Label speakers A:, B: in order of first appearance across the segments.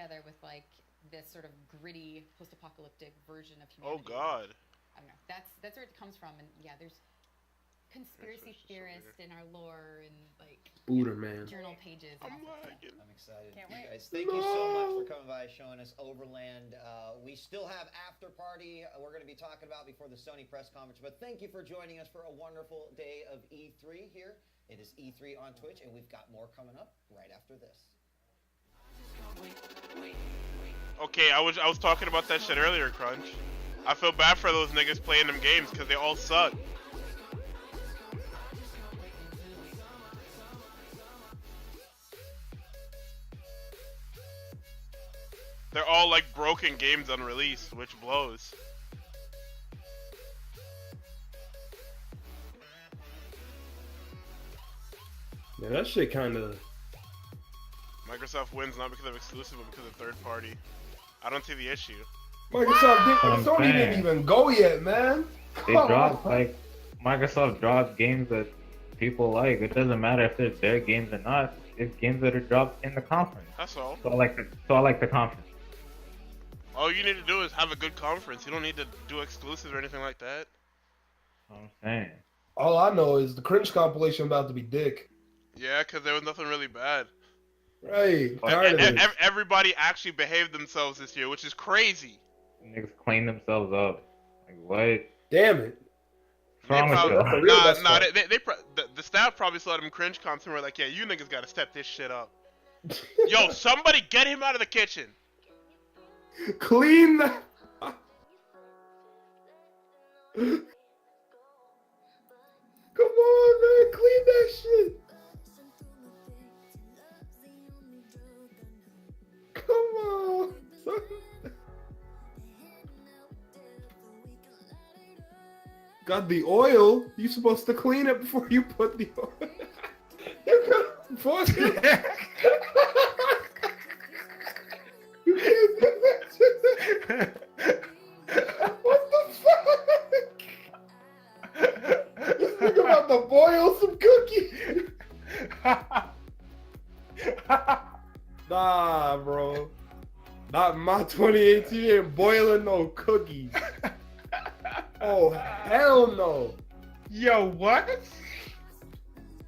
A: together with like this sort of gritty post-apocalyptic version of
B: Oh
A: humanity.
B: God.
A: I don't know. That's where it comes from, and yeah, there's conspiracy theorists in our lore and like
C: Buddha, man.
A: journal pages.
B: I'm
A: and all sorts of
B: lagging.
D: I'm excited.
A: Can't
D: You
A: wait.
D: guys, thank you so much for coming by, showing us Overland. We still have after party we're going to be talking about before the Sony press conference, but thank you for joining us for a wonderful day of E3 here. It is E3 on Twitch, and we've got more coming up right after this.
B: Okay, I was talking about that shit earlier, Crunch. I feel bad for those niggas playing them games because they all suck. They're all like broken games on release, which blows.
C: Yeah, that shit kind of.
B: Microsoft wins not because of exclusive, but because of third party. I don't see the issue.
C: Microsoft Sony didn't even go yet, man.
E: They dropped like Microsoft dropped games that people like. It doesn't matter if they're their games or not. It's games that are dropped in the conference.
B: That's all.
E: So I like the conference.
B: All you need to do is have a good conference. You don't need to do exclusives or anything like that.
E: That's what I'm saying.
C: All I know is the cringe compilation about to be dick.
B: Yeah, because there was nothing really bad.
C: Right. Tired of it.
B: Everybody actually behaved themselves this year, which is crazy.
E: Niggas clean themselves up. Like what?
C: Damn it.
E: What's wrong with
C: That's the
E: you?
C: real best part.
B: The staff probably saw them cringe comps and were like, yeah, you niggas gotta step this shit up. Yo, somebody get him out of the kitchen.
C: Clean the. Come on, man. Clean that shit. Come on. Got the oil. You supposed to clean it before you put the oil. You got fuck it. You can't do that shit. What the fuck? This nigga about to boil some cookies. Nah, bro. Not in my 2018 ain't boiling no cookies. Oh, hell no.
F: Yo, what?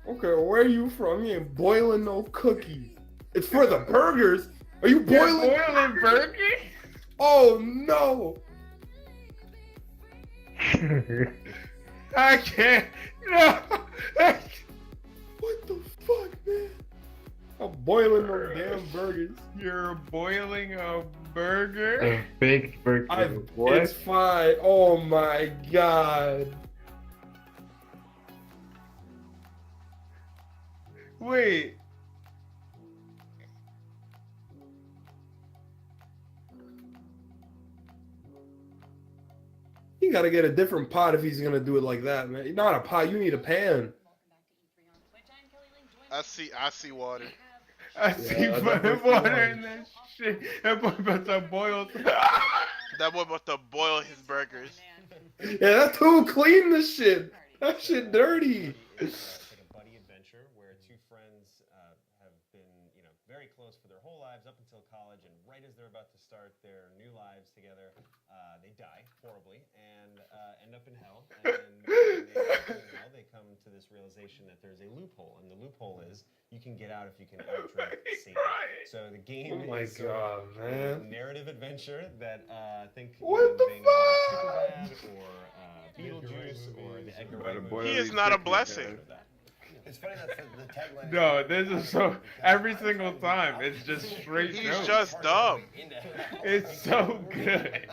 C: Okay, where are you from? You ain't boiling no cookies. It's for the burgers. Are you boiling?
F: You're boiling burgers?
C: Oh, no.
F: I can't. No.
C: What the fuck, man? I'm boiling those damn burgers.
F: You're boiling a burger?
E: A big burger. What?
C: It's fine. Oh my god.
F: Wait.
C: You gotta get a different pot if he's gonna do it like that, man. Not a pot, you need a pan.
B: I see water.
F: I see water in that shit. That boy about to boil.
B: That boy about to boil his burgers.
C: Yeah, that's who cleaned the shit. That shit dirty.
G: It's like a buddy adventure where two friends have been, very close for their whole lives up until college, and right as they're about to start their new lives together, they die horribly and end up in hell. And when they end up in hell, they come to this realization that there's a loophole, and the loophole is you can get out if you can outdrink Satan. So the game is
C: God,
G: a
C: man.
G: narrative adventure that I think
C: What the
G: vein of
C: fuck?
G: Superbad or Beetlejuice or the Edgar
F: Better
G: Wright
F: boil
B: He
G: movie.
B: is not a blessing.
G: It's funny that the tagline.
F: No, this is so. Every single time, it's just straight
B: He's
F: jokes.
B: just dumb.
F: It's so good.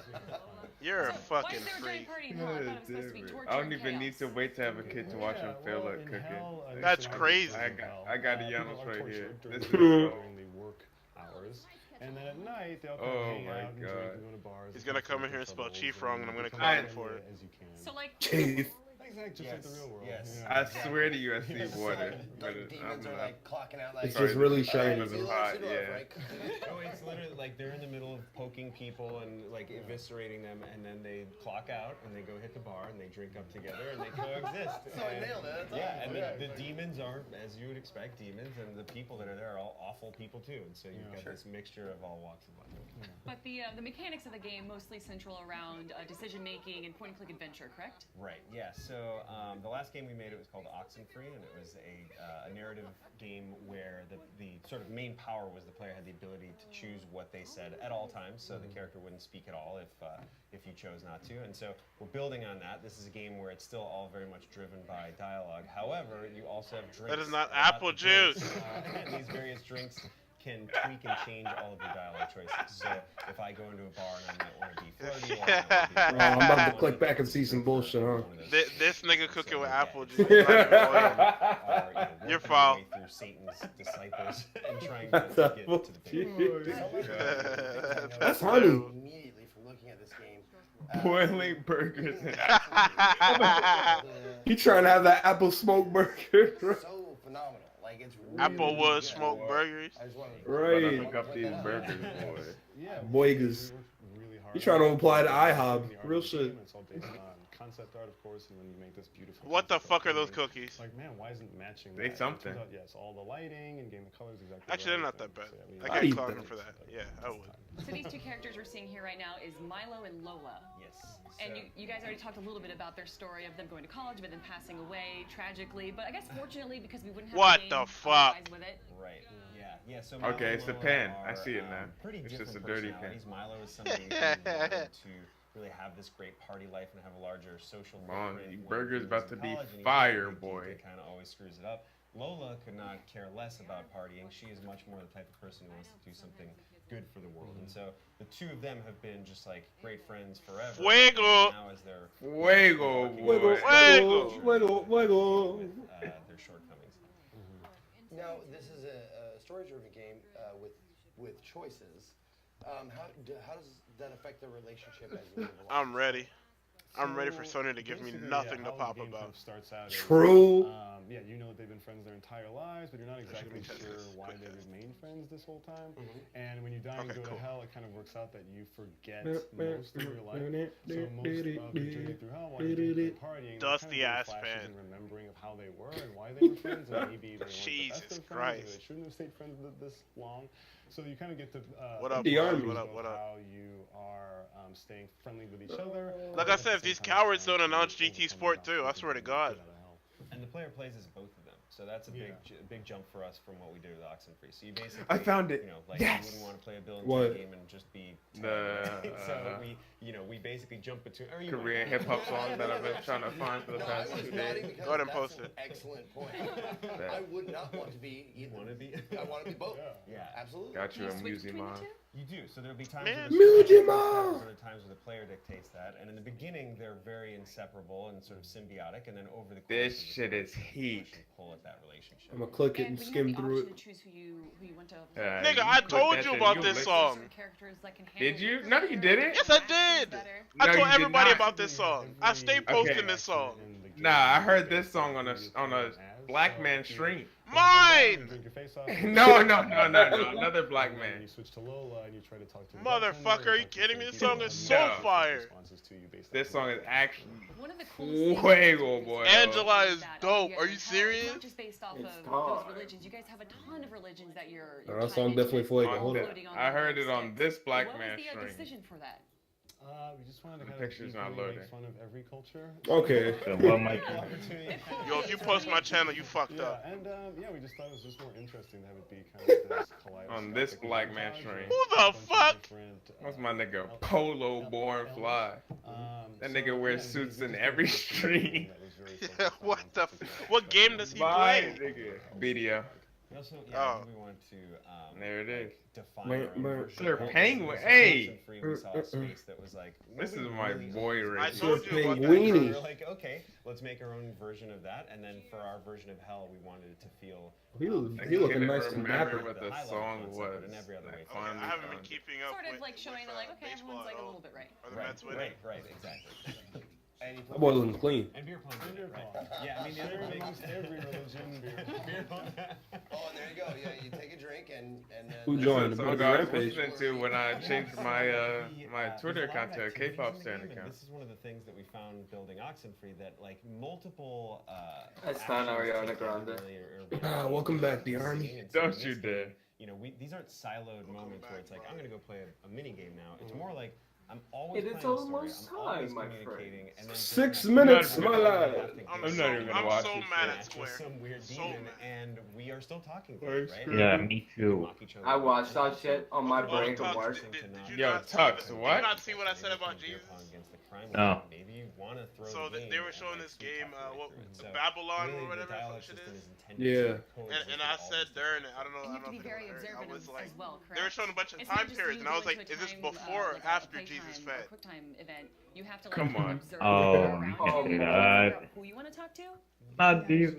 B: You're a
A: Why
B: fucking
A: is there a
B: freak.
A: giant party in hell? I thought it was supposed to be torture
F: I don't
A: and
F: even need
A: chaos.
F: to wait to have a kid to watch him fail at cooking.
B: That's crazy.
F: I got Janos right here. This is
G: during the work hours, and then at night they'll come
F: Oh
G: hang
F: my
G: out and drink
F: God.
G: and go to bars.
B: He's
G: and
B: gonna
G: get
B: come in
G: into
B: here and spell
G: trouble
B: chief wrong, and I'm gonna
G: as
B: clown him for it.
G: as you can.
A: So like,
C: Jeez.
G: Exactly, just like the real world. Yes.
F: I swear to you, I see water. But
G: Like demons
F: I'm
G: are
F: not.
G: like clocking out like.
C: It's just really
F: Sorry,
C: shiny.
F: it's hot, yeah.
G: Oh, it's literally like like they're in the middle of poking people and like eviscerating them, and then they clock out and they go hit the bar and they drink up together and they coexist.
D: So I nailed it. That's
G: Yeah,
D: awesome.
G: and the demons are, as you would expect, demons, and the people that are there are all awful people too. And so you've got this mixture of all walks of life.
H: But the mechanics of the game mostly central around decision making and point and click adventure, correct?
G: Right. Yeah. So the last game we made, it was called Oxenfree, and it was a narrative game where the sort of main power was the player had the ability to choose what they said at all times, so the character wouldn't speak at all if you chose not to. And so we're building on that. This is a game where it's still all very much driven by dialogue. However, you also have drinks.
B: That is not
G: lots
B: apple
G: of drinks,
B: juice.
G: And these various drinks can tweak and change all of your dialogue choices. So if I go into a bar and I might want to be flirty, or I might wanna be
C: I'm about to click back and see some bullshit, huh?
B: This nigga cooking with apple juice.
G: Or, you know,
B: Your
G: working
B: fault.
G: way through Satan's disciples and trying
C: That's
G: to get
C: apple
G: to the pig.
C: That's honey.
D: Immediately from looking at this game.
F: Boiling burgers.
C: He trying to have that apple smoke burger.
D: So phenomenal. Like it's really
B: Applewood
D: good.
B: smoked burgers.
D: I just wanted to
C: Right.
F: Look up these burgers, boy.
I: Yeah,
C: Boygas.
I: really hard.
C: He trying to apply to IHOB.
I: The art
C: Real
I: of the
C: shit.
I: game, It's all based on concept art, of course, and then you make this beautiful.
B: What the
I: concept
B: fuck are
I: art
B: those
I: and
B: cookies?
I: Like, man, why isn't it matching?
F: They
I: that?
F: something.
I: It turns out, yes, all the lighting and getting the colors exactly.
B: Actually, they're
I: right,
B: not that bad.
I: so, yeah,
B: I
C: I'd
B: can't
C: eat
B: clown
C: them.
B: him for that. Yeah, I would.
H: So these two characters we're seeing here right now is Milo and Lola.
G: Yes.
H: And
G: So-
H: you guys already talked a little bit about their story of them going to college but then passing away tragically. But I guess fortunately, because we wouldn't have
B: What
H: a
B: the
H: game
B: fuck?
H: otherwise with it.
G: Right. Yeah. So
F: Okay,
G: Milo
F: it's the
G: and
F: pen.
G: Lola
F: I see it
G: are,
F: now.
G: Pretty
F: It's
G: different
F: just a dirty pen.
G: personalities. Milo is somebody who wanted to really have this great party life and have a larger social
F: Come on,
G: footprint
F: you
G: when
F: burger's
G: he was
F: about
G: in
F: to be
G: college, and he's
F: fire,
G: a big
F: boy.
G: geek that kind of always screws it up. Lola could not care less about partying. She is much more the type of person who wants to do something good for the world. And so the two of them have been just like great friends forever.
B: Fuego.
G: Now as they're
F: Fuego,
G: walking
C: Wiggle,
F: boy.
B: Fuego.
C: wiggle, wiggle.
G: with their shortcomings.
D: Now, this is a story-driven game with choices. How does that affect the relationship as you move along?
B: I'm ready. I'm ready for Sony to give me
I: Basically,
B: nothing to
I: how the
B: pop
I: game kind
B: about.
I: of starts out is,
C: True.
I: yeah, you know that they've been friends their entire lives, but you're not exactly
B: because
I: sure
B: it's
I: why they
B: podcast.
I: remained friends this whole time.
D: Mm-hmm.
I: And when you die and
B: Okay,
I: go
B: cool.
I: to hell, it kind of works out that you forget most of your life. So most of your journey through hell, while you're drinking and partying, you're
B: Dusty
I: kind of
B: ass
I: getting flashes
B: fan.
I: and remembering of how they were and why they were friends, and maybe they weren't
B: Jesus
I: the best of friends, or
B: Christ.
I: they shouldn't have stayed friends this long. So you kind of get to
B: What up,
C: The
B: boys?
C: army.
B: What up? What up?
I: how you are staying friendly with each other.
B: Like I
I: at the
B: said, if
I: same
B: these
I: time
B: cowards
I: trying
B: don't
I: to
B: announce GT
I: overcome
B: Sport
I: the
B: too, I swear to
I: obstacles
B: God.
I: and get out of hell.
G: And the player plays as both of them. So that's a big,
I: Yeah.
G: big jump for us from what we do with Oxenfree. So you basically,
F: I found it.
G: You know, like
F: Yes.
G: you wouldn't want to play a Bill and
C: What?
G: Ted game and just be.
F: The,
G: so we basically jump between. Or you might
F: Korean
G: not.
F: hip hop song that I've been trying to find for the
D: No, I
F: past
D: was
F: 2
D: nodding
F: days.
D: because
B: Go ahead and
D: that's
B: post
D: an
B: it.
D: excellent point.
F: That-
D: I would not want to be either.
G: You want to be?
D: I want to be both.
I: Yeah.
G: Yeah.
D: Absolutely.
F: Got
H: Can
F: you
H: you
F: a
H: switch
F: music
H: between the
F: man.
H: two?
G: You do. So there'll be times
B: Man.
G: where the story
C: Mujima!
G: dictates that, there are times where the player dictates that, and in the beginning they're very inseparable and sort of symbiotic, and then over the course
F: This
G: of the
F: shit
G: story,
F: is
G: you
F: heat.
G: push and pull at that relationship.
C: I'm gonna click it
H: And
C: and
H: when you
C: skim
H: have the
C: through
H: option
C: it.
H: to choose who you want to.
B: Nigga,
F: you
B: I
F: click
B: told
F: that
B: you
F: shit,
B: about
F: you
B: this
F: listen.
B: song.
H: Certain characters that can
F: Did
H: handle
F: you?
H: your
F: No, you
H: career,
F: didn't.
B: Yes, I
H: actions
B: did.
H: better.
B: I
F: No,
B: told
F: you did
B: everybody
F: not.
B: about this song. I stayed posting
F: Okay.
B: this song.
F: Nah, I heard this song on a black man stream.
B: Mine!
F: No, another black
I: And
F: man.
I: then you switch to Lola and you try to talk to the
B: Motherfucker,
I: bartender,
B: are you
I: talk to
B: kidding me?
I: some
B: This song
I: people,
B: is
I: and
B: so
I: you get
B: fire.
I: responses to you based
F: This
I: on
F: song
I: what
F: is
I: you
F: actually
H: One of the coolest
F: Fuego,
H: things
F: boy.
B: Angela is
H: that
B: dope.
H: you
B: Are
H: guys
B: you
H: have,
B: serious?
H: Not just based off
C: It's
H: of
C: hard.
H: those religions. You guys have a ton of religions that you're
C: That
H: tying
C: song
H: into
C: definitely
H: it.
C: Fuego.
H: All
C: Hold on.
H: floating on
F: I
H: the
F: heard it on
H: sticks.
F: this black
H: What
F: man
H: was the
F: stream.
H: decision for that?
I: We just wanted to
F: The
I: kind of
F: picture's
I: equally
F: not loading.
I: make fun of every culture.
C: Okay.
E: So what might you
I: Opportunity.
B: Yo, if you post my channel, you fucked
I: Yeah,
B: up.
I: and yeah, we just thought it was just more interesting to have it be kind of this kaleidoscopic
F: On this black man
I: montage
F: stream.
I: of
B: Who the
I: a bunch of
B: fuck?
I: different,
F: What's my nigga? Polo born fly. That nigga wears
I: yeah,
F: suits
I: we
F: in
I: just
F: every
I: thought it was
F: stream.
I: that was very
B: Yeah,
I: focused on
B: what the
I: specific
B: what game
I: aspects
B: does he
I: of
F: Bye,
B: play?
F: nigga. Video.
G: We also,
B: Oh.
G: we want to
F: There it is.
G: define
C: Wait,
G: our own
C: wait.
G: version
F: Sir
G: of it.
F: Penguin,
G: This was
F: hey!
G: Oxenfree, we saw a space that was like,
F: This is
G: nobody
F: my
G: really
F: boy
G: owns
F: right
B: I
G: it.
B: told
C: Sir
B: you about that.
C: Penguini.
G: So we were like, okay, let's make our own version of that, and then for our version of Hell, we wanted it to feel.
C: He
F: I
C: looking
F: couldn't
C: nice and
F: remember
C: dapper.
F: what the
G: highlight
F: song
G: concept,
F: was.
G: but in every other way.
F: I
B: Okay, I
F: finally
B: haven't been
F: found it.
B: keeping up
H: Sort of
B: with,
H: like showing
B: with,
H: like, okay,
B: baseball
H: everyone's like
B: at
H: a
B: all.
H: little bit right.
B: Are the
G: Right,
B: Mets winning?
G: right, exactly.
D: And you
C: That boy looking clean.
G: And beer pong.
I: And beer pong.
G: Right. Yeah, I mean the other
I: Very
G: big
I: almost every religion, beer pong.
D: Oh, and there you go. Yeah, you take a drink and then.
C: Who joined?
F: So
C: The
F: what I was
C: Rampage.
F: listening to when I changed my my
G: There's
F: Twitter
G: a lot of
F: account to a
G: activities
F: K-pop
G: in the
F: stan
G: game, and
F: account.
G: This is one of the things that we found building Oxenfree, that like multiple.
J: That's not
G: actions
J: Ariana
G: take
J: Grande.
G: really
C: Welcome back, the army.
G: And so in
F: Don't
G: this
F: you
G: game,
F: dare.
G: You know, these aren't siloed moments where it's like I'm gonna go play a mini game now. It's more like I'm always
J: It is
G: playing a story,
J: almost
G: I'm always
J: time, my
G: communicating, and then
C: 6
G: just-
C: minutes,
F: I'm
C: my
F: not
C: lad.
B: I'm
F: I'm
B: so,
F: not even gonna
B: I'm
F: watch
B: so
F: this
B: mad
F: shit.
B: at
G: With
B: Square.
G: some weird
B: So
G: demon,
B: mad.
G: and we are still talking.
F: Like
G: Right?
F: Square.
E: Yeah, me too.
G: Mock each other.
J: I watched that
G: And
J: shit on my
B: Oh,
J: break
B: Tux,
J: from work.
B: did you
F: Yo,
B: not see
F: Tux,
B: the- Did
F: what?
B: you not see what I said about Jesus?
E: No.
G: Maybe you want to throw
B: So
G: the game
B: they were
G: and,
B: showing
G: like,
B: this
G: speak
B: game,
G: halfway
B: what,
G: through it. So
B: Babylon
G: really,
B: or whatever
G: the
B: the fuck
G: dialogue
B: shit
G: system
B: is.
G: is intended
C: Yeah.
G: to coexist
B: And
G: with
B: I
G: all
B: said
G: these
B: during it,
G: different
B: I don't know,
H: And
B: I
H: you have to
B: don't
H: be
B: know if
H: very
B: anyone heard it. I
H: observant
B: was like,
H: as well, correct?
B: they were showing a bunch of
H: It's not
B: time
H: just
B: periods,
H: you
B: and I was
H: going
B: like,
H: to a
B: is this
H: time,
B: before or
H: like a
B: after
H: playtime
B: Jesus
H: or
B: fed?
H: QuickTime event. You have to like
F: Come on.
H: observe
E: Oh,
H: what's around
J: my
H: you,
J: God.
H: figure out who you want to talk to.
E: Not these.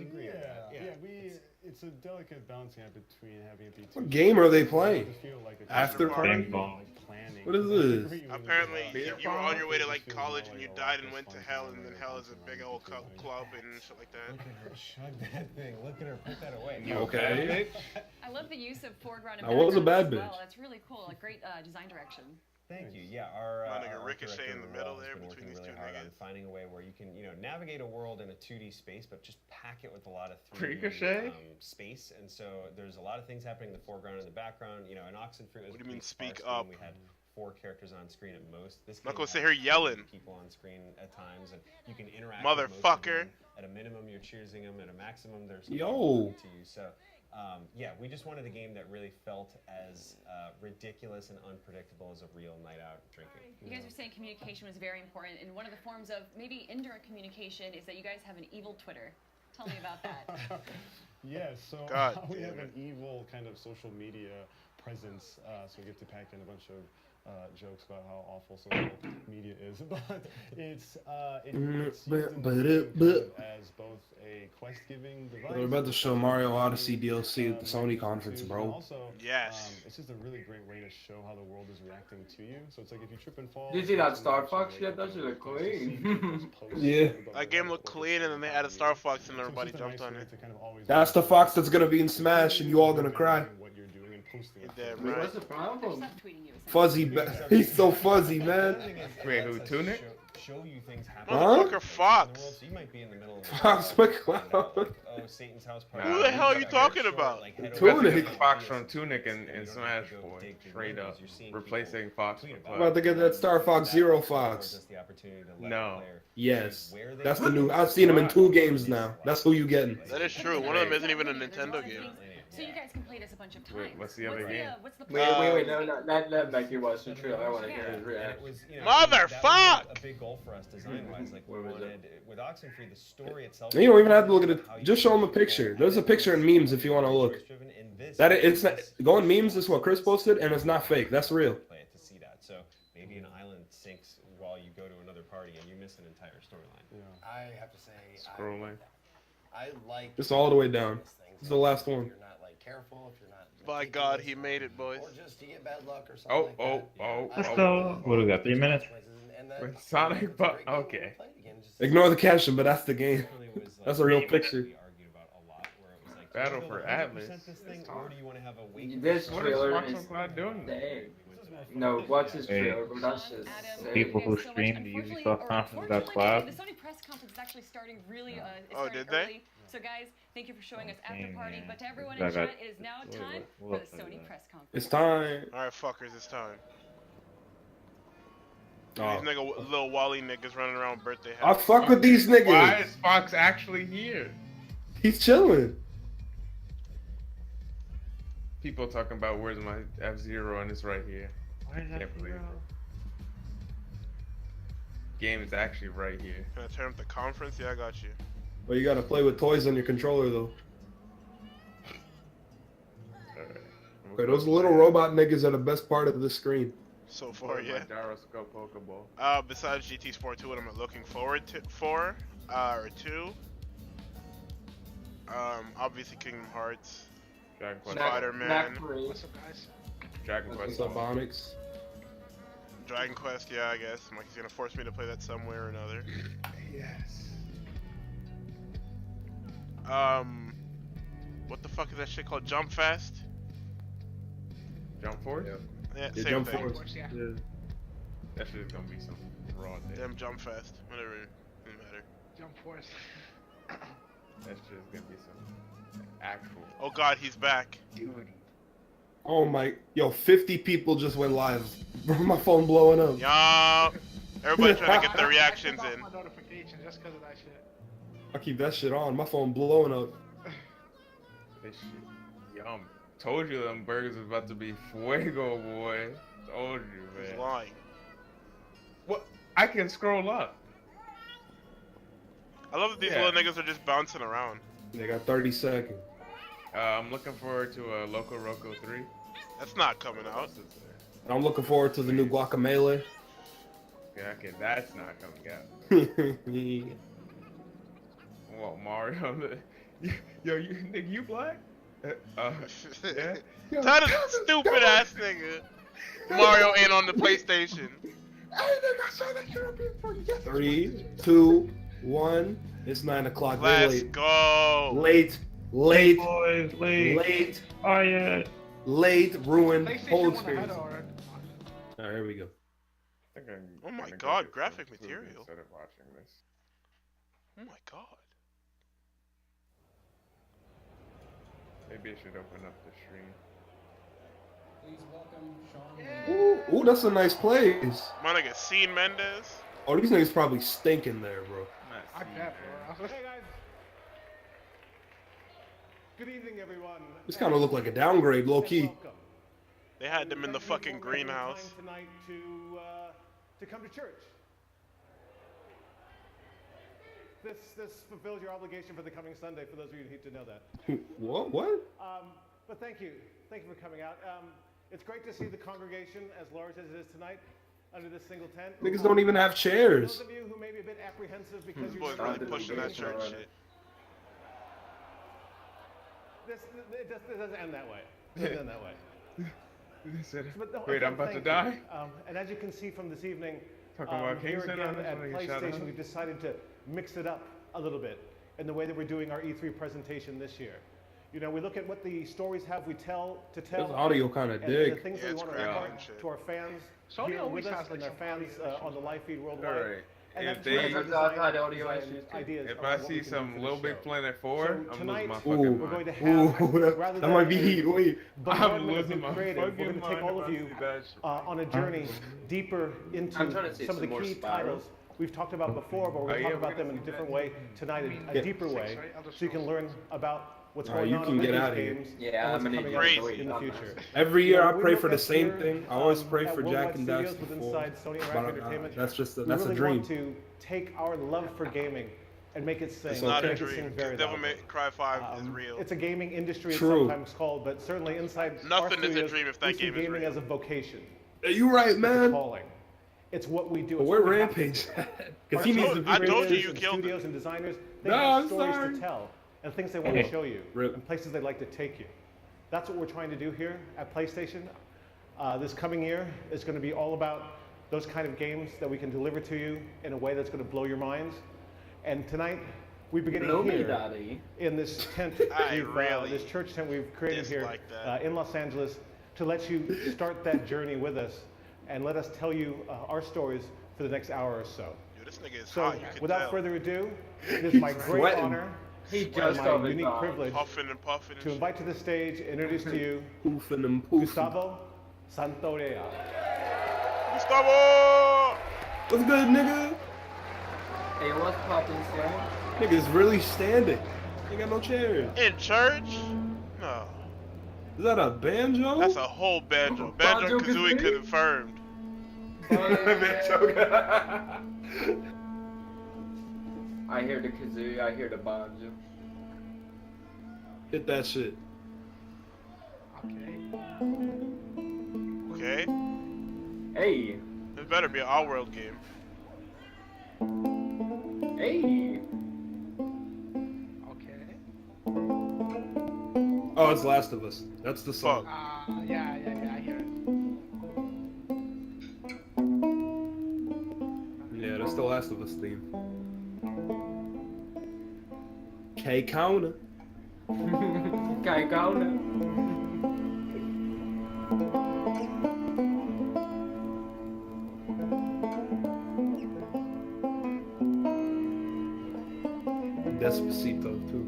I: It's a delicate balancing act between having it be.
C: What game are they playing?
I: To feel like a
C: After
B: party?
E: Bang bong.
I: planning.
C: What is this?
B: Apparently,
F: Beer
B: you were on
F: pong?
B: your way to like
I: Feels
B: college
I: more
B: and you
I: like a
B: died
I: lot
B: and
I: of
B: went to
I: fun
B: hell,
I: time
B: and then
I: than
B: hell is a
I: bouncing
B: big
I: around
B: old
I: and doing
B: club and shit like that.
G: Look at her chug that thing. Look at her put that away.
F: You
C: Okay.
F: bitch?
H: I love the use of foreground and
C: I was a
H: background
C: bad
H: as well.
C: bitch.
H: That's really cool. Like great design direction.
G: Thank you. Yeah, our
B: My nigga
G: art
B: Ricochet
G: director
B: in the middle
G: Noel has
B: there
G: been
B: between
G: working
B: these
G: really
B: two
G: hard on
B: niggas.
G: finding a way where you can, navigate a world in a 2D space, but just pack it with a lot of 3D
F: Ricochet?
G: space. And so there's a lot of things happening in the foreground and the background. In Oxenfree, it was
B: What do you
G: a
B: mean,
G: pretty
B: speak
G: sparse
B: up?
G: game. We had 4 characters on screen at most. This
B: I'm not
G: game
B: gonna sit
G: has
B: here yelling.
G: people on screen at times, and you can interact with most of
B: Motherfucker.
G: them. At a minimum, you're choosing them. At a maximum, there's
C: Yo.
G: to you. So, we just wanted a game that really felt as ridiculous and unpredictable as a real night out drinking.
H: You guys are saying communication was very important, and one of the forms of maybe indirect communication is that you guys have an evil Twitter. Tell me about that.
I: Yes, so
B: God
I: we
B: damn
I: have an
B: it.
I: evil kind of social media presence, so we get to pack in a bunch of jokes about how awful social media is, but it's used in the game kind of as both a quest-giving device.
C: They're about to show Mario Odyssey DLC at the Sony conference,
I: and
C: bro.
I: Also,
B: Yes.
I: it's just a really great way to show how the world is reacting to you. So it's like if you trip and fall.
J: Did you see that Star Fox shit? That shit look clean.
C: Yeah.
B: That game looked clean, and then they added Star Fox, and everybody jumped on it.
C: That's the Fox that's gonna be in Smash, and you all gonna cry.
B: You're dead
C: Wait,
B: right.
J: What's the problem?
H: Stop tweeting you.
C: Fuzzy, he's so fuzzy, man.
F: Wait, who, Tunic?
G: Show you things happening.
C: Huh?
B: Motherfucker Fox.
G: So you might be in the middle of
C: Fox
G: find
C: McCloud.
G: out, like, Satan's house party.
B: Who the hell are you talking about?
C: Tunic.
F: That's the Fox from Tunic and Smash Boy. Straight up. Replacing Fox with
C: I'm about to get that Star Fox Zero Fox.
F: No.
C: Yes, that's the new. I've seen him in 2 games now. That's who you getting.
B: That is true. One of them isn't even a Nintendo game.
H: So you guys can play this a bunch of times.
F: Wait, what's the other game?
H: What's the
J: Wait, no, let Becky watch the trailer. I want to hear his
G: And it
J: reaction.
G: was,
B: Motherfuck!
G: A big goal for us design-wise. Like we
J: Where was it?
G: wanted with Oxenfree, the story itself.
C: You don't even have to look at it. Just show him a picture. There's a picture in memes if you want to look. That it's not going memes. Is what Chris posted, and it's not fake. That's real.
G: Play it to see that. So maybe an island sinks while you go to another party and you miss an entire storyline.
D: I have to say,
F: Scrolling.
D: I like.
C: Just all the way down. This is the last one.
D: If you're not like careful, if you're not.
B: By God, he made it, boys.
D: Or just you get bad luck or something.
E: Let's go. What do we got? 3 minutes?
F: With Sonic, but okay.
C: Ignore the caption, but that's the game. That's a real picture.
G: We argued about a lot where it was like,
F: Battle
G: do you
F: for
G: wanna go 100%
F: Atlas.
G: This thing, or do you want to have a wait?
J: This
F: What is
J: trailer
F: Fox
J: is
F: McCloud doing?
J: dang. No, watch this
E: Hey.
J: trailer, but that's just sick.
E: People who stream the Ubisoft conference got clapped.
H: The Sony press conference is actually starting really. It's
B: Oh,
H: starting
B: did they?
H: early. So guys, thank you for showing us after
E: Dang,
H: party.
E: man.
H: But to everyone
E: I
H: in
E: got-
H: chat, it is now time
E: what
H: for
E: else
H: the
E: is
H: Sony
E: that?
H: press conference.
C: It's time.
B: Alright, fuckers, it's time.
C: Oh.
B: These nigga, little Wally niggas running around with birthday
C: I
B: hats.
C: fuck with these
F: Why
C: niggas.
F: is Fox actually here?
C: He's chilling.
F: People talking about where's my F-Zero and it's right here.
E: Why is that
F: Can't believe
E: zero?
F: it. Game is actually right here.
B: Can I turn up the conference? Yeah, I got you.
C: Well, you gotta play with toys on your controller though.
F: Alright.
C: Okay, those little robot niggas are the best part of the screen.
B: So far, yeah.
F: My gyroscope Pokeball.
B: Besides GT Sport 2, what I'm looking forward to or 2. Obviously Kingdom Hearts.
F: Dragon Quest.
B: Spider-Man.
J: Knack Parade.
A: What's up, guys?
F: Dragon
C: What's
F: Quest.
C: up, Onyx?
B: Dragon Quest, yeah, I guess. Mike's gonna force me to play that somewhere or another.
F: Yes.
B: What the fuck is that shit called? Jump Fast?
F: Jump Force?
B: Yeah,
C: Yeah,
B: same
C: Jump
B: thing.
C: Force.
F: Yeah. That shit is gonna be some raw day.
B: Damn, Jump Fast. Whatever. Doesn't matter.
K: Jump Force.
F: That shit is gonna be some actual
B: Oh god, he's back.
F: beauty.
C: Oh my, yo, 50 people just went live. My phone blowing up.
B: Yup. Everybody trying to get their reactions
K: I
B: in.
K: my notification just because of that shit.
C: I keep that shit on. My phone blowing up.
F: This shit, yum. Told you them burgers was about to be fuego, boy. Told you,
B: He's
F: man.
B: lying.
F: What? I can scroll up.
B: I love that these
F: Yeah.
B: little niggas are just bouncing around.
C: They got 30 seconds.
F: I'm looking forward to Loco Roco 3.
B: That's not coming
F: What
B: out.
F: else is there?
C: And I'm looking forward to the new Guacamelee.
F: Yeah, okay, that's not coming out.
C: Yeah.
F: Well, Mario, yo, you nigga, you black? Yeah.
B: Tell the stupid ass nigga. Mario ain't on the PlayStation.
C: 3, 2, 1. It's 9 o'clock. They're
B: Let's
C: late.
B: go.
C: Late. Late.
E: Boys, late.
C: Late.
E: Oh yeah.
C: Late. Ruined.
K: PlayStation
C: Whole
K: went ahead
C: experience.
K: already.
C: Alright, here we go.
F: I think I'm
B: Oh my
F: gonna
B: God,
F: get
B: graphic
F: some food
B: material.
F: Instead of watching this.
B: Oh my god.
F: Maybe I should open up the stream.
C: Ooh, that's a nice place.
B: My nigga, Sean Mendez.
C: Oh, these niggas probably stinking there, bro.
K: I bet, bro.
I: Hey guys. Good evening, everyone.
C: This kind of look like a downgrade, low key.
I: Welcome.
B: They had them in the
I: Thank you
B: fucking
I: for making
B: greenhouse.
I: time tonight to come to church. This fulfills your obligation for the coming Sunday. For those of you who need to know that.
C: What? What?
I: But thank you for coming out. It's great to see the congregation as large as it is tonight under this single tent.
C: Niggas don't even have
I: For
C: chairs.
I: those of you who may be a bit apprehensive because you're
B: Boys really pushing that church shit.
I: It doesn't end that way. It doesn't end that way. But no,
F: Wait, I'm about to
I: thank
F: die?
I: you. And as you can see from this evening,
F: Talking about
I: here
F: Kingston,
I: again
F: I'm just
I: at
F: gonna get shot
I: PlayStation,
F: out.
I: we've decided to mix it up a little bit in the way that we're doing our E3 presentation this year. You know, we look at what the stories have we tell to tell.
C: This audio kinda
I: and
C: dig.
I: the things
B: Yeah,
I: we
B: it's
I: want to
B: crackling
I: impart
B: and shit.
I: to our fans
K: Sony
I: here
K: always
I: with us
K: has, like,
I: and their
K: some
I: fans
K: audio
I: on the live feed worldwide.
F: Alright.
I: And
F: If
I: that's where
F: they-
I: we're
J: I've had
I: designing
J: audio issues too.
I: ideas
F: If
I: on
F: I
I: what we
F: see
I: can do
F: some
I: for
F: Little
I: this
F: Big
I: show.
F: Planet 4,
I: So
F: I'm losing
I: tonight,
F: my
C: Ooh,
F: fucking
I: we're going
F: mind.
I: to have
C: ooh,
I: rather
C: that might be
I: than
C: heat. Wait.
F: I'm
I: bombardment of
F: losing
I: new
F: my
I: creative, we're going
F: fucking
I: to take
F: mind
I: all of
F: if I
I: you
F: see that shit.
I: on a journey deeper into
J: I'm trying to see
I: some of the
J: some more
I: key
J: Spyro.
I: titles we've talked about before, but we're going to
F: yeah,
I: talk
F: we're
I: about them in a different way tonight, a
C: Yeah.
I: deeper way,
K: right? Elder
I: so you can
K: Scrolls.
I: learn about what's
C: Alright,
I: going
C: you
I: on
C: can
I: in
C: get
I: these
C: outta here.
I: games
J: Yeah,
I: and
J: I'm
I: what's
J: gonna
I: coming
J: need
I: out
J: to wait.
I: in the future.
C: Every
I: You
C: year
I: know,
C: I
I: we
C: pray
I: look
C: for the
I: up
C: same
I: here,
C: thing. I always pray
I: at
C: for
I: Worldwide
C: Jack and
I: Studios
C: Dax
I: with
C: before.
I: inside Sony
C: But
I: Interactive Entertainment.
C: that's just
I: We
C: that's a
I: really
C: dream.
I: want to take our love for gaming and make it sing.
C: It's
B: Not
C: okay.
B: a
I: Make it sing
B: dream.
I: very
B: Devil
I: loudly.
B: May Cry 5 is real.
I: It's a gaming industry, it's
C: True.
I: sometimes called, but certainly inside our
B: Nothing is a
I: studios,
B: dream if that
I: we see
B: game is
I: gaming
B: real.
I: as a vocation.
C: You right,
I: It's a
C: man.
I: calling. It's what we do.
C: But
I: It's
C: where
I: what we have to
C: Rampage
I: do.
C: at?
I: Our
C: Because he needs to be
B: I told you
I: creators
B: you
I: and
B: killed
I: studios
B: him.
I: and designers, they
C: No,
I: have
C: I'm
I: stories
C: sorry.
I: to tell and things they want to show you
C: Rip.
I: and places they'd like to take you. That's what we're trying to do here at PlayStation. This coming year is going to be all about those kind of games that we can deliver to you in a way that's going to blow your minds. And tonight, we're beginning
J: Blow me,
I: here
J: daddy.
I: in this tent,
B: I really
I: this church tent we've created here
B: dislike that.
I: in Los Angeles to let you start that journey with us and let us tell you our stories for the next hour or so.
B: Dude, this nigga is
I: So,
B: hot. You can
I: without
B: tell.
I: further ado, it is my great
C: Sweating.
I: honor
J: He
I: and
J: just
I: my
J: opened
I: unique
J: his
I: privilege
B: Puffing and puffing and
I: to
B: shit.
I: invite to the stage, introduce to you
C: Poofing and poofing.
I: Gustavo Santorea.
B: Gustavo!
C: What's good, nigga?
J: Hey, what's poppin', son?
C: Nigga's really standing. Ain't got no chairs.
B: In church? No.
C: Is that a banjo?
B: That's a whole banjo. Banjo Kazooie
J: Banjo-Kazooie?
B: confirmed.
J: I hear the kazoo, I hear the banjo.
C: Hit that shit.
K: Okay.
B: Okay?
J: Hey,
B: This better be an All World game.
J: hey.
K: Okay.
C: Oh, it's Last of Us. That's the song.
B: Fuck.
K: Yeah, I hear it.
C: Yeah, that's the Last of Us theme. K counter.
J: Kijk counter.
C: Despacito too.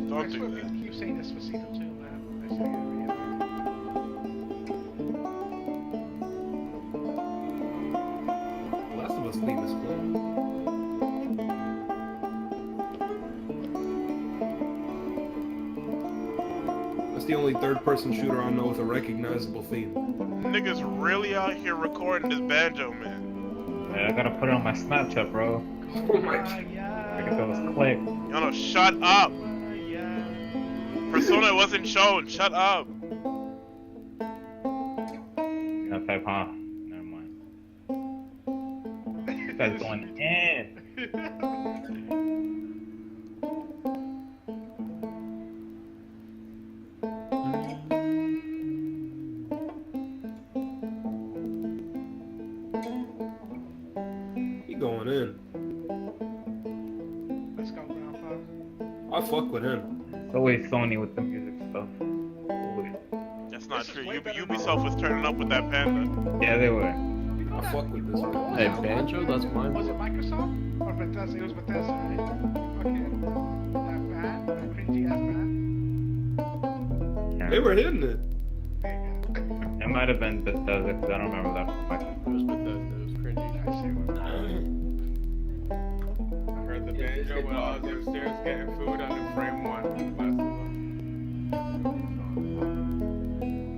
B: Don't do that.
K: Keep saying Despacito too, man. That shit get me
C: Last of Us theme is cool. That's the only third-person shooter I know with a recognizable theme.
B: Niggas really out here recording this banjo, man.
E: Yeah, I gotta put it on my Snapchat, bro.
C: Oh my god.
E: I get those clicks.
B: Yo, no, shut up. Persona wasn't shown. Shut up.
E: You know, type, huh? Never mind. This guy's going in.
C: He going in.
K: Let's go, Grandpa.
C: I fuck with him.
E: It's always Sony with the music stuff. Always.
B: That's not true. Ubisoft was turning up with that panda.
E: Yeah, they were.
C: I fuck with this one.
L: Hey, Banjo, that's mine.
K: Was it Microsoft or Bethesda? It was Bethesda, right? Fucking that bad, that cringy ass bad.
C: They were hitting it.
E: It might have been Bethesda, because I don't remember that from my
L: It was Bethesda. It was cringy.
F: I heard the banjo when I was upstairs getting food on the frame one.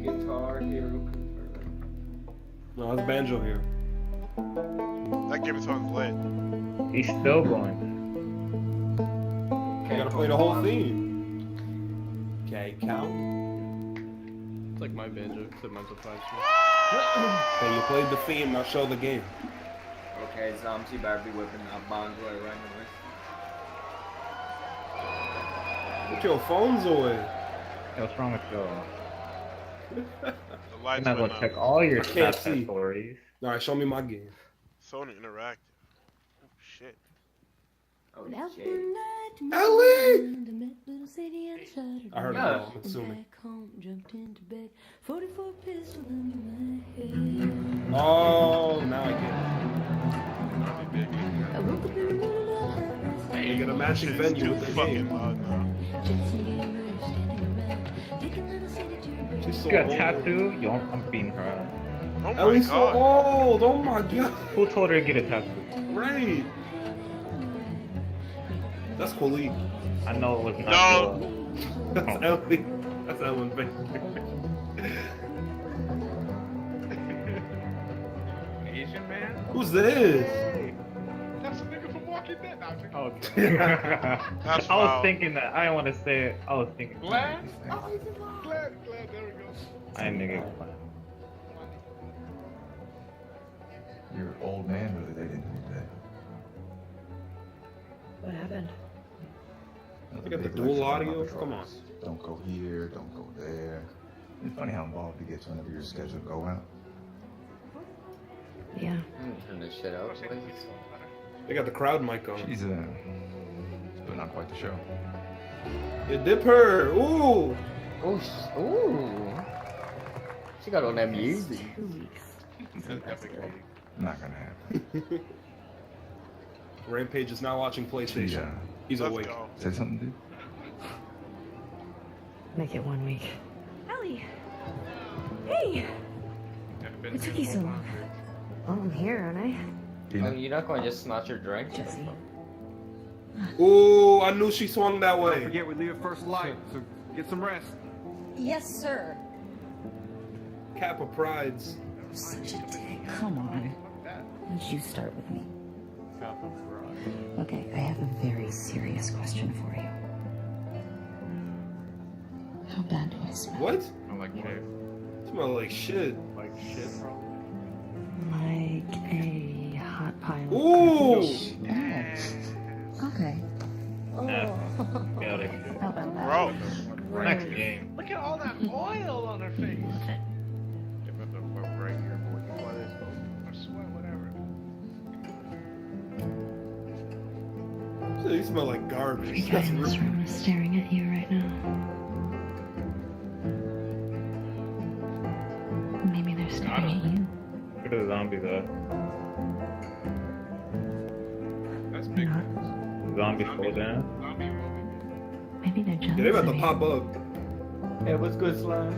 J: Guitar Hero confirmed.
C: No, it's Banjo here.
B: That game sounds lit.
E: He's still going.
C: You gotta play the whole theme. K count.
L: It's like my Banjo, except mine's a 5
C: Okay, you played the theme, now show the game.
J: Okay, Zamti better be whipping up Bonzo randomly.
C: Put your phones away.
E: Hey, what's wrong with you?
B: The
E: You
B: lights
E: might as well
B: went
E: check
B: out.
E: all your
C: I can't
E: Snapchat
C: see.
E: stories.
C: Alright, show me my game.
B: Sony Interactive. Oh shit.
J: Oh shit.
C: Ellie! I heard it
J: Yeah.
C: all, I'm assuming. Oh, now I get it. You get a matching venue
B: Too
C: with the
B: fucking
C: game.
B: loud now.
C: She's so
E: You got a
C: old.
E: tattoo? Yo, I'm beating her ass.
B: Oh my
C: Ellie's so
B: god.
C: old. Oh my god.
E: Who told her to get a tattoo?
C: Right. That's Khalid.
E: I know it was not
B: No.
C: That's Ellie. That's Ellen Baker.
F: Asian man?
C: Who's this?
K: That's a nigga from Walking Dead. Now,
E: Okay.
B: That's
E: I was
B: wild.
E: thinking that. I didn't want to say it. I was thinking.
K: Glad, there we go.
E: I ain't nigga.
M: Your old man really they didn't do that.
N: What happened?
C: They got the dual audio? Come on.
M: Don't go here, don't go there. It's funny how involved it gets whenever your schedule go out.
N: Yeah.
J: Turn this shit out, please.
C: They got the crowd mic on.
M: She's putting on quite the show.
C: You dip her. Ooh.
J: Ooh. She got all that music.
M: Not gonna happen.
C: Rampage is now watching PlayStation. He's
B: Let's
C: awake.
B: go.
M: Say something, dude.
N: Make it 1 week. Ellie! Hey! What took you so long? Oh, I'm here, aren't I?
J: Oh, you're not going to just snatch your drink?
N: Jesse.
C: Ooh, I knew she swung that way.
O: Don't forget we leave at first light, so get some rest.
H: Yes, sir.
C: Kappa Prides.
N: Such a dick. Come on. Don't you start with me. Okay, I have a very serious question for you. How bad do I smell?
C: What?
F: I like shit.
C: Smell like shit.
F: Like shit, bro.
N: Like a hot pile
C: Ooh!
N: of fish. Okay.
E: Nah, get out of here.
N: How about that?
B: Bro.
E: Next game.
K: Look at all that oil on her face.
F: Give it the fuck right here, boy. You want this,
K: Or sweat, whatever.
C: So You smell like garbage.
N: Every guy in this room is staring at you right now. Maybe they're staring at you.
E: Look at the zombies though.
F: That's big.
E: Zombies fall down.
N: Maybe they're jealous.
C: Yeah, they about
N: of
C: to
N: you.
C: pop up.
L: Hey, what's good, Slime?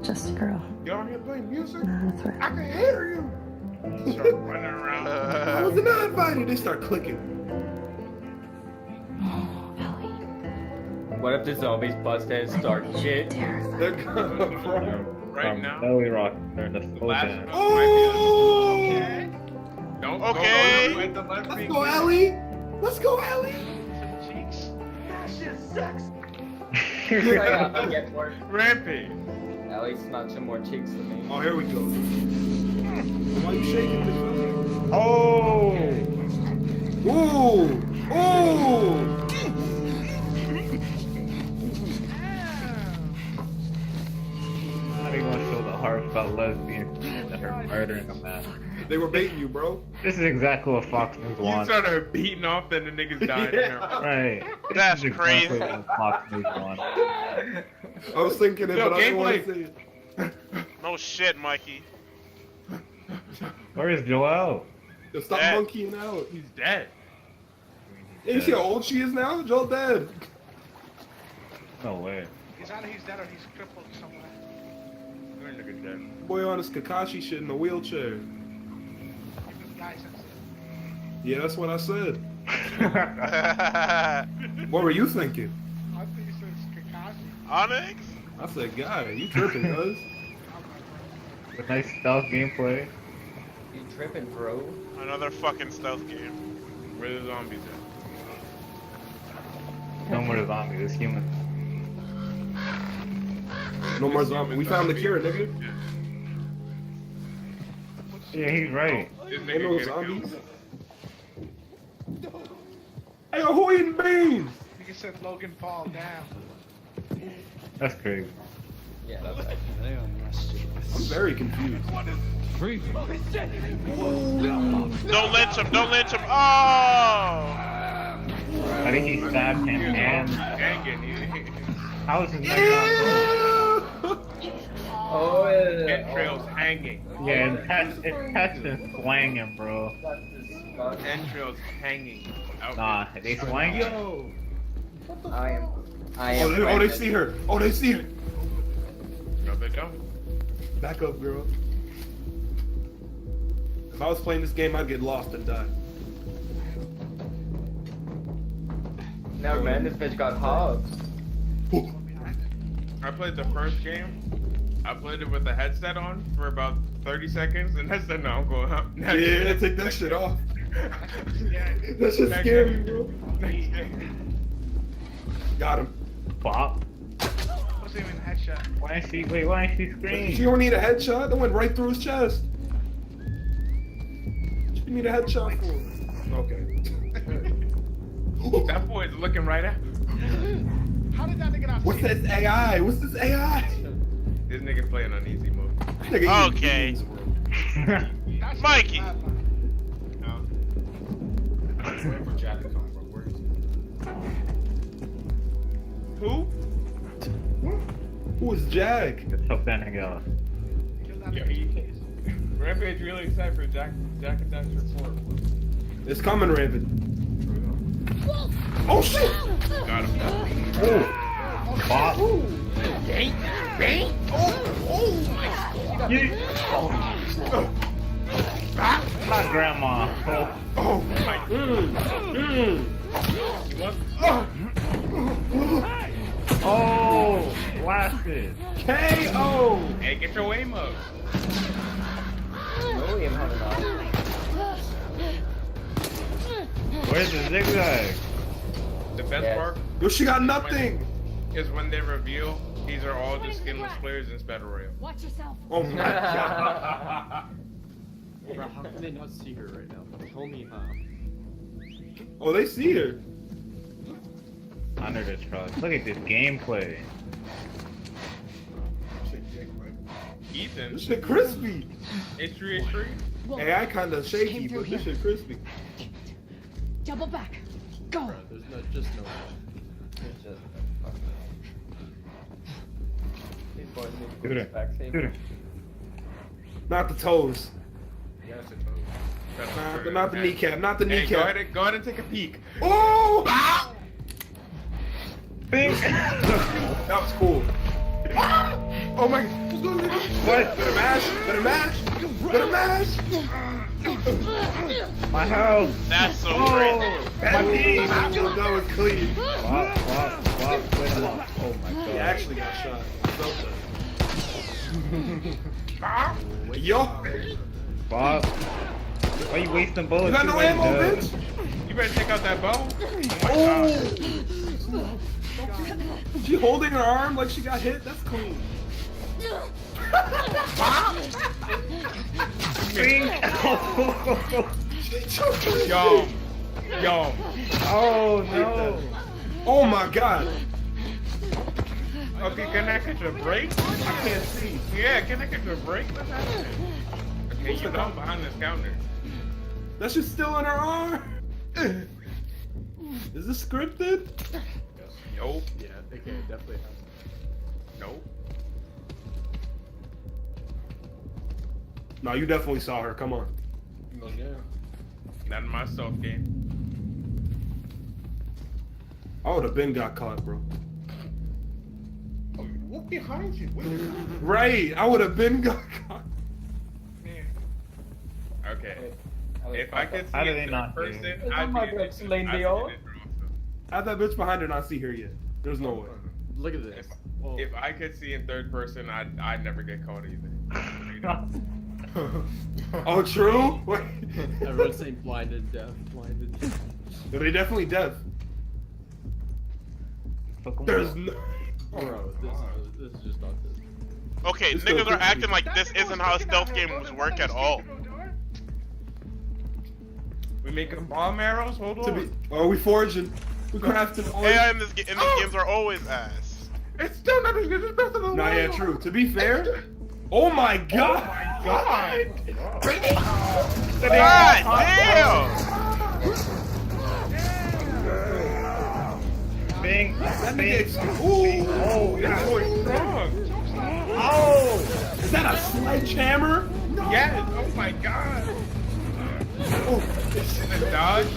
N: Just a girl.
C: You out here playing music?
N: Not a threat.
C: I can hear you.
F: Start running around.
C: I was not invited. They start clicking.
J: What if the zombies bust in and start shit?
C: They're gonna from.
B: Right now.
E: Belly rock during the slow
B: Last
E: dance.
B: one.
C: Oh!
F: Don't
B: Okay.
F: go with the left
C: Let's
F: feet.
C: go, Ellie. Let's go, Ellie.
K: Cheeks.
J: I'll get more.
F: Rampage.
J: At least not some more cheeks than me.
C: Oh, here we go. Why you shaking this?
E: Oh!
C: Ooh! Ooh!
E: How do you want to show the heartfelt lesbian that her murdering a man?
C: They were baiting you, bro.
E: This is exactly what Fox News
F: You
E: wants.
F: started beating off, then the niggas died.
C: Yeah.
E: Right.
B: That's
E: This is
B: crazy.
E: exactly what Fox News wants.
C: I was thinking it,
F: Yo,
C: but I didn't want to
F: gameplay.
C: say it.
B: No shit, Mikey.
E: Where is Joel?
C: Yo, stop
B: Dead.
C: monkeying out.
F: He's dead.
C: Yeah, you see how old she is now? Joel dead.
E: No way.
K: He's either he's dead or he's crippled somewhere.
F: That nigga dead.
C: Boy on his Kakashi shit in a wheelchair.
K: Even the guy says it.
C: Yeah, that's what I said. What were you thinking?
K: I think he says Kakashi.
B: Onyx?
C: I said, guy, you tripping, cuz.
E: With nice stealth gameplay.
J: You tripping, bro?
B: Another fucking stealth game.
F: Where the zombies
E: No more zombies, it's human.
C: No more zombie. We found the cure, nigga.
E: Yeah, he's right.
F: at? This
C: Ain't
F: nigga
C: no
F: get
C: zombies.
F: killed.
C: Hey, yo, who eating beans?
K: Nigga said Logan Paul down.
E: That's crazy.
J: Yeah, that's actually.
C: I'm very confused.
B: Don't lynch him, don't lynch him. Oh!
E: I think he stabbed him and
F: Hanging.
E: how is his neck not
J: Oh, yeah.
F: Entrails hanging.
E: broken? Yeah, it's Texas swanging, bro.
F: Entrails hanging. Out.
E: Nah, they swang.
C: Yo.
J: I am.
C: Oh, they see her. Oh, they see her.
F: No, they don't.
C: Back up, girl. If I was playing this game, I'd get lost and die.
J: No, man, this bitch got hogs.
F: I played the first game. I played it with the headset on for about 30 seconds, and I said, no, I'm going up.
C: Yeah, take that shit off.
K: Yeah.
C: That shit's
F: Next
C: scary,
F: game.
C: bro.
F: Next game.
C: Got him.
E: Bop.
K: Wasn't even a headshot.
E: Why ain't she scream?
C: She don't need a headshot. That went right through his chest. She need a headshot for him. Okay.
F: That boy's looking right at.
K: How did that nigga not
C: What's
K: see
C: this AI? What's this AI?
F: This nigga playing on easy mode.
C: Nigga,
B: Okay.
K: That's
B: Mikey.
K: bad, man.
F: Who?
C: Who is Jack?
E: Let's hook that nigga out.
F: Rampage really excited for Jack and Daxter 4.
C: It's coming, Raven. Oh shit!
F: Got him.
C: Oh.
E: Bop. My grandma.
C: Oh my.
E: Oh, blasted.
C: KO.
F: Hey, get your aim up.
J: William had an eye.
E: Where's the zigzag?
F: The best
J: Yeah.
F: part
C: Yo, she got nothing.
F: is when they reveal these are all just skinless players in Battle Royale.
H: Watch yourself.
C: Oh my god.
L: Bro, how can they not see her right now? Tell me how.
C: Oh, they see her.
E: Under the truck. Look at this gameplay.
F: Ethan,
C: This shit crispy.
F: H3H3.
C: AI kinda shaky, but this shit crispy.
A: Double back. Go.
L: Bro, there's just no way.
J: It's just these boys need to
E: Shoot
J: go
E: it.
J: back.
E: Shoot it.
C: Not the toes.
F: Yes, it does.
C: Not the kneecap. Not the
F: Hey,
C: kneecap.
F: go ahead and take a peek.
C: Oh!
E: Bing.
C: That was cool. Oh my God. What's going on?
E: What?
C: Better mash. Better mash. Better mash.
E: My house.
B: That's so
E: Oh,
B: crazy.
C: My knee. That was clean.
E: Flop, split him up. Oh my
C: He
E: god.
C: actually got shot. I felt that. Yo.
E: Bob. Why you wasting bullets?
C: You got no ammo, bitch?
F: You better take out that bow.
C: Oh! She holding her arm like she got hit? That's clean.
E: Bing.
F: Yo.
E: Oh no.
C: Oh my God.
F: Okay, can I catch a break?
C: I can't see.
F: Yeah, can I catch a break? What's happening? Okay, you know I'm behind this counter.
C: That shit's still in her arm. Is this scripted?
F: Nope.
L: Yeah, they can definitely have.
F: Nope.
C: No, you definitely saw her. Come on.
L: Oh, yeah.
F: Not in my self game.
C: I would have been got caught, bro.
F: Oh, look behind you.
C: Right. I would have been got caught.
F: Okay. If I could see
E: How do
F: it
E: they
F: in
E: not
F: person,
E: see
J: Oh
F: I'd
J: my
F: be
J: God,
F: in it.
J: Celine
F: I'd be
J: Dion.
F: in it also.
C: How'd that bitch behind her not see her yet? There's no way.
L: Look at this. Whoa.
F: If I could see in third person, I'd never get caught either.
C: Oh, true? Wait.
L: Everyone's saying blinded, deaf, blinded.
C: Are they definitely deaf? There's no.
L: Bro, this is just not this.
B: Okay,
C: This
B: niggas
C: goes
B: are acting like this isn't how stealth games work at all.
F: We making bomb arrows? Hold
C: To
F: on.
C: be, are we forging? We crafting all.
B: AI in these games are always ass.
F: It's still not as good as Breath of the Wild.
C: Nah, yeah, true. To be fair. Oh my God.
F: God.
B: God damn!
E: Bing.
C: That
E: Bing.
C: nigga. Ooh.
F: Oh, that boy's strong.
C: Oh. Is that a sledgehammer?
F: Yes. Oh my God.
C: Oh.
F: This is a dodge.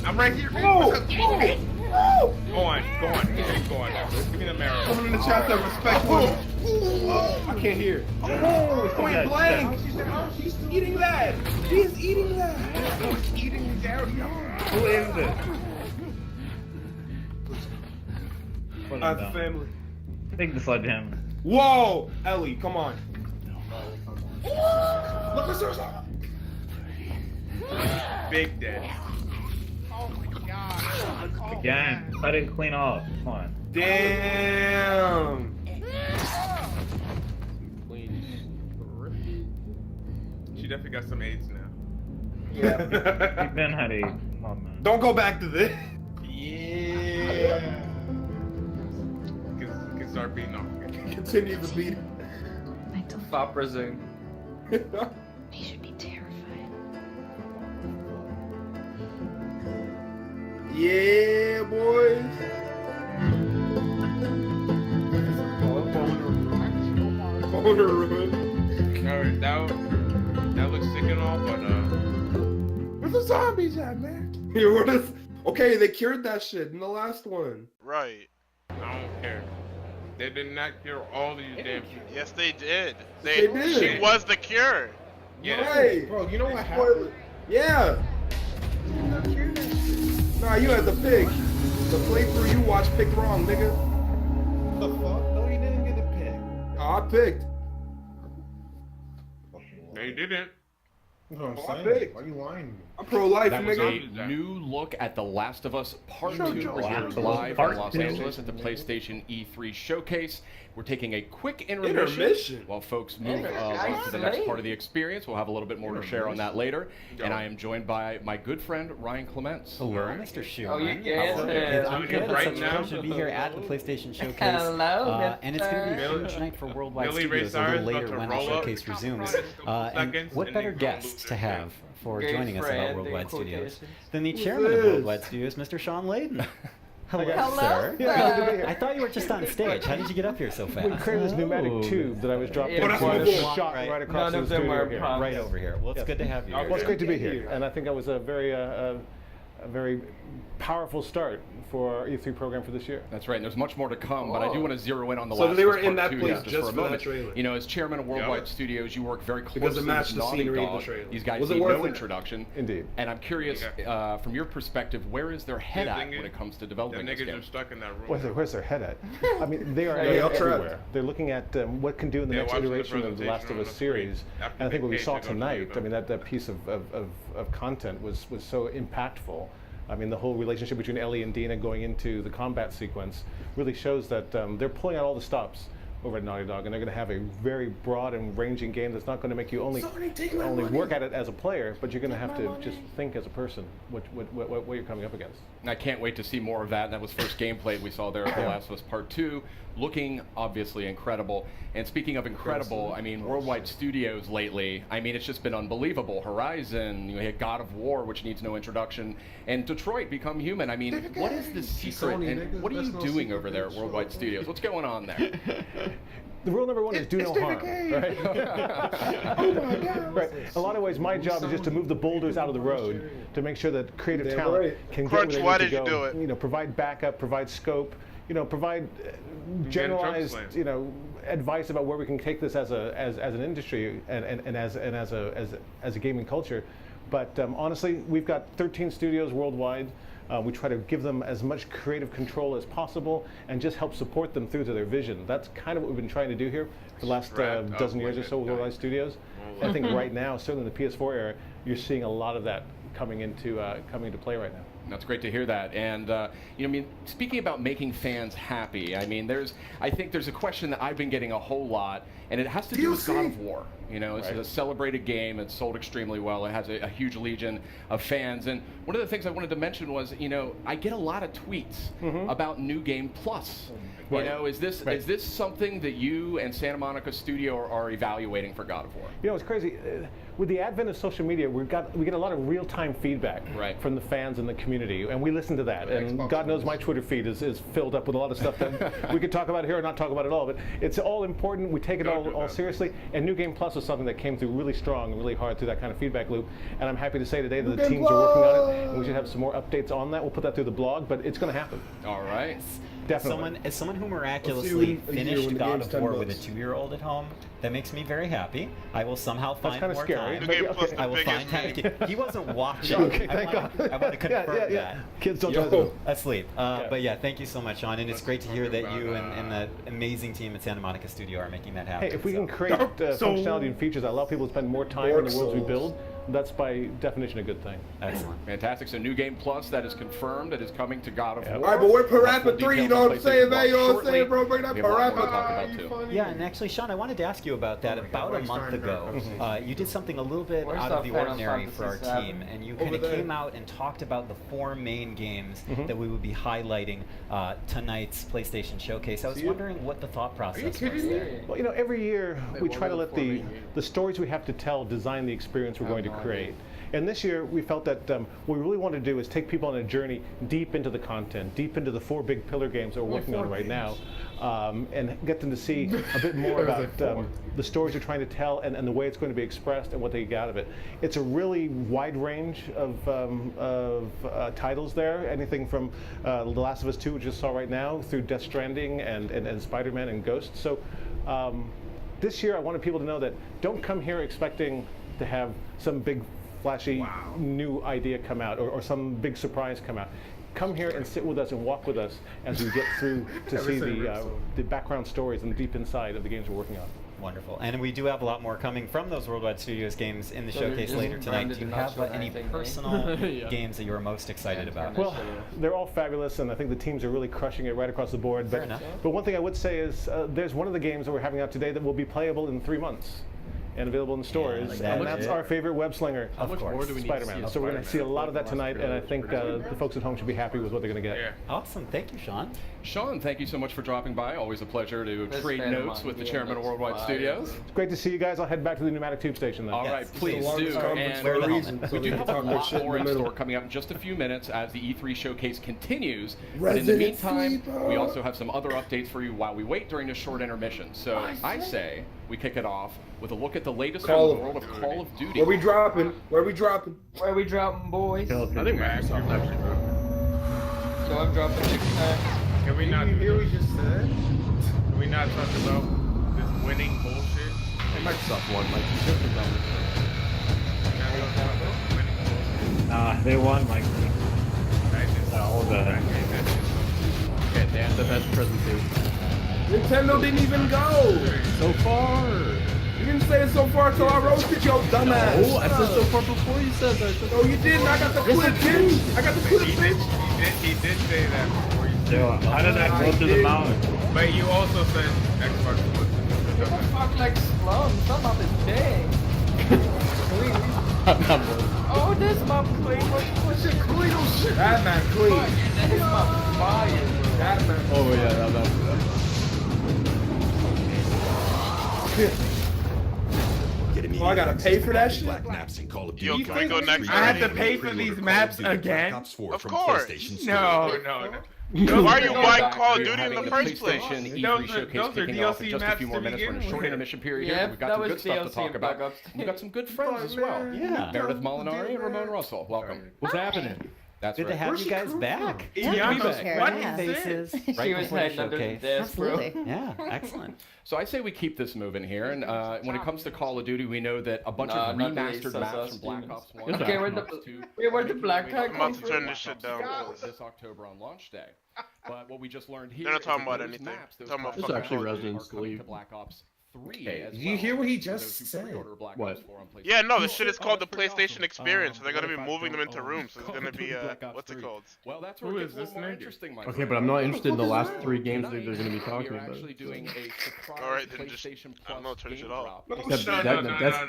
F: I'm right here.
C: Oh. Oh.
F: Go on. Keep going. Give me the marrow.
C: Someone in the chat that respectful. I can't hear.
E: Oh,
C: Point blank. He's eating that. He's eating that.
F: Who's eating down here?
E: Who is this? Put him
C: I have
E: down.
C: family.
E: Take the sledgehammer.
C: Whoa, Ellie, come on. Look at her.
F: Big Daddy.
K: Oh my God. Oh,
E: Again,
K: man.
E: cut it clean off. Come on.
C: Damn.
L: Clean.
F: She definitely got some AIDS now.
E: We've been had a. Come on, man.
C: Don't go back to this.
F: Yeah. Can start beating off again.
C: Continue the beat.
J: Stop resume.
N: They should be terrified.
C: Yeah, boys. Boner run.
F: Alright, that looks sick and all, but
C: Where's the zombies at, man? Here, what is? Okay, they cured that shit in the last one.
B: Right.
F: I don't care. They did not cure all these damn people.
B: Yes, they did.
C: They did.
B: She was the cure.
F: Yeah.
C: Right.
F: Bro, you know what happened?
C: Yeah. Nah, you had the pick. The playthrough you watched picked wrong, nigga.
I: The fuck? No, he didn't get a pick.
C: I picked.
F: They didn't.
I: That's what I'm
C: I
I: saying.
C: picked.
I: Why are you lying to me?
C: I'm pro-life,
P: That was
C: nigga.
P: a new look at The Last of Us Part
C: Sure,
P: 2.
C: Joe.
P: We're here
E: Last of Us
P: live
E: Part
P: in Los
E: 2.
P: Angeles at the PlayStation E3 Showcase. We're taking a quick intermission,
C: Intermission?
P: while folks move on to the next part of the experience. We'll have a little bit more to share on that later. And I am joined by my good friend Ryan Clements.
Q: Hello, Mr. Schumann.
J: Oh, you
Q: How
J: get
Q: are
J: it.
Q: I'm good. It's
F: Right
Q: such a
F: now.
Q: pleasure to be here at the PlayStation Showcase.
J: Hello,
Q: And it's going to be a
F: Mr.
Q: huge night for Worldwide
F: Billy
Q: Studios a
F: Ray
Q: little
F: Cyrus
Q: later
F: about to
Q: when the
F: roll up
Q: showcase
F: in a couple
Q: resumes.
F: seconds,
Q: And
F: and
Q: what
F: then
Q: better
F: go
Q: guest guest to have for
J: Great
Q: joining us about
J: friend,
Q: Worldwide
J: in
Q: Studios
J: quotations.
Q: than the
C: Who's
Q: chairman of
C: this?
Q: Worldwide Studios, Mr. Sean Layden. Hello, sir.
R: Yeah, good to be here.
Q: I thought you were just on stage. How did you get up here so fast?
R: We created this pneumatic tube that I was dropped
J: Yeah,
R: in
J: that's
R: and
J: cool.
R: shot right across
J: None
R: the
J: of them
R: studio
J: are
R: here.
J: props.
Q: Right over here. Well, it's good to have you.
R: Well, it's great to be here, and I think that was a very powerful start for our E3 program for this year.
P: That's right, and there's much more to come, but I do want to zero in on the
C: So
P: last
C: they were
P: part
C: in that
P: too,
C: place
P: just
C: just
P: for a
C: for that
P: moment.
C: trailer.
P: You know, as chairman of Worldwide Studios, you work very
C: Because
P: closely
C: it matched
P: with
C: the
P: Naughty
C: scenery of the
P: Dog.
C: trailer.
P: These guys
C: Was it
P: need
C: worth
P: no
C: it?
P: introduction.
R: Indeed.
P: And I'm curious, from your perspective, where is their head at when it comes to
B: The
P: developing this
B: niggas
P: game?
B: are stuck in that room.
R: Where's their head at? I mean, they are
C: Yeah, y'all tried.
R: everywhere. They're looking at what can do in the
B: Yeah,
R: next
B: watching the
R: iteration of the Last of
B: presentation
R: Us
B: on the screen.
R: series.
B: After
R: And I think what we
B: they
R: saw
B: paid to go to
R: tonight,
B: the
R: I mean, that piece of content was so impactful. I mean, the whole relationship between Ellie and Dina going into the combat sequence really shows that they're pulling out all the stops over at Naughty Dog, and they're going to have a very broad and ranging game that's not going to make you only work at it as a player, but you're going to have to just think as a person what you're coming up against.
P: And I can't wait to see more of that. And that was first gameplay we saw there at The Last of Us Part 2, looking obviously incredible. And speaking of incredible, I mean, Worldwide Studios lately, I mean, it's just been unbelievable. Horizon, you had God of War, which needs no introduction, and Detroit Become Human. I mean, what is the secret, and what are you doing over there at Worldwide Studios? What's going on there?
R: The rule number one is do no harm, right?
C: Oh my God.
R: Right. In a lot of ways, my job is just to move the boulders out of the road to make sure that creative
C: Damn
R: talent
C: right.
R: can
B: Crunch,
R: get
B: why
R: where they
B: did
R: need to
B: you
R: go.
B: do it?
R: You know, provide backup, provide scope. You know, provide generalized,
B: slammed.
R: you know, advice about where we can take this as an industry and as a gaming culture. But honestly, we've got 13 studios worldwide. We try to give them as much creative control as possible and just help support them through to their vision. That's kind of what we've been trying to do here for the last
B: Strapped up
R: dozen years or
B: with
R: so
B: it,
R: with Worldwide Studios. I think right now, certainly in the PS4 era, you're seeing a lot of that coming into play right now.
P: That's great to hear that. And, you know, I mean, speaking about making fans happy, I mean, I think there's a question that I've been getting a whole lot, and it has to do with God of War. You know, it's a celebrated game. It's sold extremely well. It has a huge legion of fans. And one of the things I wanted to mention was, you know, I get a lot of tweets about New Game Plus.
R: Right.
P: You know, is this something that you and Santa Monica Studio are evaluating for God of War?
R: You know, it's crazy. With the advent of social media, we get a lot of real-time feedback from the fans and the community, and we listen to that. And God knows my Twitter feed is filled up with a lot of stuff that we could talk about here or not talk about at all. But it's all important. We take it all seriously. And New Game Plus was something that came through really strong and really hard through that kind of feedback loop. And I'm happy to say today that the teams are working on it, and we should have some more updates on that. We'll put that through the blog, but it's going to happen.
P: All right.
R: Definitely.
Q: As someone who
C: We'll
Q: miraculously
C: see you in a year
Q: finished
C: when the
Q: God
C: game's
Q: of
C: 10
Q: War with a
C: bucks.
Q: 2-year-old at home, that makes me very happy. I will somehow find
R: kinda
Q: more
R: scary,
Q: time.
R: but yeah, okay.
Q: I will find time. He wasn't watching.
R: Okay, thank God.
Q: I want to confirm that.
R: Kids don't try to.
Q: Asleep. But yeah, thank you so much, Sean. And it's great to hear that you and the amazing team at Santa Monica Studio are making that happen.
R: Hey, if we can create functionality and features that allow people to spend more time in the worlds we build, that's by definition a good thing.
Q: Excellent.
P: Fantastic. So New Game Plus, that is confirmed. That is coming to God of War.
C: All right, but where Parappa
P: Full
C: 3, you
P: details
C: know
P: on
C: what I'm saying,
P: PlayStation
C: man? You know what I'm
P: shortly.
C: saying, bro? Bring that
P: We have a lot more to
C: Parappa.
P: talk about, too.
Q: Yeah, and actually, Sean, I wanted to ask you about that. About a month ago, you did something a little bit
J: Where's
Q: out of
J: that
Q: the
J: Final
Q: ordinary for our
J: Fantasy
Q: team,
J: VII?
Q: and you
C: Over
Q: kind of
C: there.
Q: came out and talked about the 4 main games that we would be highlighting tonight's PlayStation Showcase. I was wondering what the thought process was there.
R: Well, you know, every year we try to let the stories we have to tell design the experience we're going to create. And this year we felt that what we really want to do is take people on a journey deep into the content, deep into the 4 big pillar games that we're working on right now, and get them to see a bit more about the stories you're trying to tell and the way it's going to be expressed and what they get out of it. It's a really wide range of titles there, anything from The Last of Us 2, which we just saw right now, through Death Stranding and Spider-Man and Ghost. So this year I wanted people to know that don't come here expecting to have some big flashy new idea come out or some big surprise come out. Come here and sit with us and walk with us as we get through to see the background stories and the deep inside of the games we're working on.
Q: Wonderful. And we do have a lot more coming from those Worldwide Studios games in the showcase later tonight. Do you have any personal games that you're most excited about?
R: Well, they're all fabulous, and I think the teams are really crushing it right across the board.
Q: Fair enough.
R: But one thing I would say is there's one of the games that we're having out today that will be playable in 3 months. and available in stores.
Q: like
R: and
Q: that.
R: that's our favorite web slinger,
L: How much more do we need to see
R: Spider-Man.
L: of
R: So we're going to see a lot of that tonight, and I think the folks at home should be happy with what they're going to get.
F: Yeah.
Q: Awesome. Thank you, Sean.
P: Sean, thank you so much for dropping by. Always a pleasure to
J: Best
P: trade
J: fan of
P: notes
J: mine.
P: with the
J: Yeah,
P: chairman of
J: that's
P: Worldwide
J: why.
P: Studios.
R: It's great to see you guys. I'll head back to the pneumatic tube station then.
P: All right, please
C: It's the
P: do.
C: longest conference
P: And
C: for a
Q: the
C: reason,
P: we
C: so
P: do
C: they
P: have
C: can
P: a
C: talk that
P: lot
C: shit in
P: more
C: the
P: in
C: middle.
P: store coming up in just a few minutes as the E3 showcase continues. But in the
C: Resident
P: meantime,
C: Sleeper.
P: we also have some other updates for you while we wait during this short intermission. So I say we kick it off with a look at the latest
C: Call
P: from the
C: of
P: world of Call of Duty.
C: Where we dropping? Where we dropping?
J: Where we dropping, boys?
L: I think Microsoft actually broke.
J: So I'm dropping next time.
F: Can we not?
C: Hear what we just said?
F: Can we not talk about this winning bullshit?
L: Hey, Microsoft won. Like, you should have done
F: Now we don't talk about winning bullshit.
E: Nah, they won, Mike.
L: all the. Okay, they had the best presentation.
C: Nintendo didn't even go.
L: So far.
C: You didn't say it so far till I roasted your dumbass.
L: Oh, I said so far before you said that.
C: No, you didn't. I got the clip, bitch. I got the clip, bitch.
F: He did say that before you said
E: Yo, how did I go to the mountain?
F: But you also said Xbox was
J: Give a fuck like slum. Some of it's big. Oh, this my clean. What's your clean shit?
C: That man clean.
J: That is my fire, bro.
C: That man.
L: Oh yeah, that.
C: Oh, I gotta pay for that shit?
B: Yo, can we go next?
F: I have to pay for these maps again?
B: Of course.
F: No.
B: Why are you buying Call of Duty in the first place?
P: PlayStation E3
F: Those are
P: showcase kicking
F: DLC
P: off in just a
F: maps
P: few
F: to
P: more minutes. We're in a
F: begin
P: short
F: with.
P: intermission period
J: Yeah,
P: here. We've got
J: that
P: some
J: was
P: good stuff to
J: DLC
P: talk
J: in
P: about.
J: Black Ops.
P: We've got some good friends as well.
Q: Yeah.
P: Meredith Molinari and Ramon Russell. Welcome.
L: What's happening?
P: That's
Q: Good to
P: right.
Q: have you guys back.
F: Yeah,
Q: Good to be back.
F: what
Q: Funny
F: is
Q: faces.
J: She
Q: Right
J: was
Q: before the
J: hiding under the
Q: showcase.
J: desk, bro.
A: Absolutely.
Q: Yeah, excellent.
P: So I say we keep this moving here, and when it comes to Call of Duty, we know that a bunch of
J: not the
P: remastered
J: way
P: maps
J: Sasa
P: from Black
J: seems.
P: Ops 1.
J: Okay, where the black pack
B: I'm about to turn this shit down.
P: This October on launch day. But what we just learned here
B: They're not
P: is
B: talking
P: that
B: about
P: those
B: anything.
P: maps, those
B: They're talking about
P: classic
L: This is actually
P: maps
L: Resident
P: are coming
L: Sleep.
P: to Black Ops 3
L: Hey,
P: as
C: did you
P: well.
C: hear what he
P: For
C: just
P: those who
C: said?
P: pre-order Black
L: What?
P: Ops 4 on PlayStation.
B: Yeah, no, this shit is called the
P: that's pretty
B: PlayStation
P: awesome.
B: Experience, so they're gonna be
P: What if I
B: moving them
P: don't
B: into
P: own
B: rooms. So it's
P: Call
B: gonna
P: of
B: be
P: Duty Black Ops
B: what's it
P: 3?
B: called?
P: Well, that's
F: Who
P: where it
F: is
P: gets a
F: this
P: little more
F: nigga?
P: interesting, my
L: Okay,
P: friend.
L: but I'm not interested in the last
P: Tonight,
L: 3 games that they're going to be talking
P: we're
L: about.
P: actually doing a surprise
B: All right, then just
P: PlayStation
B: I don't know,
P: Plus
B: turn
P: game
B: it off.
P: drop.
L: Except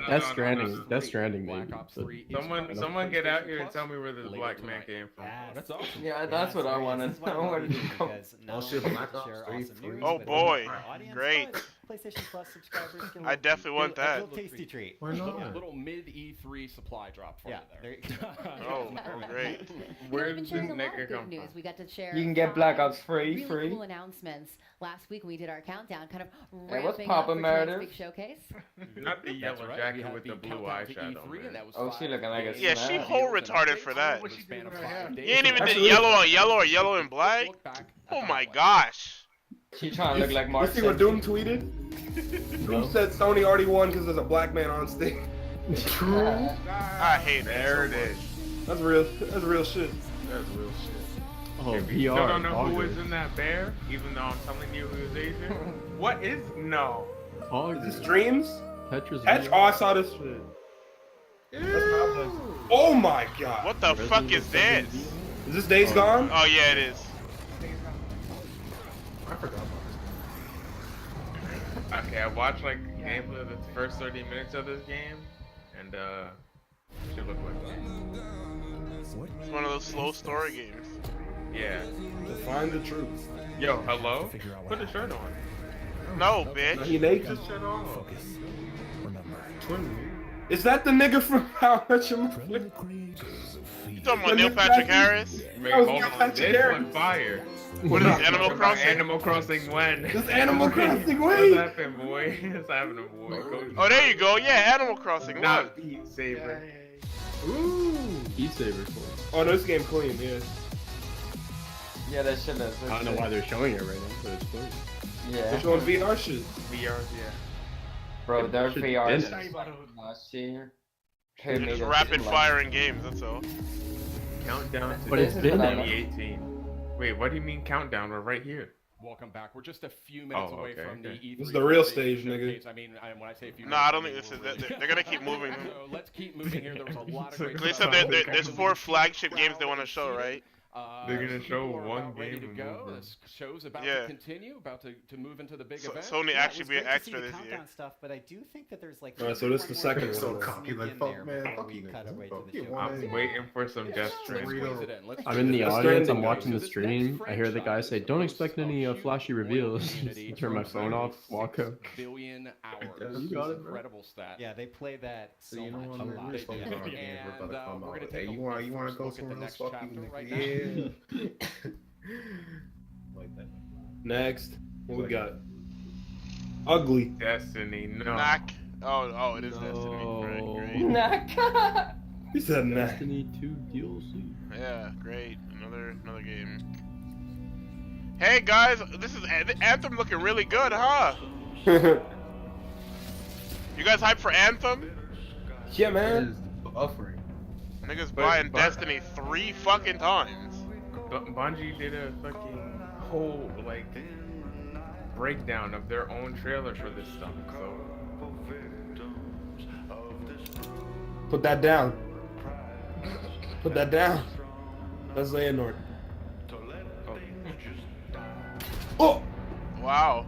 L: Death Stranding. Death Stranding,
P: Black
L: maybe.
P: Ops
L: but-
P: 3 is
F: Someone
P: coming up
F: someone
P: on
F: get out
P: PlayStation
F: here and
P: Plus
F: tell me where this
P: later
F: black man
P: tonight.
F: came from.
L: That's awesome.
J: Yeah, that's what I wanted. I wanted to come.
Q: Oh
C: shit, Black Ops 3 free.
B: Oh boy, great.
Q: PlayStation Plus subscribers can
B: I definitely want
Q: a
B: that.
Q: little tasty treat.
C: Why
P: A
C: not?
P: little mid E3 supply drop for
Q: Yeah,
P: you
Q: there
P: there.
Q: you go.
B: Oh, great.
F: Where
A: We've been
F: did this
A: sharing a lot of
F: nigga
A: good
F: come
A: news.
F: from?
A: We got to share.
J: You can get Black Ops
A: really
J: free.
A: cool announcements last week when we did our countdown, kind of
J: Hey, what's
A: ramping up for
J: poppin',
A: tonight's
J: Meredith?
A: big showcase.
F: Not the
P: That's
F: yellow
P: right. We
F: jacket
P: had
F: with the blue
P: countdown to
F: eyeshadow.
P: E3, and
F: man.
P: that was
J: Oh, she looking like a
B: Yeah, she
J: snap.
B: whole retarded for that.
K: What's she doing
P: Span of
K: right
P: 5
K: here?
P: days.
B: You ain't even did
C: Actually,
B: yellow on yellow or yellow and black.
P: Look back at
B: Oh
P: the
B: my
P: highlights.
B: gosh.
J: She trying to look like
C: You
J: Mark.
C: see what Doom
J: Simpson.
C: tweeted? Doom said Sony already won because there's a black man on stage. True.
B: I hate
F: There
B: that
F: it
B: so
F: is.
C: That's real. That's real shit.
F: That's real shit.
L: Oh,
F: If you still
L: VR.
F: don't know who
L: Auger.
F: was in that bear, even though I'm telling you who was Asian, what is no?
L: Auger.
C: Is this Dreams?
L: Tetris.
C: Oh, I saw this shit. That's my place. Oh my god.
B: What the fuck is this?
C: Is this Days Gone?
B: Oh yeah, it is.
C: I forgot about
F: Okay, I watched like gameplay of the first 30 minutes of this game, and should look like that.
B: It's one of those slow story games.
F: Yeah.
C: this. To find the truth.
F: Yo, hello? Put the shirt on.
B: No, bitch.
C: He naked.
F: Put the shirt on.
C: Is that the nigga from How Much Your Mother?
B: You talking about Neil Patrick Harris?
F: Man,
C: That was
F: hold
C: Neil
F: on.
C: Patrick
F: This
C: Harris.
F: one fire.
B: What is this, Animal Crossing?
F: Animal Crossing when?
C: This Animal Crossing,
F: What's
C: wait.
F: happening, boy? What's happening, boy? Go
B: Oh, there you go. Yeah, Animal Crossing.
F: Not
B: Look.
F: Beat Saber.
C: Ooh.
L: Beat Saber for
C: Oh, no, this game clean, yeah.
J: Yeah, that shit is.
L: I don't know why they're showing it right now, but it's funny.
C: They're
J: Yeah.
C: showing VR shit.
F: VR, yeah.
J: Bro, their
L: Shit,
J: VR is
L: Dennis.
J: last year.
B: They're just rapid firing games, that's all.
F: Countdown to
L: But it's been there.
F: 2018. Wait, what do you mean countdown? We're right here.
P: Welcome back. We're just a few minutes away
F: okay,
P: from the
F: okay.
P: E3.
C: This is the real
P: PlayStation
C: stage, nigga.
P: showcase. I mean, when I say a few
B: No,
P: minutes,
B: I don't think
P: mean
B: this is.
P: we're-
B: They're gonna keep moving.
P: So let's keep moving here. There was a lot of great
B: They said there's 4 flagship games they want to show, right?
F: They're gonna show
P: people are
F: one
P: about ready to
F: game
P: go.
F: removed.
P: This show's about
B: Yeah.
P: to continue, about to move into the big event.
B: Sony
Q: Yeah,
B: actually
Q: it was
B: be an
Q: great to see
B: extra
Q: the
B: this year.
Q: countdown stuff, but I do think that there's like
C: Alright, so this is the second
Q: one.
C: one.
Q: So
M: cocky, like,
Q: in
M: fuck,
Q: there
M: man,
Q: before
M: fuck
Q: we
M: you
Q: cut
M: niggas.
Q: away
M: Fuck
Q: to the
M: you,
Q: show.
M: man.
F: I'm waiting for some Death
P: Let's
F: Stranding.
P: squeeze it in. Let's
L: I'm in the
C: Let's
L: audience.
C: Stranding
L: I'm watching the
P: goes.
L: stream. I hear the guy say, "Don't expect any flashy reveals." Turn my phone off. Walk up.
P: Billion hours.
L: You got it, bro.
P: Incredible stat.
Q: Yeah, they play that so
M: So you know
Q: much.
M: what?
Q: A
M: I'm
Q: lot.
M: really
Q: They
M: focused
Q: do.
M: on the game. We're about to
P: And,
M: come
P: we're
M: out.
P: gonna
M: Hey,
P: take
M: you
P: a
M: want to
P: first
M: go
P: look at the
M: somewhere else?
P: next
M: Fuck you,
P: chapter right
M: nigga.
P: now.
M: Yeah. Like that.
C: Next, what we got? Ugly.
F: Destiny, no.
B: Knack. Oh, it is Destiny. Great.
N: Knock.
C: He said nah.
L: Destiny 2 DLC.
B: Yeah, great. Another game. Hey guys, this is Anthem looking really good, huh? You guys hyped for Anthem?
C: Yeah, man.
M: Buffering.
B: Niggas
F: But-
B: buying
F: but-
B: Destiny 3 fucking times.
F: Bungie did a fucking whole like breakdown of their own trailer for this stuff. So
C: Put that down. Put that down. That's Leonard. Oh!
B: Wow.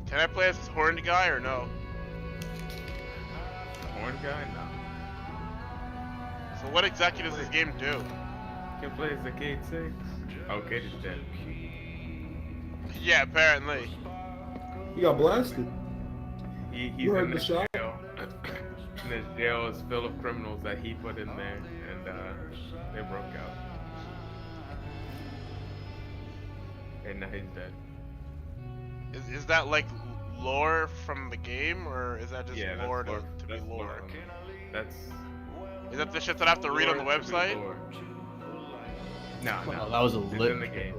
B: Can I play as this horned guy or no?
F: horn guy, no.
B: So what exactly does this game do?
F: Can play as the Kate 6. Oh, Kate is dead.
B: Yeah, apparently.
C: He got blasted.
F: He's
C: You heard
F: in
C: the
F: the
C: shot?
F: jail. And his jail is full of criminals that he put in there, and they broke out. And now he's dead.
B: Is that like lore from the game, or is that just
F: Yeah, that's
B: lore to
F: lore.
B: be
F: That's
B: lore?
F: That's
B: Is that the shit that I have to read on the
F: lore to be
B: website?
F: lore. No,
L: Well,
F: no.
L: that was a
F: It's
L: lit
F: in the game.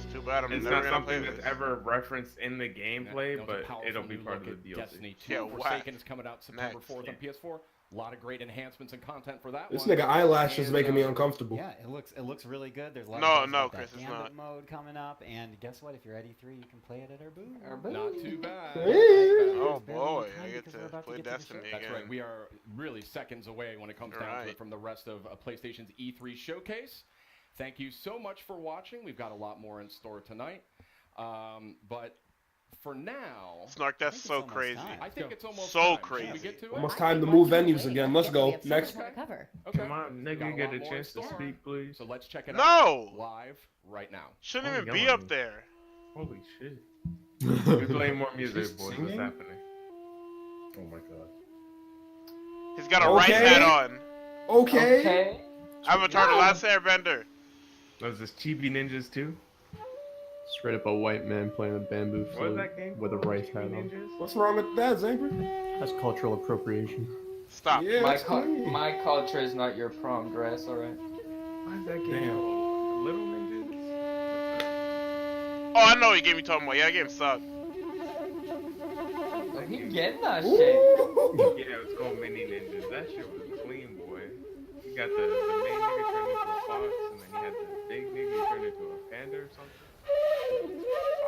B: It's too bad I'm
F: It's
B: never
F: not
B: gonna play
F: something that's
B: this.
F: ever referenced in the gameplay,
P: Now, it's a
F: but
P: powerful
F: it'll be
P: new
F: part of
P: look
F: the
P: at
F: DLC.
P: Destiny 2
B: Yeah,
P: Forsaken
B: whack.
P: is coming out September
B: Next.
P: 4th on PS4. A lot of great enhancements and content for that
C: This
P: one.
C: nigga eyelash is
P: And,
C: making me uncomfortable.
Q: Yeah, it looks really good. There's a lot
B: No,
Q: of things
B: no,
Q: like
B: Chris,
Q: that
B: it's
Q: Gambit
B: not.
Q: mode coming up, and guess what? If you're at E3, you can play it at our booth.
P: Not too bad.
B: Oh boy, I get
Q: because we're
B: to
Q: about to
B: play
Q: get to the
B: Destiny
Q: show.
P: That's
B: again.
P: right. We are really seconds away when it comes down to
B: Right.
P: it from the rest of PlayStation's E3 showcase. Thank you so much for watching. We've got a lot more in store tonight. But for now,
B: Snark, that's
Q: it's
B: so
Q: almost
B: crazy.
Q: time.
P: I think it's almost
B: So
P: time. Should
B: crazy.
P: we get to it?
C: Almost time to move venues again. Let's
A: We
C: go.
A: have so
C: Next.
A: much more to cover.
P: Okay.
F: Come on, nigga,
P: Got
F: you
P: a
F: get
P: lot
F: a
P: more
F: chance
P: in
F: to
P: store.
F: speak, please.
P: So let's check it
B: No!
P: out live right now.
B: Shouldn't
F: Oh,
B: even
F: you're
B: be
F: yelling
B: up
F: at me.
B: there.
F: Holy shit. We're playing more music,
M: She's
F: boys. What's
M: singing?
F: happening?
M: Oh my god.
B: He's got a right
C: Okay.
B: hat on.
C: Okay.
B: Avatar: The Last Airbender.
F: Was this Chibi Ninjas too?
L: Straight up a white man playing a bamboo
F: What was
L: flute
F: that game?
L: with a
F: called?
L: rice
F: Chibi
L: hat on.
F: Ninjas?
C: What's wrong with that, Zanker?
L: That's cultural appropriation.
B: Stop.
C: Yeah,
J: My,
C: that's clean.
J: my culture is not your prom dress, alright?
F: What is that game
C: Damn.
F: called? Little Ninjas?
B: Oh, I know what game you talking about. Yeah, that game sucked.
J: Are you getting that shit?
C: Ooh.
F: Yeah, it's called Mini Ninjas. That shit was clean, boy. You got the main nigga turned into a fox, and then you had the big nigga turned into a panda or something.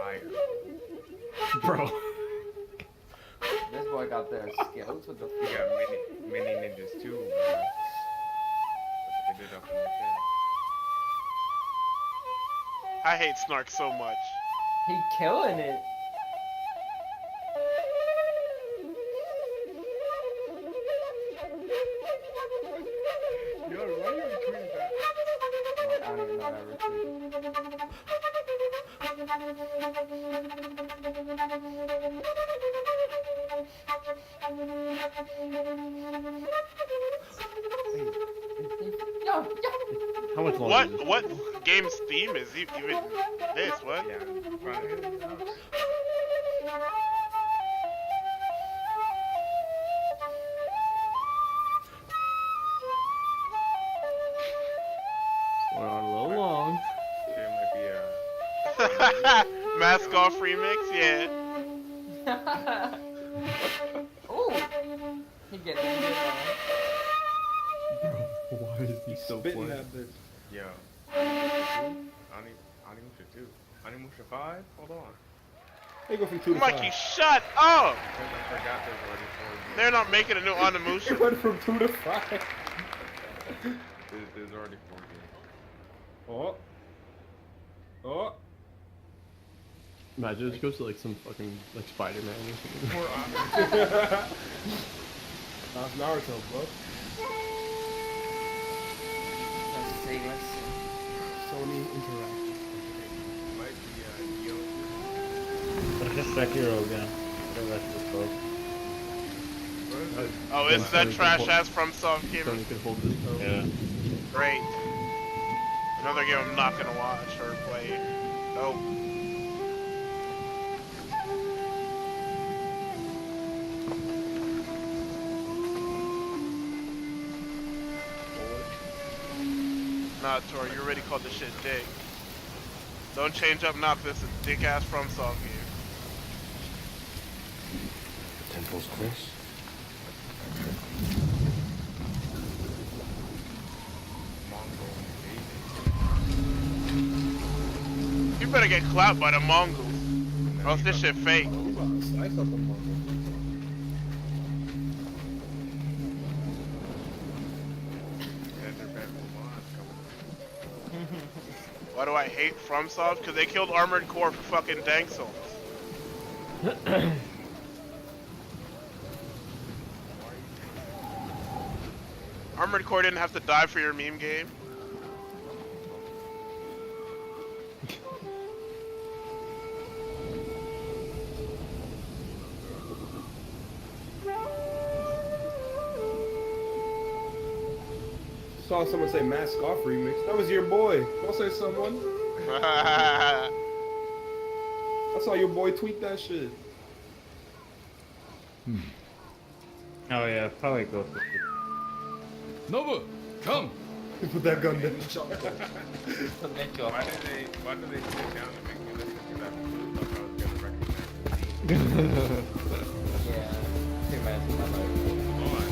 F: Fire.
L: Bro.
J: This boy got their skills with the
F: You got mini Ninjas too, man. They did up in the chat.
B: I hate Snark so much.
J: He killing it.
K: Yo, why are you retweeting that?
J: I don't even know what I retweeted. Yo,
L: How much longer is this?
B: What game's theme is even this? What?
F: Yeah, probably.
L: Going on a little long.
F: Shit might be a.
B: Mask Off remix, yeah.
J: Ooh, he getting it.
L: Why is he so
C: Spitting
L: blank?
C: that bitch.
F: Yo. Animusha 2. Animusha 5? Hold on.
C: They go from 2 to 5.
B: Mikey, shut up!
F: I forgot there's already 4.
B: They're not making a new
C: It
B: Onimusha.
C: went from 2 to 5.
F: There's already 4 games.
C: Oh. Oh.
L: Imagine it just goes to like some fucking like Spider-Man or something.
C: That's Naruto, bro. Sony Interactive.
F: Might be Yo.
E: But it's just Sekiro again. Whatever that's just called.
B: Oh, it's that trash ass FromSoft game.
L: Sony could hold this title.
E: Yeah.
B: Great. Another game I'm not gonna watch or play. Nope. Nah, Tor, you already called this shit dick. Don't change up Noctis, a dick ass FromSoft game.
C: Temple's close.
B: You better get clapped by the Mongols. Or else this shit fake. Why do I hate FromSoft? Because they killed Armored Core for fucking Dank Souls. Armored Core didn't have to die for your meme game.
C: Saw someone say Mask Off remix. That was your boy. Don't say someone. I saw your boy tweet that shit.
E: Oh yeah, probably go for it.
L: Nobu, come!
C: Put that gun down.
F: Why do they sit down and make me listen to that blue look? I was gonna recognize the
J: Yeah, too bad for my life.
F: Hold on.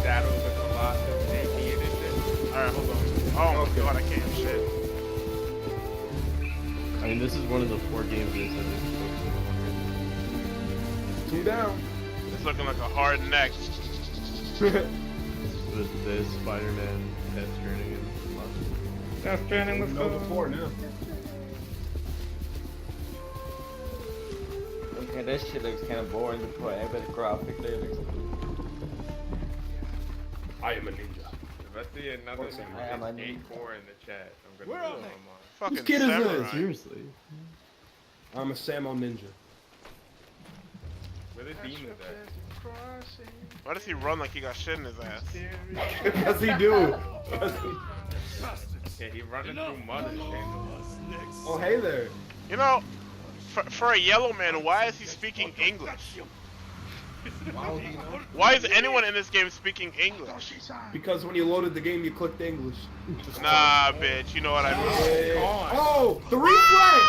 F: Shadow of the Colossus, JP edition.
B: Alright, hold on. Oh my god, I can't shit.
L: I mean, this is one of the 4 games they said they
C: 2 down.
B: It's looking like a hard neck.
L: was this, Spider-Man, Death Stranding, and
E: Death Stranding was
C: Go before now.
J: Okay, this shit looks kind of boring to play, but the graphic there looks cool.
C: I am a ninja.
F: If I see another new 8-4 in the chat, I'm gonna
C: Where
F: lose
C: are
F: my
C: they?
F: mind.
B: Fucking
C: Whose kid is
B: samurai.
C: this?
L: seriously.
C: I'm a Samo ninja.
F: Where the demons at?
B: Why does he run like he got shit in his ass?
C: What's he do?
F: Yeah, he running through mud and shit.
C: Oh, hey there.
B: You know, for a yellow man, why is he speaking English? Why is anyone in this game speaking English?
C: Because when you loaded the game, you clicked English.
B: Nah, bitch, you know what I mean.
C: Oh, the reflex!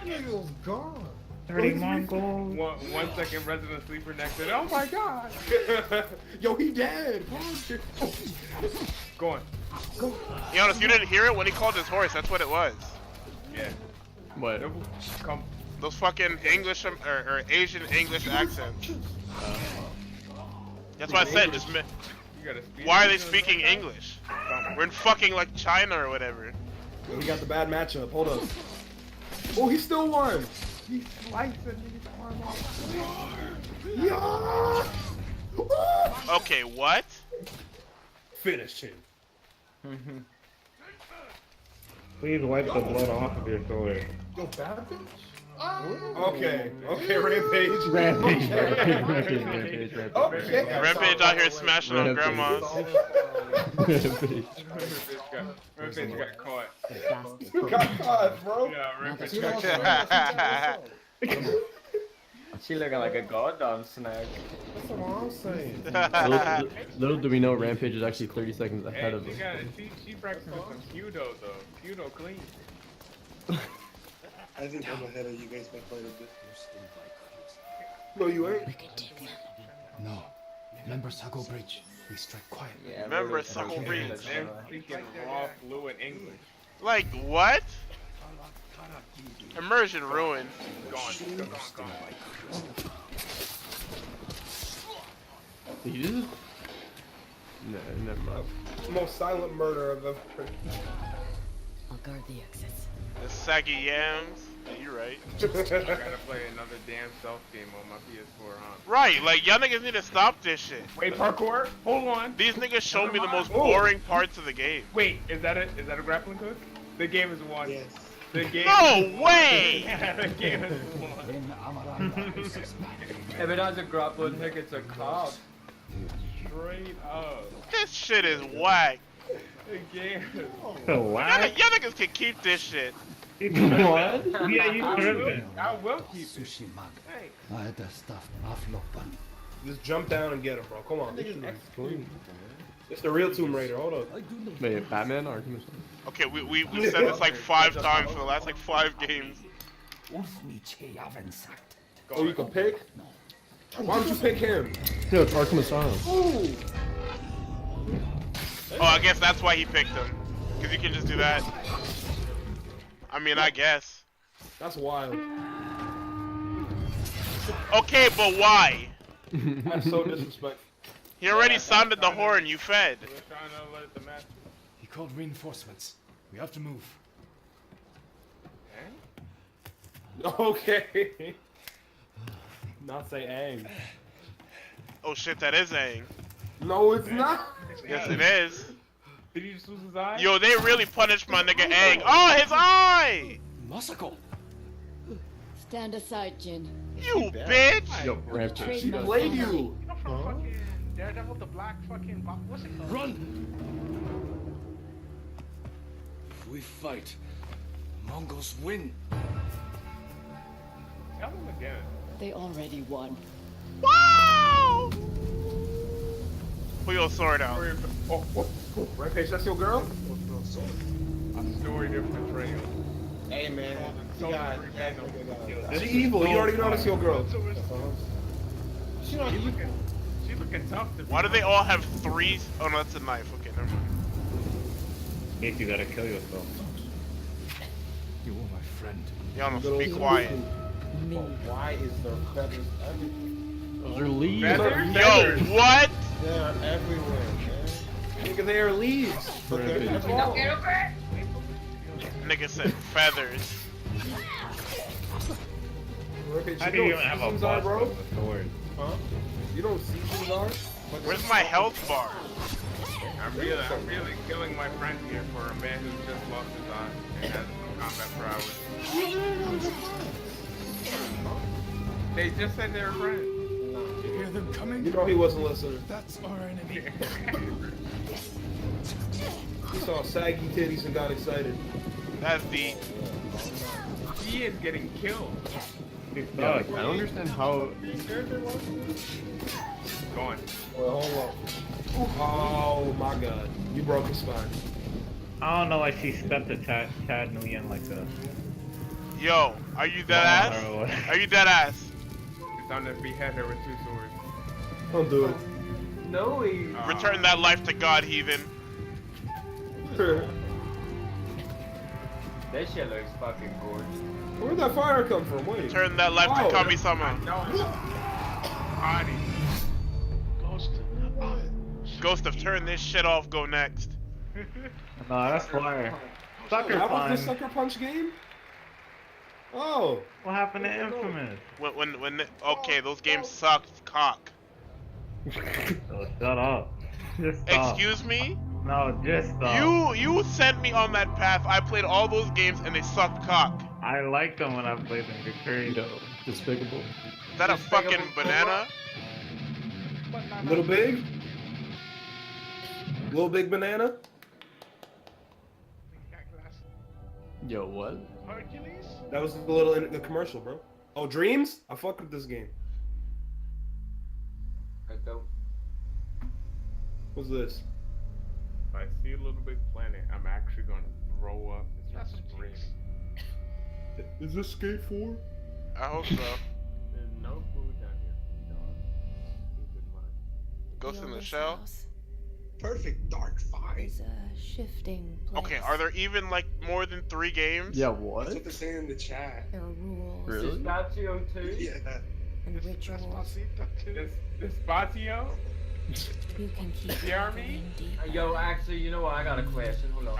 C: Eagle's gone.
E: 30 Mongols.
F: 1 second Resident Sleeper next to it. Oh my god!
C: Yo, he dead.
F: Go on.
B: Be honest, you didn't hear it when he called his horse. That's what it was.
F: Yeah.
L: What?
F: Come.
B: Those fucking English or Asian English accents. That's why I said just. Why are they speaking English? We're in fucking like China or whatever.
C: He got the bad matchup. Hold up. Oh, he still won.
K: He's slicing his arm off.
C: Yeah.
B: Okay, what?
C: Finish him.
E: Please wipe the blood off of your sword.
C: Yo, bad bitch? Okay, Rampage.
E: Rampage.
C: Okay.
B: Rampage out here smashing on grandmas.
F: Rampage got caught.
C: You got caught, bro.
F: Yeah, Rampage got caught.
J: She looking like a goddamn snack.
C: That's what I'm saying.
L: Little do we know, Rampage is actually 30 seconds ahead of us.
F: She practicing some Kyudo though. Kyudo clean.
S: I think I'm ahead of you guys by quite a bit.
C: No, you ain't.
S: No. Remember Sago Bridge? We strike quietly.
J: Yeah,
B: Remember Sago Bridge?
F: They're speaking raw, fluent English.
B: Like what? Immersion ruined.
F: Gone.
L: Did you just...
F: No, never.
C: The most silent murder I've ever heard.
A: I'll guard the exits.
B: The saggy yams. Yeah, you're right.
F: I gotta play another damn stealth game on my PS4, huh?
B: Right, like y'all niggas need to stop this shit.
F: Wait, parkour? Hold on.
B: These niggas show me the most
F: Oh.
B: boring parts of the game.
F: Wait, is that a grappling hook? The game is won. Yes. The game.
B: No way!
F: The game is won.
L: If it has a grappling hook, it's a cop.
F: Straight up.
B: This shit is whack.
F: The game is
B: Y'all niggas can keep this shit.
E: What? Yeah, you tripping.
F: I will keep it.
S: Sushi mag.
F: Hey.
S: The stuffed aflopan.
C: Just jump down and get him, bro. Come on. It's the real Tomb Raider. Hold up.
F: Wait, Batman or Arkham?
B: Okay, we said this like 5 times for the last like 5 games.
C: Oh, you can pick? Why don't you pick him?
F: Yeah, it's Arkham Asylum.
C: Ooh.
B: Oh, I guess that's why he picked him. Because you can just do that. I mean, I guess.
C: That's wild.
B: Okay, but why?
C: That's so disrespectful.
B: He already sounded the horn, you fed.
S: He called reinforcements. We have to move.
C: Okay. Not say Aang.
B: Oh shit, that is Aang.
C: No, it's not.
B: Yes, it is.
F: Did he just lose his eye?
B: Yo, they really punished my nigga Aang. Oh, his eye!
S: Masako!
A: Stand aside, Jin.
B: You bitch!
F: Yo, Rampage.
C: She played you.
K: You know from fucking Daredevil, the black fucking what's it called?
S: Run! If we fight, Mongols win.
F: Tell him again.
A: They already won.
B: Wow! Pull your sword out.
F: Oh, what?
C: Rampage, that's your girl?
F: A story of betrayal.
C: Hey, man.
B: She
C: She evil. You already know that's your girl.
F: She looking tough.
B: Why do they all have 3? Oh no, that's a knife. Okay, never mind.
E: In case you gotta kill yourself.
S: You are my friend.
B: Y'all must be quiet.
C: Why is there feathers everywhere?
L: Those are leaves.
B: Yo, what?
C: They're everywhere, man. Nigga, they are leaves. But they're everywhere.
B: Nigga said feathers.
E: How do you even have a bust
C: bro?
E: with a sword?
C: Huh? You don't see these are?
B: Where's my health bar?
F: I'm really killing my friend here for a man who just lost his eye and has no combat prowess. They just said they were friends.
S: You hear them coming?
C: You know he wasn't listening.
S: That's our enemy.
C: He saw saggy titties and got excited.
B: That's deep.
F: He is getting killed.
L: Yeah, like, I don't understand how.
F: Go on.
C: Well, hold on. Oh my god. You broke his spine.
E: I don't know why she stepped at Chad Nguyen like that.
B: Yo, are you dead ass? Are you dead ass?
F: It's time to behead her with 2 swords.
C: Don't do it.
L: No,
B: Return that life to God, heathen.
J: That shit looks fucking gorgeous.
C: Where'd that fire come from? Wait.
B: Return that life to Kami-sama. Ghost of turn this shit off, go next.
E: No, that's fire. Sucker
C: That was
E: punch.
C: the sucker punch game? Oh.
E: What happened to Infamous?
B: Okay, those games sucked cock.
E: Oh, shut up. Just stop.
B: Excuse me?
E: No, just stop.
B: You sent me on that path. I played all those games and they sucked cock.
E: I liked them when I played them. They're crazy.
L: Despicable.
B: Is that a fucking banana?
C: Little Big? Little Big Banana?
L: Yo, what?
K: Hercules?
C: That was the commercial, bro. Oh, Dreams? I fuck with this game.
J: I don't.
C: What's this?
F: If I see a Little Big Planet, I'm actually gonna throw up and
K: That's
F: start
K: some
F: screaming.
C: Is this Skate 4?
B: I hope so.
F: There's no food down here. Dog. Stupid mind.
B: Ghost in the Shell?
T: Perfect dark fight.
A: It's a shifting place.
B: Okay, are there even like more than 3 games?
L: Yeah, what?
T: That's what they're saying in the chat.
A: There are rules
J: Despacito 2?
T: Yeah.
A: and rituals.
K: Despacito too.
F: Despacito?
N: You can keep
F: You hear me?
J: Yo, actually, you know what? I got a question. Hold on.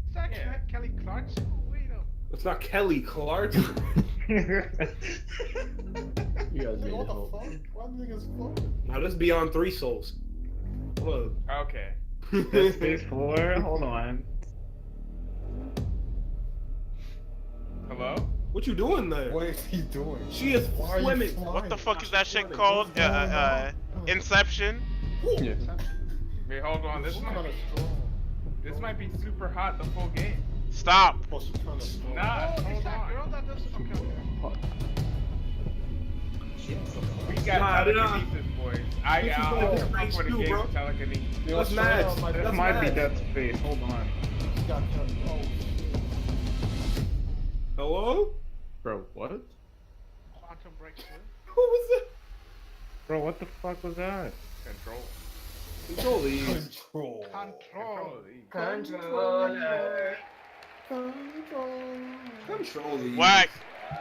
K: Is that Kelly Clarkson? Wait up.
C: It's not Kelly Clark.
L: You guys need
I: What the
L: help.
I: fuck? Why do you think it's floating?
C: Now this Beyond Three Souls. Hello.
F: Okay.
E: Dead Space 4? Hold on.
F: Hello?
C: What you doing there?
I: What is he doing?
C: She is
I: Why are you
C: swimming.
I: flying?
B: What the fuck is that shit called? Inception.
L: Yeah.
F: Wait, hold on. This might be super hot the full game.
B: Stop.
I: Oh, she's trying to slow.
F: Nah,
K: Oh,
F: hold
K: it's that
F: on.
K: girl that does. Okay, okay.
F: We got telekinesis, boys. I
C: This is
F: fuck
C: like
F: with a
C: Race
F: game
C: 2,
F: of
C: bro.
F: telekinesis.
C: That's mad.
E: This
C: That's
E: might be
C: mad.
E: Dead Space. Hold on.
I: She got cut. Oh, shit.
C: Hello?
L: Bro, what?
K: Quantum Breakthrough.
C: What was that?
E: Bro, what the fuck was that?
F: Control.
C: Control these.
I: Control.
J: Controller.
C: Control these.
B: Whack.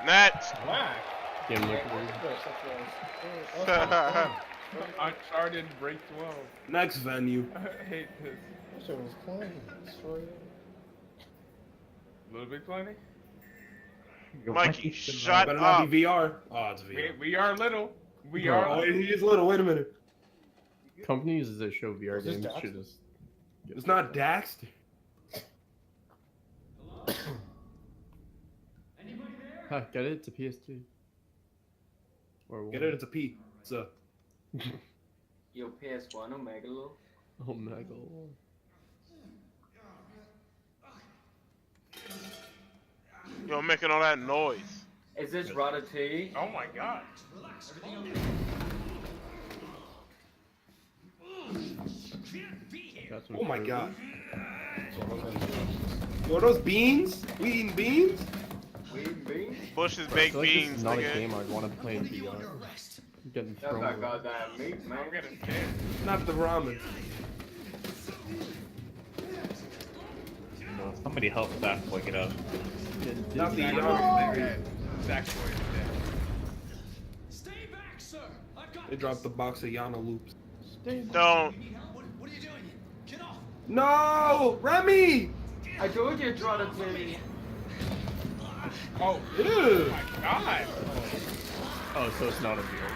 B: Next.
L: Game like
F: Uncharted Break 12.
C: Next venue.
F: I hate this.
I: That shit was playing. Straight.
F: Little bit plenty?
B: Mikey, shut
C: Better
B: up.
C: not be VR. Oh, it's VR.
F: We are little. We
C: Bro,
F: are
C: oh,
F: little.
C: he is little. Wait a minute.
L: companies that show VR
I: Is this
L: games
I: Daxter?
L: should just.
C: It's not Daxter.
L: Ha, get it to PS2. Or
C: Get it. It's a P. It's a.
J: Yo, PS1 Omegalo.
L: Oh my god.
B: Yo, making all that noise.
J: Is this Ratatouille?
F: Oh my god.
C: Oh my god. Yo, those beans? We eating beans?
B: Bush's
L: I
B: baked
L: feel like this
B: beans,
L: is not
B: nigga.
L: a game I'd want to play in VR. I'm getting
J: That's
L: thrown
J: not
L: away.
J: goddamn meat, man.
F: I'm getting scared.
C: Not the ramen.
E: No, somebody help that flick it up.
C: Not the
F: Zach
C: ramen.
F: Boy is dead. Zach Boy is dead.
C: They dropped the box of Yana loops.
B: Don't.
C: No! Remy!
J: I told you it's Ratatouille.
F: Oh,
C: Ew.
F: oh my god.
L: Oh, so it's not a VR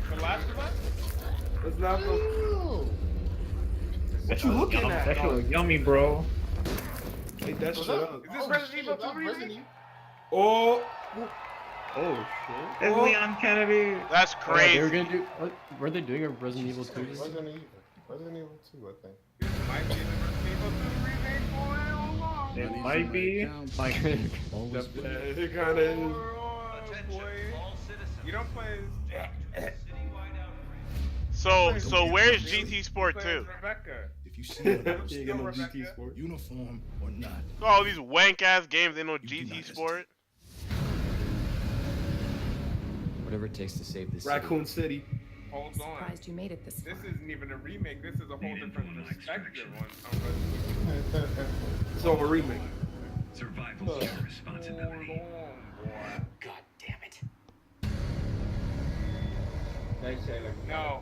F: The Last of Us?
C: That's not the. What you looking at?
E: That shit
C: dog?
E: was yummy, bro.
C: Hey, that shit up.
F: Is this Resident Evil 2 remake?
C: Oh!
L: Oh shit.
E: There's Leon Kennedy.
B: That's
L: Oh, they were
B: crazy.
L: gonna do. What were they doing? A Resident Evil 2?
I: Resident Evil. Resident Evil 2, I think.
F: This might be the Resident Evil 2 remake, boy. Hold on.
E: It might be. Like,
C: It kinda is.
F: You don't play
B: So where's GT Sport
F: play
B: 2?
F: Rebecca.
S: If you see one
C: You ain't got no GT Sport.
S: uniform or not.
B: All these wank ass games, ain't no GT Sport.
U: Whatever it takes to save this
C: Raccoon City.
F: Hold on.
N: Surprised you made it this
F: This
N: far.
F: isn't even a remake. This is a whole different perspective on
C: It's all a remake.
F: Survival responsibility.
N: God damn it.
J: They say like
F: No.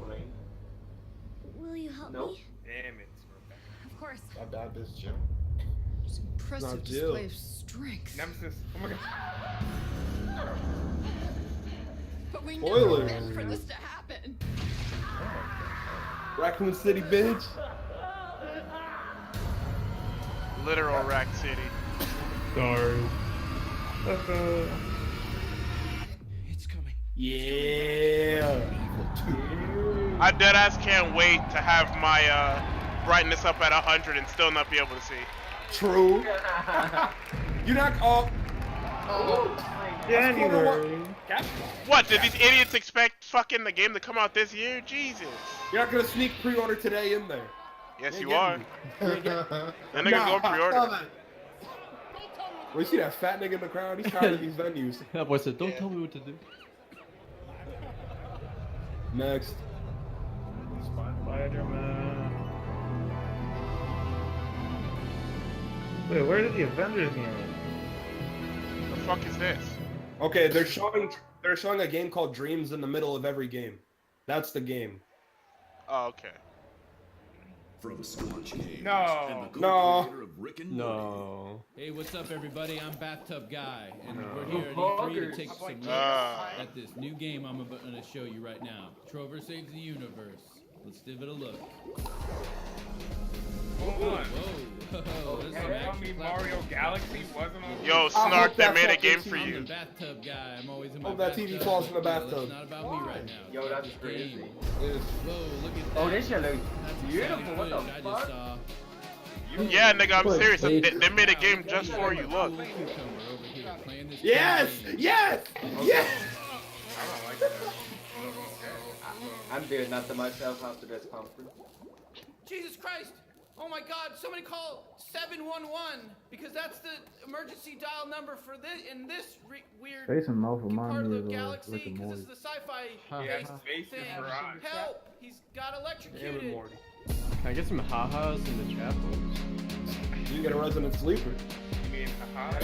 N: Will you help
J: Nope.
N: me?
F: Damn it, Rebecca.
N: Of course.
I: I died this gym.
N: It's an impressive
C: Not
N: display
C: Jill.
N: of strength.
F: Nemesis. Oh my god.
N: But we
C: Spoiler.
N: never meant for this to happen.
C: Raccoon City, bitch.
B: Literal Rack City.
E: sorry.
S: It's coming.
C: Yeah.
B: I deadass can't wait to have my brightness up at 100 and still not be able to see.
C: True. You're not. Oh.
E: January.
B: What, did these idiots expect fucking the game to come out this year? Jesus.
C: You're not gonna sneak pre-order today in there.
B: Yes,
C: You
B: you are.
C: ain't
B: That nigga's going pre-order.
C: Well, you see that fat nigga in the crowd? He's tired of these venues.
L: That boy said, "Don't tell me what to do."
C: Next.
E: Spider-Man. Wait, where did the Avengers game?
B: The fuck is this?
C: Okay, they're showing a game called Dreams in the middle of every game. That's the game.
B: Oh, okay.
D: From Squatch Games.
F: No.
D: And the
C: No.
D: co-creator of Rick and
L: No.
V: Hey, what's up, everybody? I'm Bathtub Guy, and we're here at
F: Oh,
V: E3 to
F: fuckers.
V: take some looks at this new game I'm about to show you right now. Trover Saves the Universe. Let's give it a look.
F: Hold on.
V: Whoa, this is some
F: Tell me
V: action
F: Mario Galaxy wasn't on.
B: Yo, Snark, they made a game for
V: I'm
B: you.
V: the Bathtub Guy. I'm always in my
C: Hope that
V: bathtub.
C: TV falls in the
V: Well,
C: bathtub.
V: It's not about me right now.
J: Yo,
V: It's
J: that's
V: about the
J: crazy.
V: game. Whoa, look at that.
J: Oh, this shit looks
V: That's
J: beautiful.
V: exciting
J: What the
V: footage I just
J: fuck?
V: saw.
B: Yeah, nigga, I'm
C: But
B: serious.
C: they-
B: They made a game just for you. Look.
V: Cucumber over here playing this
C: Yes!
V: game.
C: Yes! Yes!
F: I don't like that.
J: I'm doing that to myself after this conference.
V: Jesus Christ! Oh my God! Somebody call 711 because that's the emergency dial number for this in this weird
E: Face and mouth
V: part
E: remind
V: of
E: me
V: the
E: of
V: galaxy
E: Rick and
V: because this is
E: Morty.
V: the sci-fi
F: Yeah,
V: based
F: space
V: thing.
F: is for us.
V: Help! He's got electrocuted.
C: Damn it, Morty.
L: Can I get some ha-has in the chat, folks?
C: You can get a resident sleeper.
F: You mean, haha?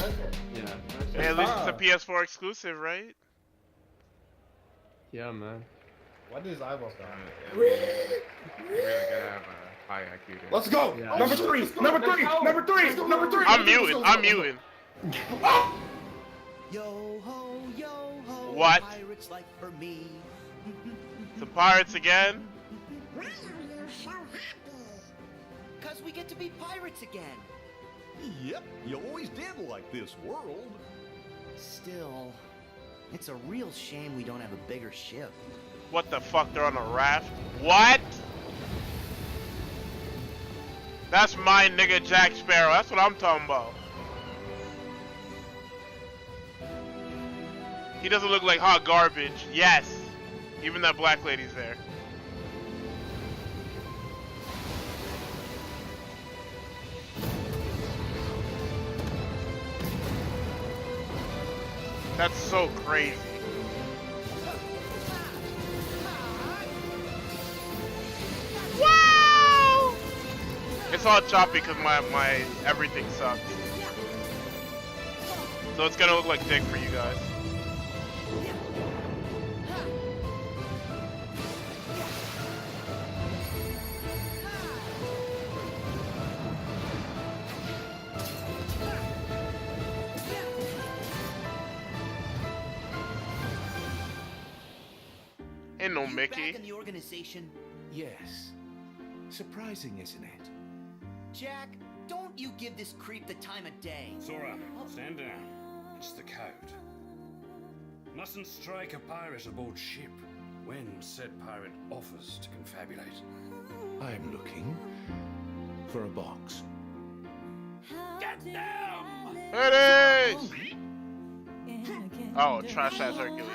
L: Yeah.
B: Hey, at least it's a PS4 exclusive, right?
L: Yeah, man.
C: What is eyeballs down?
F: You really gotta have a high IQ there.
C: Let's go!
L: Yeah.
C: Number three! Number three! Number three! Number three!
B: I'm muting. I'm muting.
W: Yo ho, yo ho.
B: What?
W: Pirates like for me.
B: Some pirates again?
W: Why are you so happy? Cause we get to be pirates again.
D: Yep, you always did like this world.
W: Still, it's a real shame we don't have a bigger ship.
B: What the fuck? They're on a raft? What? That's my nigga Jack Sparrow. That's what I'm talking about. He doesn't look like hot garbage. Yes. Even that black lady's there. That's so crazy. Wow! It's all choppy because my everything sucks. So it's gonna look like dick for you guys. Ain't no Mickey.
W: Back in the organization,
S: Yes. Surprising, isn't it?
W: Jack. Don't you give this creep the time of day.
X: Sora, stand down. It's the code. Mustn't strike a pirate aboard ship when said pirate offers to confabulate.
S: I'm looking for a box.
X: Get them!
B: There it is! Oh, trash ass Hercules.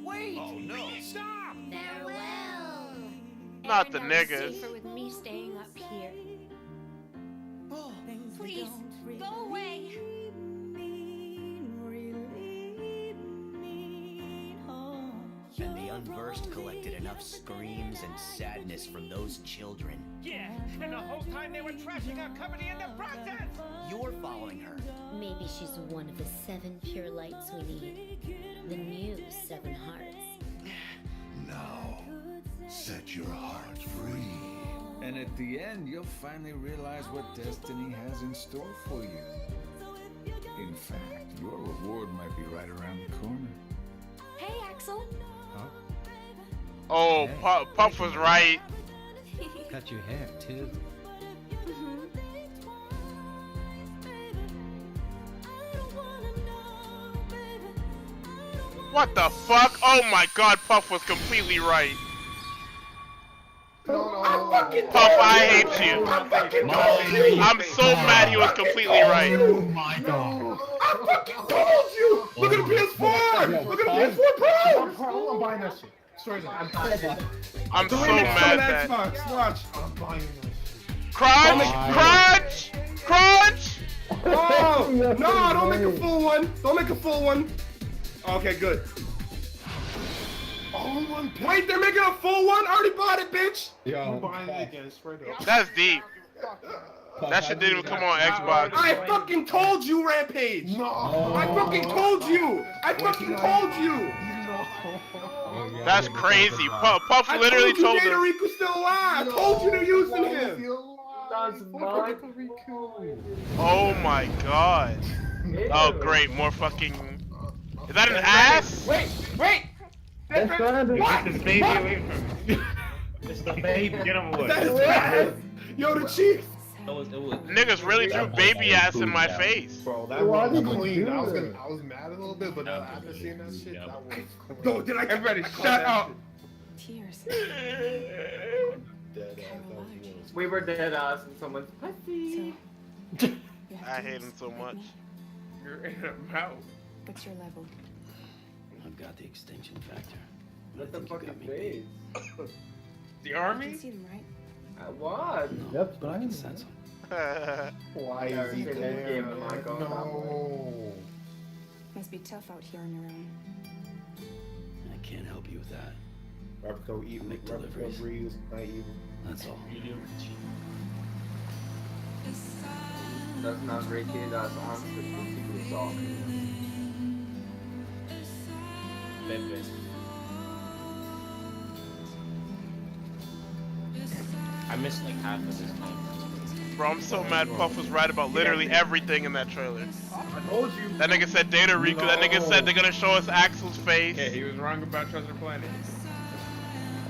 W: Wait!
X: Oh no! Stop!
Y: Farewell.
B: Not the
Y: And
B: niggas.
Y: safer with me staying up here.
W: Oh,
Y: Please, go away.
W: And the Unversed collected enough screams and sadness from those children.
X: Yeah, and the whole time they were trashing our company in the process!
W: You're following her.
Y: Maybe she's one of the 7 pure lights we need. The new 7 hearts.
S: Now, set your heart free.
Z: And at the end, you'll finally realize what destiny has in store for you. In fact, your reward might be right around the corner.
Y: Hey, Axel.
B: Oh, Puff was right.
U: Cut your hair too.
B: What the fuck? Oh my god, Puff was completely right. Puff, I hate you. I'm so mad he was completely right.
C: Oh my god. I fucking told you! Look at the PS4! Look at the PS4 Pro!
K: I'm buying that shit. Story's like,
B: I'm so
C: Don't make
B: mad
C: that
B: that.
C: Xbox. Watch.
K: I'm buying that shit.
B: Crunch! Crunch! Crunch!
C: Oh! No, don't make a full one. Don't make a full one. Okay, good.
K: All in one pick.
C: Wait, they're making a full one? I already bought it, bitch!
K: I'm buying it again. Swear to God.
B: That's deep. That shit didn't even come on Xbox.
C: I fucking told you, Rampage. No. I fucking told you. I fucking told you.
B: That's crazy. Puff literally told him.
C: Riku's still alive. I told you they're using him.
B: Oh my god. Oh great, more fucking. Is that an ass?
V: Wait!
E: Get this baby away from me. It's the baby. Get him away.
C: That's ass. Yo, the Chiefs.
B: Niggas really threw baby ass in my face.
C: Bro, that was clean. I was mad a little bit, but after seeing that shit, that was clean. No, did I?
F: Everybody, shut up.
N: Tears.
J: We were dead ass and someone's pussy.
B: I hate him so much.
F: You're in a mouth.
N: What's your level?
W: I've got the extinction factor.
J: What the fuck is face?
F: The army?
N: You see them, right?
J: What?
L: Yep, but I can
W: sense him.
C: Why is he there? No.
N: Must be tough out here on your own.
W: I can't help you with that.
C: Replica evil.
W: Make
C: Replica
W: deliveries.
C: breeze. Not evil.
W: That's all.
J: That's not Ricky, that's honestly secret sauce.
L: I missed like half of this game.
B: Bro, I'm so mad Puff was right about literally everything in that trailer.
F: I told you.
B: That nigga said Data Riku, that nigga said they're gonna show us Axel's face.
F: Yeah, he was wrong about Treasure Planet.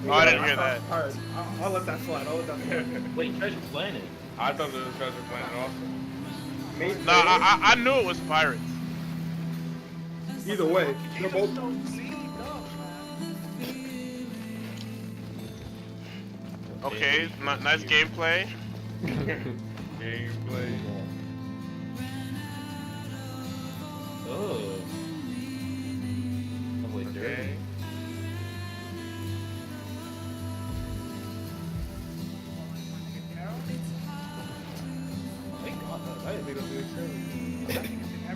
B: Oh, I didn't hear that.
C: Alright, I'll let that slide.
L: Wait, Treasure Planet?
F: I thought it was Treasure Planet also.
B: Nah, I knew it was pirates.
C: Either way, they're both.
B: Okay, nice gameplay.
F: Gameplay.
L: Oh.
F: Okay.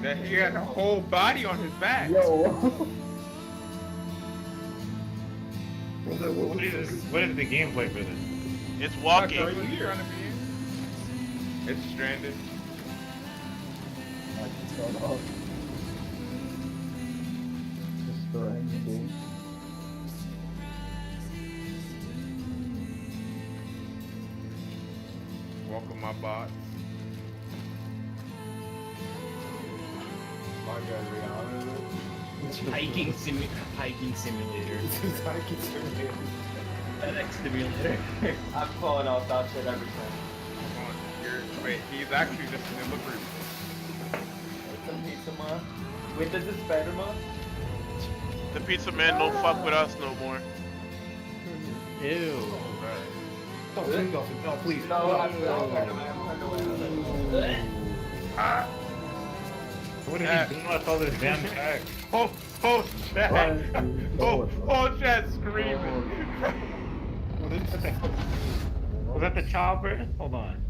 F: That he had a whole body on his back.
E: What is the gameplay for this?
B: It's walking.
F: What are you trying to be in? It's stranded. Welcome my bots.
L: Hiking simulator.
C: Hiking simulator.
L: FedEx simulator.
J: I'm pulling off that shit every time.
F: Wait, he's actually just an delivery.
J: Some pizza man. Wait, does this Spider-Man?
B: The pizza man don't fuck with us no more.
L: Ew.
C: No, please.
J: No, I'm
E: What is he doing with all this damn tech?
F: Oh, chat. Chat screaming.
E: Was that the chopper? Hold on.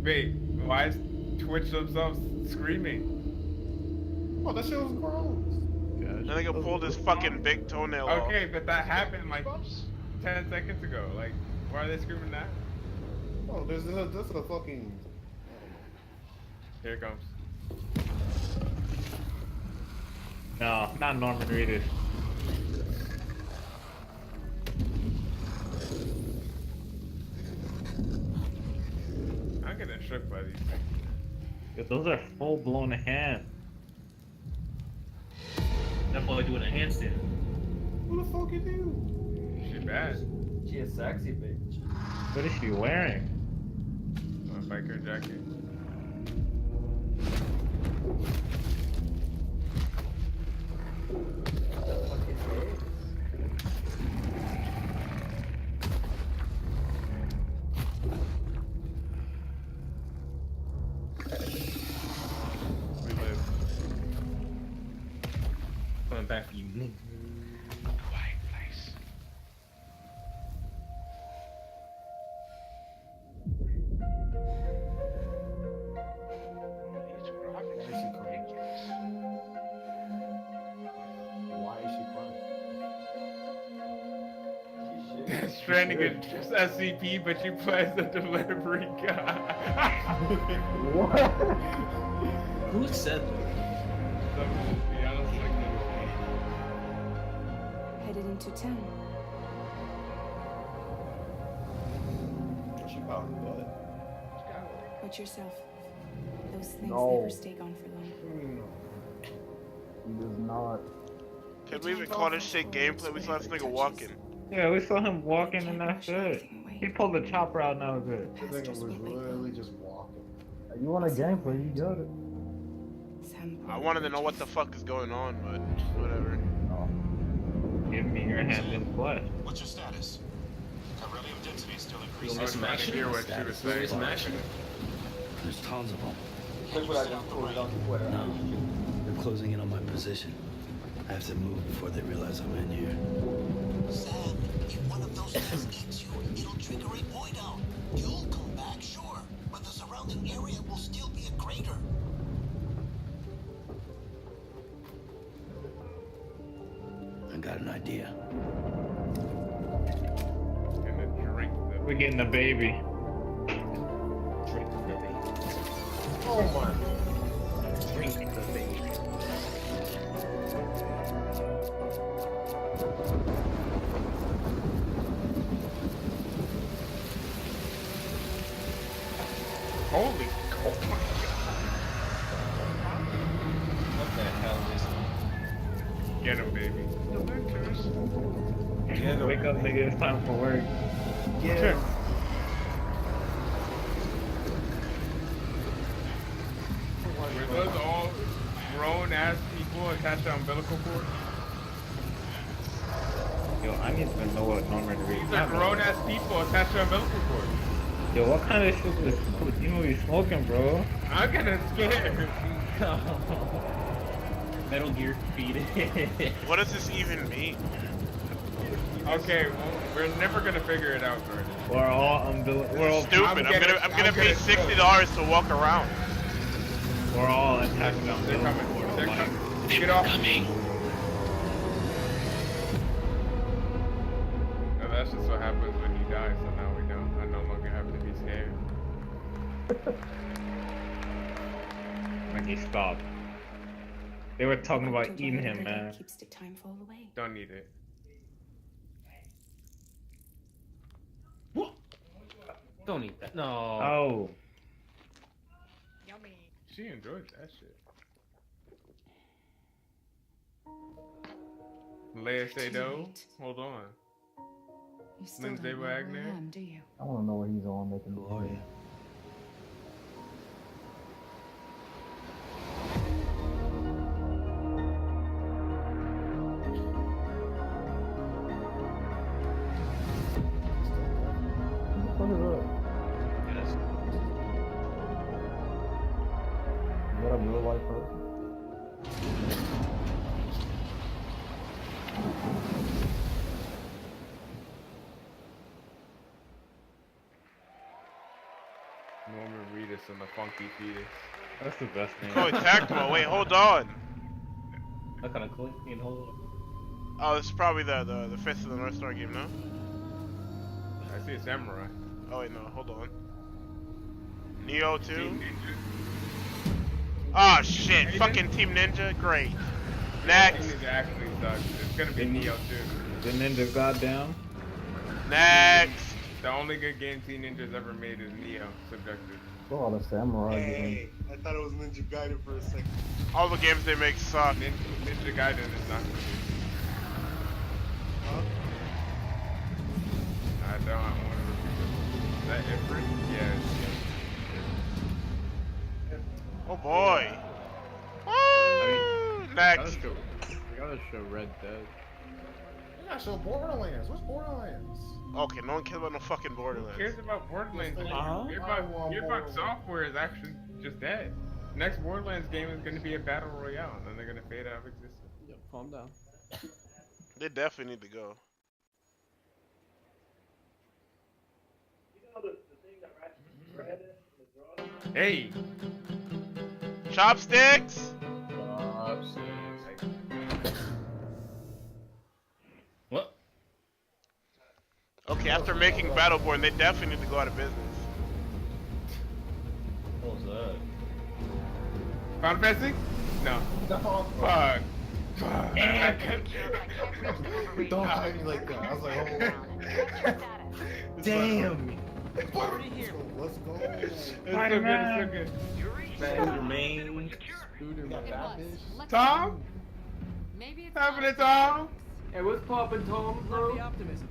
F: Wait, why is Twitch themselves screaming?
C: Oh, that shit was gross.
B: That nigga pulled his fucking big toenail off.
F: Okay, but that happened like 10 seconds ago. Like, why are they screaming now?
C: Oh, this is a fucking.
F: Here it comes.
E: No, not Norman Reedus.
F: I'm getting shook by these things.
E: Yeah, those are full-blown hands.
L: That boy doing a handstand.
C: Who the fuck is you?
F: She bad.
J: She a sexy bitch.
E: What is she wearing?
F: A biker jacket. We live.
L: Coming back for you.
F: Quiet place.
C: That's
F: Stranding is just SCP, but you play as the delivery guy.
C: What?
L: Who said that?
N: Headed into town.
C: She popped the butt.
N: Watch yourself. Those things
C: No.
N: never stay gone for long.
C: He does not.
B: Can we even call this shit gameplay? We saw this nigga walking.
E: Yeah, we saw him walking and that's it. He pulled the chopper out and that was it.
C: This nigga was literally just walking.
E: You want a gameplay, you got it.
B: I wanted to know what the fuck is going on, but whatever.
E: Give me your hand in flesh.
G: What's your status? Beryllium density is still increasing.
F: I was trying to hear what she was saying.
U: There's tons of them.
J: Look what I just pulled on Twitter.
U: No, they're closing in on my position. I have to move before they realize I'm in here.
G: Sam, if one of those things eats you, it'll trigger a void out. You'll come back, sure, but the surrounding area will still be a crater.
U: I got an idea.
E: We're getting a baby.
C: Oh my.
L: Drink the baby.
F: Holy. Oh my
L: What the hell is it?
F: god. Get him, baby.
E: Wake up, nigga. It's time for work.
C: Yeah.
F: Were those all grown ass people attached to umbilical cords?
E: Yo, I need to know what Norman Reedus.
F: These are grown ass people attached to umbilical cords.
E: Yo, what kind of shit is you know you smoking, bro?
F: I'm kinda scared.
L: Metal Gear feed it.
B: What does this even mean?
F: Okay, well, we're never gonna figure it out, Jordan.
E: We're all we're all
B: Stupid. I'm gonna pay $60 to walk around.
E: We're all attached to
F: They're coming. They're coming. Get off. No, that's just what happens when you die, so now we know. I no longer have to be scared.
E: When he stopped. They were talking about eating him, man.
N: Keep stick time fall away.
F: Don't need it.
L: Don't eat that. No.
E: Oh.
A: Yummy.
F: She enjoyed that shit. Leia Sado, hold on.
N: You still
F: Lindsay
N: don't know who I
F: Wagner.
N: am, do you?
E: I want to know what he's on making.
U: Who are you?
E: What is that?
L: Yes.
E: Is that a real life person?
F: Norman Reedus and the Funky Fetus.
E: That's the best name.
B: Oh, Tactimo. Wait, hold on.
L: That kind of cool. You can hold
B: Oh, this is probably the Fist of the North Star game, no?
F: I see a samurai.
B: Oh wait, no, hold on. Neo 2? Ah, shit, fucking Team Ninja, great. Next.
F: Team Ninja actually sucks. It's gonna be Neo 2.
E: The Ninja Goddamn.
B: Next.
F: The only good game Team Ninja's ever made is Neo, subjective.
E: Oh, the samurai
T: Hey, I thought it was Ninja Gaiden for a second.
B: All the games they make suck.
F: Ninja Gaiden is not good. I don't want to repeat it. Is that Ifrit? Yes.
B: Oh boy. Woo! Next.
L: We gotta show Red Dead.
C: You gotta show Borderlands. What's Borderlands?
B: Okay, no one cares about no fucking Borderlands.
F: Who cares about Borderlands?
C: Uh-huh.
F: Gearbox Software is actually just dead. Next Borderlands game is going to be a battle royale, and then they're going to fade out of existence.
L: Yep, calm down.
B: They definitely need to go.
F: Hey!
B: Chopsticks?
L: What?
B: Okay, after making Battleborn, they definitely need to go out of business.
L: What was that?
F: Final Fantasy? No. Fuck.
T: Don't hide me like that. I was like, hold on.
L: Damn.
T: Let's go.
L: Spider-Man.
F: It's so good.
L: Spider-Man.
F: Tom?
A: Maybe it's
F: Happening, Tom?
J: Hey, what's poppin', Tom, bro?
V: The optimism.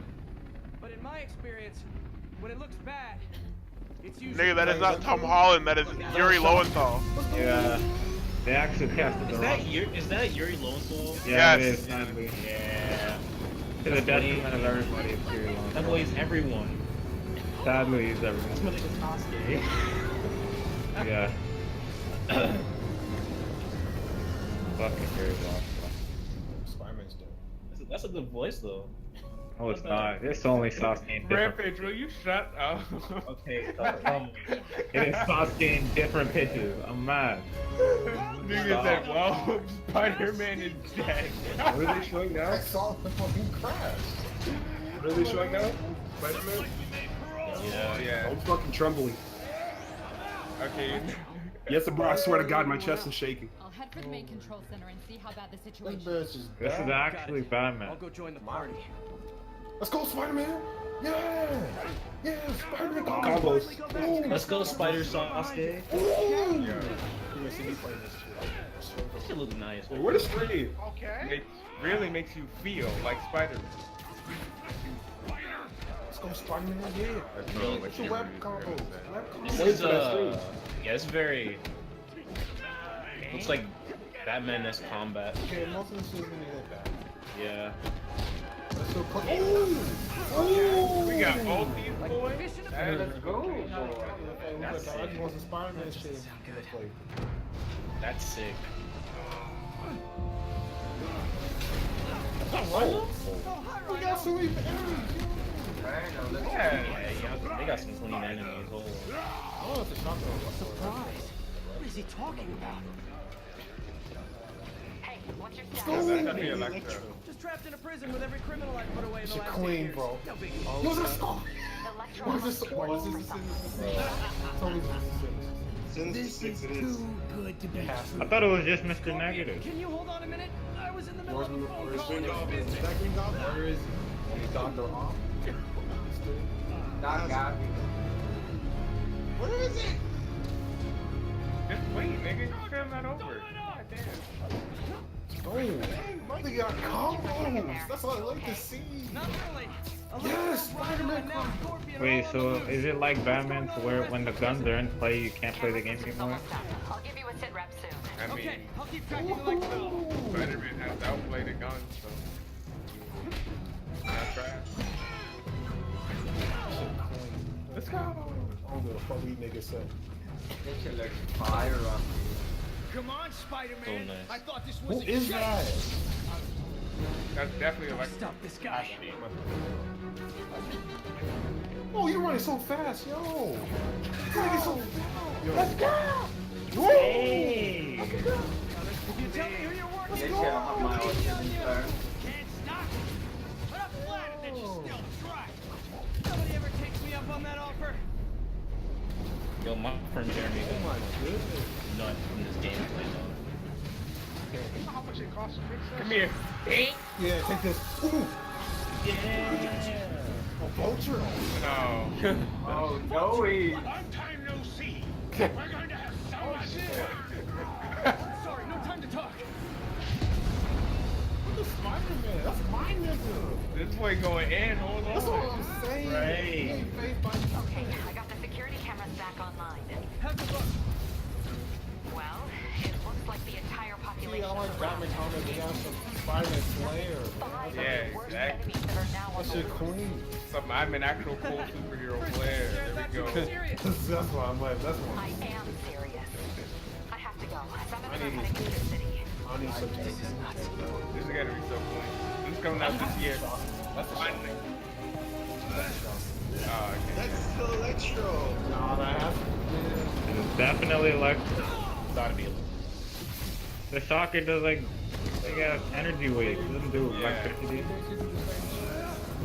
V: But in my experience, when it looks bad, it's usually.
B: Nigga, that is not Tom Holland. That is Yuri Lowenthal.
E: Yeah. They actually casted the wrong.
L: Is that Yuri Lowenthal?
E: Yeah,
B: Yes.
E: it is. Sadly.
L: Yeah.
E: To the detriment of everybody, it's Yuri
L: That
E: Lowenthal.
L: boy is everyone.
E: Sadly, he's
L: This
E: everyone.
L: motherfucker's Sasuke.
E: Yeah. Fucking Yuri Lowenthal.
I: Spider-Man's dope.
L: That's a good voice though.
E: No, it's not. It's only Sasuke in different.
F: Rampage, will you shut up?
L: Okay,
E: It is Sasuke in different pitches. I'm mad.
F: Nigga said, well, Spider-Man is dead.
C: What are they showing now?
T: I saw the fucking crash.
C: What are they showing now? Spider-Man?
F: Yeah.
C: I'm fucking trembling.
F: Okay.
C: Yes, bro, I swear to God, my chest is shaking.
A: I'll head for the main control center and see how bad the situation
T: This
A: is.
C: is
E: This is actually Batman.
V: I'll go join the party.
T: Let's go, Spider-Man. Yeah. Yeah, Spider-Man
C: Combos.
L: Let's go, Spider Sasuke.
F: Yeah.
L: She look nice.
C: Wait, where the stream?
K: Okay.
F: It really makes you feel like Spider-Man.
T: Let's go, Spider-Man. Yeah.
L: Really?
T: What's your web combo? Web
L: This
T: combo.
L: is yeah, it's very. Looks like Batman-esque combat.
T: Okay, most of the shit is gonna get that.
L: Yeah.
T: Let's go.
F: We got both these boys.
T: Let's go.
L: That's
T: I just want some Spider-Man shit.
L: That's sick.
T: We got so many
L: Yeah, they got some 29 enemies. Hold on.
T: Oh, it's a shotgun.
V: Surprise. What is he talking about?
A: Hey, what's your
F: That's
A: status?
F: definitely Electro.
V: Just trapped in a prison with every criminal I put away in the
T: She's a
V: last
T: queen,
V: 8 years.
T: bro.
V: No biggie.
T: What's this? What is this? What is this? Tell me
V: This is too good to be
E: I thought it was just Mr. Negative.
V: Can you hold on a minute? I was in the middle
T: Where's
V: of a phone
T: Green
V: call. with
T: Goblin?
V: business.
T: Is that Green Goblin? Where is he? Dr. Ock?
J: Doc got me.
T: Where is it?
F: Just wait, nigga. You film that over. God damn.
T: Oh, my nigga got combos. That's what I like to see.
V: Not really.
T: Yes, Spider-Man
E: Wait, so is it like Batman to where when the guns are in play, you can't play the game anymore?
A: I'll give you a sit rep soon.
F: I mean,
V: Okay, I'll keep track of the electro.
F: Spider-Man has to outplay the gun, so. Not trash. Let's go.
T: I don't give a fuck what you niggas say.
J: This shit looks fire up.
V: Come on, Spider-Man.
L: So nice.
V: I thought this
T: Who
V: was a
T: is
V: joke.
T: that?
F: That's definitely Electro.
V: Stop this guy.
T: Oh, you're running so fast, yo. You're running so fast. Let's go.
E: Hey!
V: If you tell me who you're working
J: This shit
V: for,
J: on my
V: I'll keep
J: autism,
V: killing you.
J: sir.
V: Can't stop it. But I'm flattered that you still try. Nobody ever takes me up on that offer.
L: Yo, my friend Jeremy
T: Oh my goodness.
L: nut from this gameplay though.
K: You know how much it costs to fix this?
F: Come here.
T: Yeah, take this. Ooh.
L: Yeah.
T: A vulture.
F: No.
J: Oh, Joey.
K: Long time no see. We're going to have so much
V: Sorry, no time to talk.
T: What the Spider-Man? That's my nigga.
F: This boy going in. Hold on.
T: That's what I'm saying.
L: Right.
T: Hey, face by
A: Okay, I got the security cameras back online.
V: How's it look?
A: Well, it looks like the entire
T: See,
A: population
T: I like
A: of
T: Batman comic. They have some Spider-Man Slayer.
A: five of
F: Yeah,
A: the worst
F: exactly.
A: enemies that are now on
T: That
A: the
T: shit
A: loose.
T: clean.
F: Something, I'm an actual cool superhero player. There we go.
V: Serious.
T: That's why I'm like, that's why.
A: I am serious. I have to go. Some of them
T: I
A: are
T: need
A: heading to the city.
T: I need some
F: This is gotta be so cool. This is coming out this year.
T: That's a
F: Finally.
T: shot.
F: Oh, okay.
T: That's still Electro. Nah, that has to be.
E: It's definitely Electro.
L: Gotta be.
E: The Shocker does like energy waves. It doesn't do
F: Yeah.
E: electricity.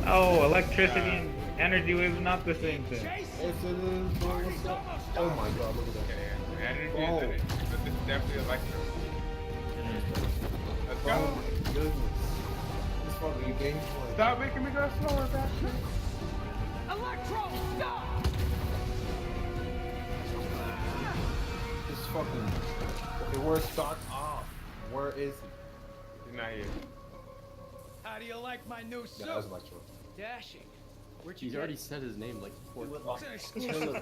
E: Oh, electricity and Energy wave is not the same thing.
C: Yes, it is, bro. What's up? Oh my god, look at that.
F: Energy is
C: Oh.
F: in it, but this is definitely electro. Let's
C: Oh
F: go.
C: my goodness. This fucking gameplay.
F: Stop making me go slower, bastard.
V: Electro, stop!
C: This fucking. Okay, where's Stark off? Where is he?
F: He's not here.
V: How do you like my new suit?
C: Yeah, that was Electro.
V: Dashing. Where'd you
L: He's
V: get
L: already
V: it?
L: said his name like 4 times.
V: It's an exclusive.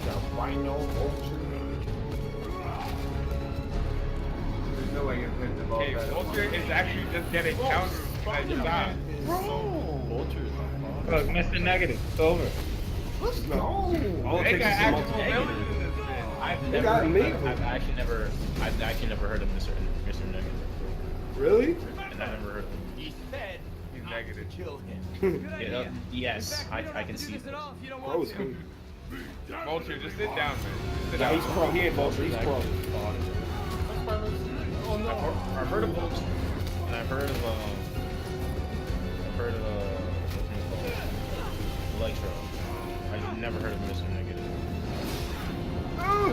C: The Rhino Vulture.
J: There's no way you're putting the ball
F: Okay,
J: better.
F: Vulture is actually just getting counter that you stop.
L: Vulture is
E: Look, Mr. Negative, it's over.
C: Let's go. All it
F: They
C: takes
F: got
C: is a
F: actual
C: multiple.
F: villains in this thing.
L: I've
C: They got me.
L: I've actually never heard of Mr. Negative.
C: Really?
L: And I've never heard of him.
V: He said
F: He's negative.
V: kill him.
L: Yes, I can see this.
C: Bro, it's cool.
F: Vulture, just sit down, man. Just sit
C: Yeah,
F: down.
C: he's pro. He ain't Vulture. He's pro.
F: Oh no.
L: I've heard of Vulture. And I've heard of Electro. I've never heard of Mr. Negative.
J: Oh,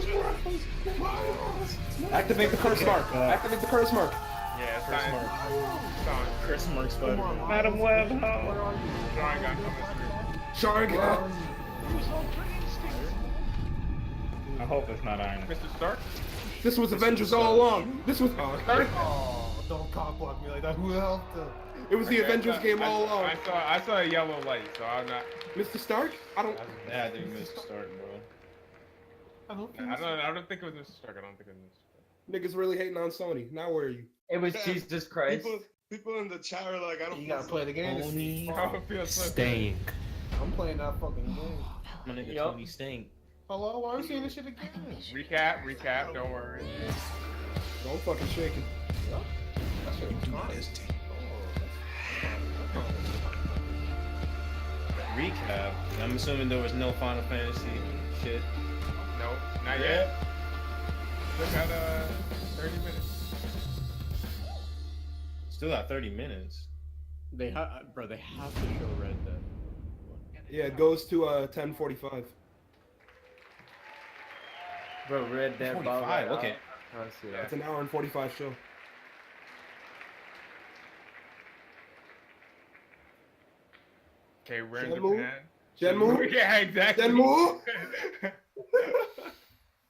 J: shit.
C: Activate the curse mark. Activate the curse mark.
F: Yeah, it's time.
L: Chris Mark Spider.
E: Madam Web, how?
F: Sharingan coming
C: Sharingan.
E: I hope it's not Iron.
F: through. Mr. Stark?
C: This was Avengers all along. This was.
F: Stark?
C: Oh, don't cock block me like that. Who helped him? It was the Avengers game all along.
F: I saw a yellow light, so I'm not.
C: Mr. Stark? I don't.
L: Yeah, I think Mr. Stark, bro.
F: I don't think it was Mr. Stark. I don't think it was Mr. Stark.
C: Niggas really hating on Sony. Now where are you?
J: It was Jesus Christ.
T: People in the chat are like, I don't.
C: You gotta play the game.
F: I don't feel so
L: Stank.
C: I'm playing that fucking game.
L: My nigga Tony Stank.
C: Hello? Why are we seeing this shit again?
F: Recap, don't worry.
C: Don't fucking shake it. That shit was nice.
L: Recap. I'm assuming there was no Final Fantasy shit.
F: No, not yet. Still got 30 minutes.
L: Still got 30 minutes. They have to show Red Dead.
C: Yeah, it goes to 10:45.
J: Bro, Red Dead
L: 45, okay.
J: I see that.
C: It's an hour and 45 show.
F: Okay, we're in
C: Shenmue?
F: Japan.
C: Shenmue?
F: Yeah, exactly.
C: Shenmue?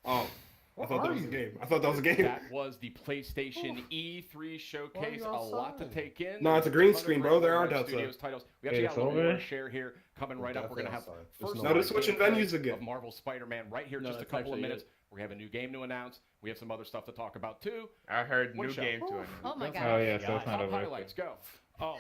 C: Oh, I
F: What
C: thought that
F: are
C: was a
F: you?
C: game. I thought that was a game.
H: That was the PlayStation E3 showcase. A lot to take in.
C: No, it's a green screen, bro. There aren't outside.
H: Studios titles. We
C: Hey,
H: actually
C: it's
H: got a little
C: over?
H: more to share here. Coming right up, we're gonna have first.
C: no they're switching
H: gameplay
C: venues again.
H: Of Marvel Spider-Man right here,
L: No,
H: just a
L: that's
H: couple of
L: actually
H: minutes. We have a new game to announce. We have some other stuff to talk about too.
F: I heard
H: One
F: new
H: shot.
F: game to announce.
A: Oh my god.
E: Oh yeah, so it's not
H: Top
E: over.
H: highlights, go. Oh,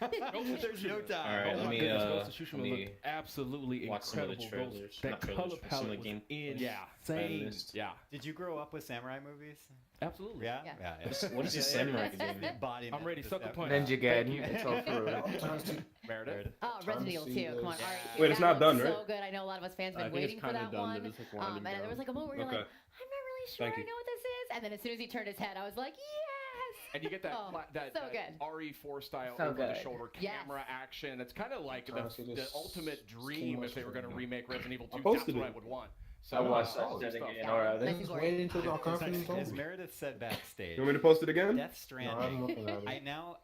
V: There's no time.
L: All right,
H: oh
L: let
H: my
L: me
H: goodness, Ghost of
L: let
H: Tsushima
L: me
H: looked absolutely
L: watch some of the
H: incredible. Those-
L: trailers.
H: That
L: Not
H: color
L: trailers, some of
H: palette
L: the
H: was
L: game.
H: insane. Yeah,
M: Did you grow up with samurai movies?
H: absolutely.
M: Yeah?
A: Yeah.
L: What is a samurai game?
M: Embodiment
H: I'm ready.
M: of
H: Sucker
M: that.
H: punch.
J: Ninja
H: Thank
J: Gaiden.
H: you.
J: It's all through.
H: Meredith.
A: Oh, Resident Evil 2. Come on. All right.
C: Wait, it's
A: that
C: not done,
A: looks
C: right?
A: So good. I know a lot of us fans
L: I
A: have been
L: think it's
A: waiting for
L: kinda
A: that
L: done,
A: one.
L: they're just, like, winding
A: And there was like a moment where you're
C: Okay.
A: like, I'm not really sure
C: Thank
A: I
C: you.
A: know what this is. And then as soon as he turned his head, I was like, yes.
H: And you get that
A: Oh,
H: that
A: so good.
H: RE4 style
J: So
H: over the
J: good.
H: shoulder
A: Yes.
H: camera action. It's kind of like
C: trying to see
H: the
C: this
H: ultimate dream if they were going to remake Resident Evil 2.
C: I
H: That's
C: posted
H: what
C: it.
H: I would want. So
J: I watched
H: all
J: that
H: this stuff.
J: again already.
A: Nice and gory.
C: Waiting until our
M: As,
C: conference
M: as
C: over.
M: Meredith said backstage,
C: You want me to post it again?
M: Death Stranding.
C: looking at it.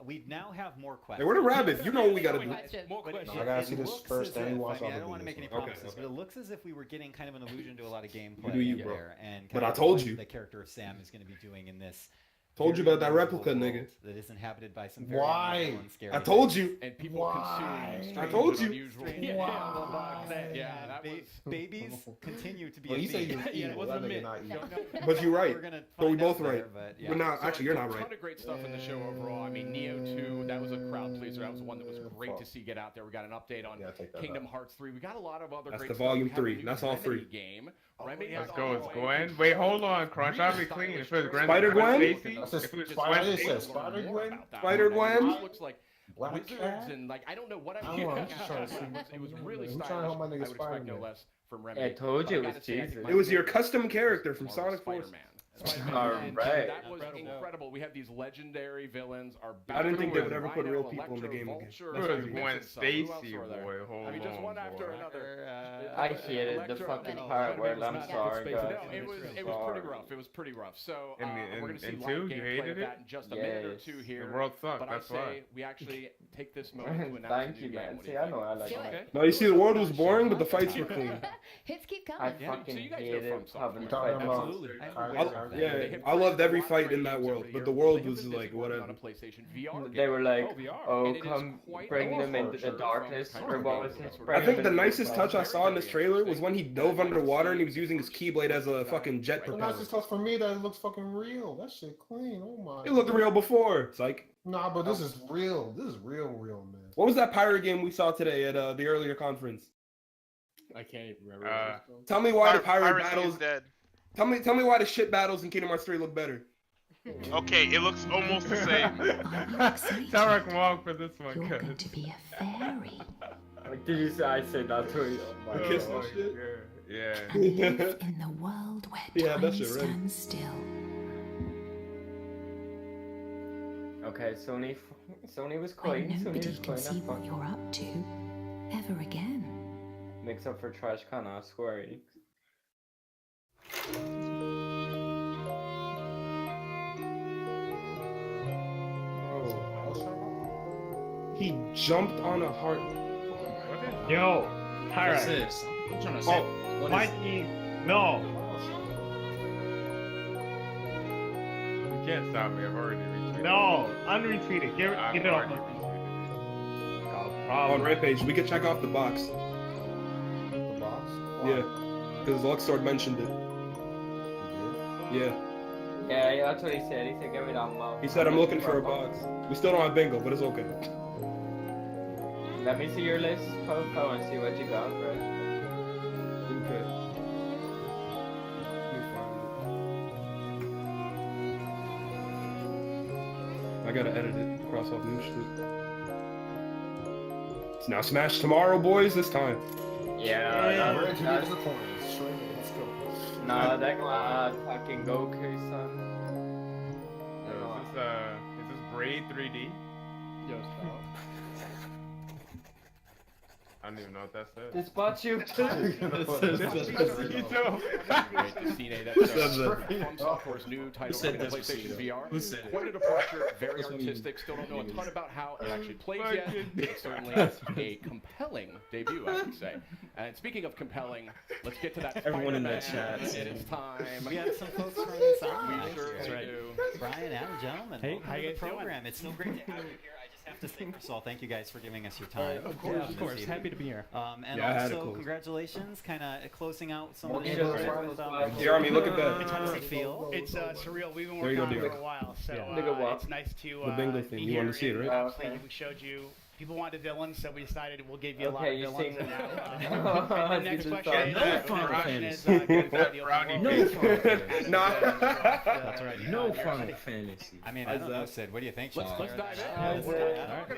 M: We now have more
C: Hey,
M: questions.
C: where the rabbit? You know what we gotta do.
A: Questions.
H: More
M: But
H: questions.
C: I gotta
M: it
C: see this
M: looks
C: first
M: as
C: thing,
M: if-
C: watch
M: I mean,
C: all
M: I
C: the
M: don't want to
C: videos.
M: make any
C: Okay,
M: promises,
C: okay.
M: but it looks as if we were getting kind of an allusion to a lot of gameplay
C: do you,
M: in
C: bro.
M: there, and
C: But
M: kind
C: I
M: of
C: told
M: what
C: you.
M: the character of Sam is going to be doing in this.
C: Told you
M: very
C: about that
M: beautiful
C: replica,
M: world
C: nigga.
M: that is inhabited by some very
C: Why?
M: unusual and scary
C: I told
M: things.
C: you.
H: And people
C: Why?
H: consume
C: I
H: strange
C: told
H: and
C: you.
H: unusual. Yeah, yeah, that was.
M: Babies continue to be.
C: Well,
M: a
C: you say
M: theme.
C: you're
H: Yeah, it
C: evil.
H: was
C: That
H: a
C: nigga
H: myth.
C: not
H: No,
C: evil.
H: no.
C: But you're right.
M: We're gonna
C: But we
M: find
C: both
M: out there,
C: right.
M: but yeah.
C: We're not.
H: So,
C: Actually, you're not
H: a ton
C: right.
H: of great stuff in the show overall. I mean, Neo 2, that was a crowd pleaser. That was one that was great to see get out there. We got an update on
C: Yeah, take that
H: Kingdom
C: out.
H: Hearts 3. We got a lot of other
C: That's
H: great
C: the
H: stuff.
C: volume
H: We have a
C: 3.
H: new
C: That's all
H: Remedy
C: 3.
H: game. Remedy
F: Let's
H: is
F: go,
H: on
F: it's
H: the
F: Gwen.
H: way.
F: Wait, hold on, Crunch. I'll be
H: Really
F: clean. If
H: stylish
F: it was
C: Spider-Gwen?
F: Stacy,
C: That's a
F: if it was
C: Spider-
F: Gwen
C: it
F: Stacy,
C: says Spider-Gwen?
H: That
C: Spider-Gwen?
H: one. It looks like
C: Black
H: wizards
C: Cat?
H: and like I don't know what
C: I don't know, I'm just trying to see
H: it was really
C: who trying to
H: stylish.
C: help my nigga
H: I would expect no
C: Spider-Man?
H: less from Remedy.
D: I told you
H: But I
D: it was
H: gotta say, I think
D: Jesus.
H: my
C: It was your
H: favorite
C: custom character from
H: was
C: Sonic Force.
H: Spider-Man.
D: Alright.
H: That was incredible. We have these legendary villains.
C: I didn't think they would ever
H: Rhino,
C: put real people in the game again.
H: Vulture,
F: It was
H: Vincent,
F: Gwen
H: so who else
F: Stacy,
H: were there?
F: boy. Hold
H: I mean, just
F: on,
H: one after
F: boy.
H: another.
D: I hated the fucking part where I'm sorry, guys.
H: No, it was pretty rough. It was pretty rough. So we're gonna see
F: and
H: live
F: two, you
H: gameplay
F: hated
H: of
F: it?
H: that in just a minute or two here.
F: The world sucked.
H: But
F: That's
H: I say
F: why.
H: we actually take this moment to announce
D: Thank
H: a new
D: you,
H: game.
D: man.
H: What do
D: See,
H: you
D: I
H: think?
D: know I like
A: Do
D: that.
A: it.
C: No, you see, the world was boring, but the fights were clean.
A: Hits keep
D: I
A: coming.
D: fucking
H: So you guys know
D: hated
H: from
D: having to
H: software.
D: fight
H: Absolutely.
C: I loved every fight in that world, but the world was like whatever.
H: On a PlayStation VR
D: They were like,
H: VR.
D: oh,
H: And it is
D: come
H: quite
D: bring them
H: awful
D: into the
H: from
D: darkness,
H: kind of
D: or what
H: game
D: was it?
H: that's
C: I think the
D: Bring them
C: nicest
D: into
C: touch I saw in this trailer was when he dove underwater and he was using his keyblade as a fucking jet
T: The
C: propeller.
T: nicest touch for me that it looks fucking real. That shit clean. Oh my.
C: It looked real before. Psych.
T: Nah, but this is real. This is real, man.
C: What was that pirate game we saw today at the earlier conference?
L: I can't even remember.
C: Tell me why the pirate
B: Piracy
C: battles.
B: is dead.
C: Tell me why the shit battles in Kingdom Hearts 3 look better.
B: Okay, it looks almost the same.
F: Tarek Wong for this one,
N: You're
F: cuz.
N: going to be a fairy
D: Like, did you say I said not to you? Oh my
C: Kiss
D: God.
C: and shit.
F: Yeah.
N: and live in the world where
C: Yeah, that
N: time
C: shit right.
N: stands still.
D: Okay, Sony was
N: When
D: clean. Sony
N: nobody
D: was
N: can
D: clean.
N: see
D: That's
N: what
D: fine.
N: you're up to ever again.
D: Mix up for Trash Con off Square Enix.
C: He jumped on a heart.
E: Yo,
L: What's
E: Tyra.
L: this? I'm trying to say.
C: Oh,
L: What is
E: Mikey, no.
F: You can't stop me. I've already retweeted.
E: No, unretweeted. Get it off.
F: already
E: No
C: On
E: problem.
C: Rampage, we could check off the box.
T: The box?
C: Yeah, because Luxord mentioned it. Yeah,
D: Yeah, that's what he said. He said, give me that mouth.
C: he said I'm looking for a box. We still don't have bingo, but it's okay.
D: Let me see your list, Popo, and see what you got, bro.
C: Okay. I gotta edit it, cross off new shit. It's now Smash tomorrow, boys, this time.
D: Yeah,
T: We're into
D: that's,
T: the corner. Straight. Let's go.
D: nah, that fucking Goku, son.
F: Is this Braid 3D?
L: Yo, stop.
F: I don't even know what that says.
D: This bought you.
H: Great to see that's from Software's new title
L: said
H: for the
L: this?
H: PlayStation VR.
L: Who said it?
H: Quite a departure, very
L: That's what you
H: artistic. Still don't know a ton about how it actually plays
F: Fucking
H: yet. It's certainly a compelling debut, I would say. And speaking of compelling, let's get to that.
L: Everyone in that
H: Spider-Man.
L: chat.
H: It is time.
M: We got some folks from inside.
H: We certainly
L: right.
H: do.
M: Brian, Adam, gentlemen,
L: Hey,
M: welcome
L: how
M: to
L: you
M: the
L: guys doing?
M: program. It's so great to have you here. I just have to say, first of all, thank you guys for giving us your time.
L: Of course. Happy to be here.
M: And
C: Yeah, I had to
M: also,
C: close.
M: congratulations, kind of closing out some
D: More
M: of the
D: games
M: shows
D: right.
M: with
C: The Army, look at that.
M: How does it feel?
K: It's surreal. We've been
C: There you
K: working
C: go,
K: on it
C: Dick.
K: for a while, so
C: Look at what?
K: it's nice to
C: The bingo
K: be
C: thing. You
K: here
C: wanted to see it,
K: and,
C: right?
K: obviously, we showed you. People wanted villains, so we decided we'll give you a lot
D: Okay,
K: of
D: you
K: villains.
D: sing-
K: And now, and the next question
L: No
K: is,
L: Final
K: question
L: Fantasy.
K: is, good for the
F: Rowdy
K: open
L: No
K: world.
L: Final Fantasy.
C: Nah.
L: That's right. No Final Fantasy.
M: I mean, I don't know, Sid. What do you think?
H: Let's
M: Shall I
H: dive
M: fire
H: in.
M: that? We're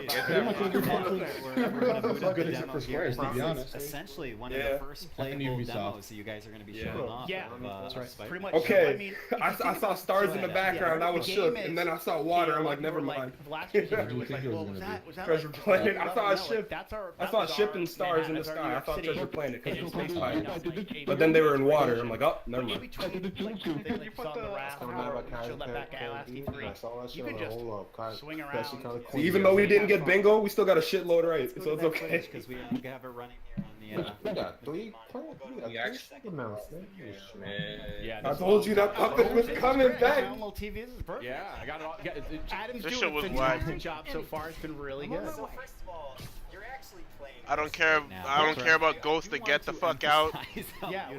M: going to boot up the demo here.
T: to be honest.
M: Essentially, one of
C: Yeah.
M: the first playable demos that you guys are going to be showing off.
K: Yeah,
M: of,
K: that's
M: Spider-Man.
K: pretty much.
C: Okay,
K: I mean,
C: I saw stars in the background. I was
K: the
C: shook,
K: game
C: and then I
K: is,
C: saw water.
K: you know,
C: I'm like, never
K: we're
C: mind.
K: Last year's year, it was like, well, was that
C: Treasure
K: like,
C: Planet.
K: just
C: I saw a
K: no,
C: ship.
K: That's our,
C: I
K: that
C: saw
K: was
C: ship
K: our
C: and stars in the
K: Manhattan,
C: sky. I
K: that's our
C: thought
K: New
C: Treasure
K: York
C: Planet because
K: City.
C: it's space
K: And
C: pirate.
K: it's like
C: But then they were in water. I'm like, oh, never
K: in
C: mind.
K: between, like, they saw the wrath power, showed that back at Alasky 3. You can just swing around.
C: See, even though we didn't get bingo, we still got a shitload right, so it's okay.
M: Because we have it running here on the.
T: We got three second mounts, man.
H: Yeah,
C: I told you that puppet was coming back.
K: My own little TV, this is perfect.
H: Yeah, I got it all.
K: Adam's
B: This shit
K: doing
B: was
K: a fantastic job so far. It's been really good.
M: First of all, you're actually playing.
B: I don't care. I don't care about Ghost to get the fuck out.
M: Yeah.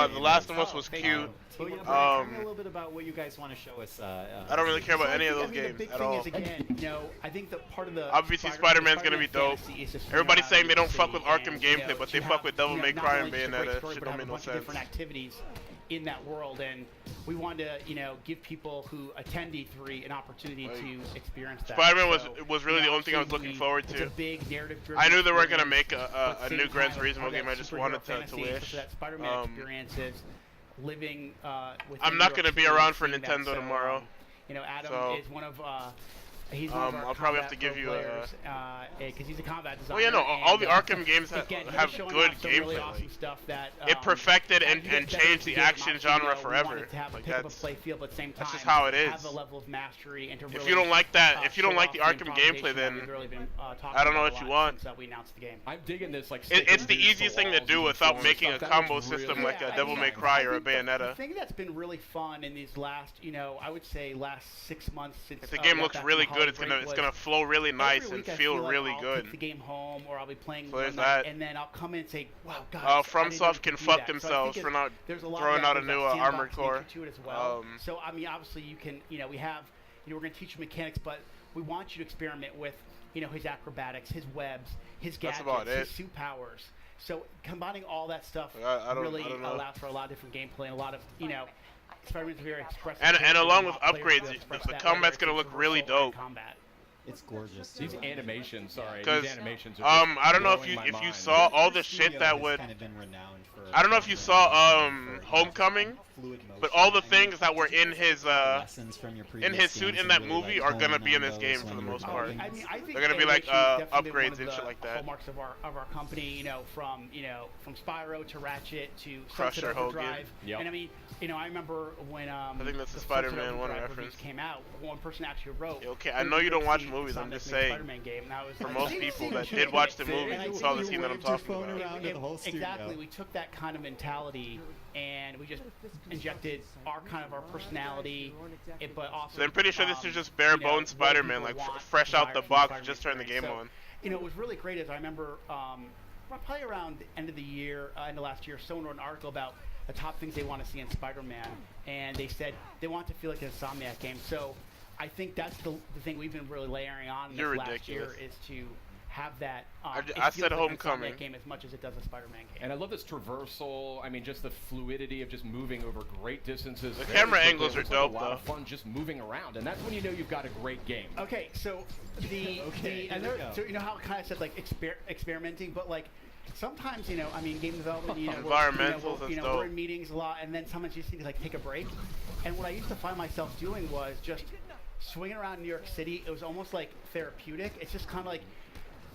B: The Last of Us was cute.
M: Tell me a little bit about what you guys want to show us.
B: I don't really care about any of those games
K: The big
B: at
K: thing
B: all.
K: is, again, you know, I think that part of the
B: Obviously, Spider-Man's gonna be dope.
K: fantasy is just
B: Everybody's
K: around
B: saying they don't fuck with
K: city
B: Arkham
K: and,
B: gameplay,
K: you know,
B: but they
K: to
B: fuck
K: have,
B: with Devil
K: you know,
B: May
K: not
B: Cry
K: only
B: and
K: just a great
B: Bayonetta.
K: story,
B: Shit
K: but
B: don't
K: have
B: make
K: a
B: no
K: bunch of
B: sense.
K: different activities
O: in that world, and we wanted to, you know, give people who attend E3 an opportunity to experience that.
B: Spider-Man
O: So,
B: was really
O: you know,
B: the only thing I was
O: obviously
B: looking forward
O: it's
B: to.
O: a big narrative-driven
B: I knew they weren't gonna
O: experience,
B: make
O: but
B: a
O: at the
B: new
O: same
B: Gran
O: time,
B: Turismo
O: all
B: game.
O: that
B: I just
O: superhero
B: wanted to
O: fantasy,
B: wish.
O: so that Spider-Man experience is living within
B: I'm not
O: New
B: gonna
O: York
B: be
O: City
B: around
O: and
B: for
O: seeing that.
B: Nintendo
O: So,
B: tomorrow.
O: you know, Adam
B: So,
O: is one of he's one of our
B: I'll probably have to
O: Combat
B: give
O: Pro
B: you a.
O: players, because he's a combat designer.
B: Well, yeah, no, all the
O: and,
B: Arkham games
O: again, he
B: have
O: was showing
B: good
O: off some
B: gameplay.
O: really awesome stuff that
B: It perfected and
O: you get better
B: changed
O: with
B: the
O: game.
B: action
O: Obviously,
B: genre
O: you know, we
B: forever.
O: wanted to have
B: Like
O: pick up a
B: that's
O: play field, but at the same time,
B: that's just how it is.
O: have the level of mastery and to
B: If
O: really,
B: you don't like that, if you don't
O: show
B: like the
O: off
B: Arkham
O: improvisation
B: gameplay,
O: that
B: then
O: we've really been,
B: I don't know
O: talking
B: what you
O: about a lot
B: want.
O: since we announced the game.
H: I'm digging this like.
B: It's the easiest thing to do without making a combo system like a Devil May Cry or a
O: The
B: Bayonetta.
O: thing that's been really fun in these last, you know, I would say last 6 months since
B: If the game looks really good, it's gonna flow really nice and feel really
O: I'll
B: good.
O: take the game home, or I'll be playing
B: So
O: one
B: there's
O: night,
B: that.
O: and then I'll come in and say, "Wow, guys, I didn't know
B: FromSoft
O: you
B: can
O: could do
B: fuck
O: that." So I
B: themselves
O: think
B: for not
O: there's a lot
B: throwing
O: of that,
B: out a
O: there's
B: new
O: that sandbox
B: Armored Core.
O: nature to it as well. So I mean, obviously you can, you know, we have, you know, we're gonna teach you mechanics, but we want you to experiment with, you know, his acrobatics, his webs, his
B: That's
O: gadgets,
B: about it.
O: his suit powers. So combining all that stuff
B: I don't
O: really
B: know.
O: allows for a lot of different gameplay and a lot of, you know, Spider-Man's very expressive.
B: And
O: character,
B: along
O: you
B: with
O: want players to
B: upgrades,
O: express
B: the
O: that,
B: combat's
O: whether
B: gonna
O: it's
B: look really
O: traversal or in
B: dope.
O: combat.
M: It's gorgeous.
H: These animations, sorry.
B: Because
H: These animations are just
B: I don't know if
H: blowing
B: you
H: my mind.
B: saw all the shit that would. I don't know if you saw Homecoming, but all the things that were in his suit in that movie are gonna be in this game for the most part.
O: I mean, I think
B: They're gonna be like
O: animation is definitely one
B: upgrades
O: of
B: and
O: the
B: shit like that.
O: hallmarks of our company, you know, from Spyro to Ratchet to
B: Crusher,
O: Sunset
B: Hogan.
O: Overdrive.
B: Yep.
O: And I mean, you know, I remember when
B: I think that's the
O: the
B: Spider-Man
O: Sunset
B: 1
O: Overdrive
B: reference.
O: reviews came out, one person actually wrote.
B: Okay, I know you don't watch movies. I'm just saying.
O: Spider-Man game, and I was
B: For
O: like,
B: most people that did watch the movie and saw the scene that I'm talking about.
O: Exactly, we took that kind of mentality and we just injected our personality, but also.
B: So I'm pretty sure this is just bare
O: you know,
B: bones
O: what
B: Spider-Man,
O: people
B: like
O: want
B: fresh out the
O: from
B: box,
O: Spider-Man
B: just turned the game
O: experience.
B: on.
O: You know, what was really great is I remember probably around the end of the year, end of last year, someone wrote an article about the top things they want to see in Spider-Man, and they said they want to feel like an Insomniac game. So I think that's the thing we've been really layering on
B: You're
O: this last
B: ridiculous.
O: year is to have that.
B: I
O: it
B: said
O: feels like an
B: Homecoming.
O: Insomniac game as much as it does a Spider-Man game.
H: And I love this traversal. I mean, just the fluidity of just moving over great distances.
B: The
H: very
B: camera
H: quickly.
B: angles
H: It
B: are
H: looks
B: dope,
H: like a lot
B: though.
H: of fun just moving around, and that's when you know you've got a great game.
O: Okay, so so you know how I kind of said like experimenting, but like sometimes, you know, I mean, game development, you know,
B: Environmentals, that's
O: we're
B: dope.
O: in meetings a lot, and then sometimes you just need to like take a break. And what I used to find myself doing was just swinging around New York City. It was almost like therapeutic. It's just kind of like.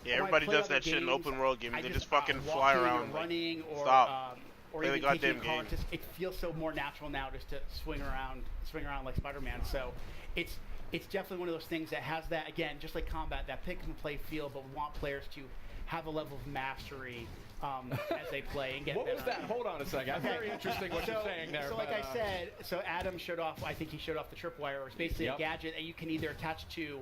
B: Yeah,
O: when I
B: everybody
O: play
B: does
O: other
B: that shit in
O: games,
B: open world games.
O: I
B: They just fucking
O: walking
B: fly
O: or
B: around.
O: running, or
B: Stop.
O: or
B: Play the
O: even taking
B: goddamn
O: a car.
B: game.
O: Just it feels so more natural now just to swing around like Spider-Man. So it's definitely one of those things that has that, again, just like combat, that pick and play feel, but we want players to have a level of mastery as they play and get
H: What
O: better.
H: was that? Hold on a second. That's very interesting what you're saying there.
O: So like
H: but,
O: I said, so Adam showed off, I think he showed off the tripwire. It's basically
H: Yep.
O: a gadget that you can either attach to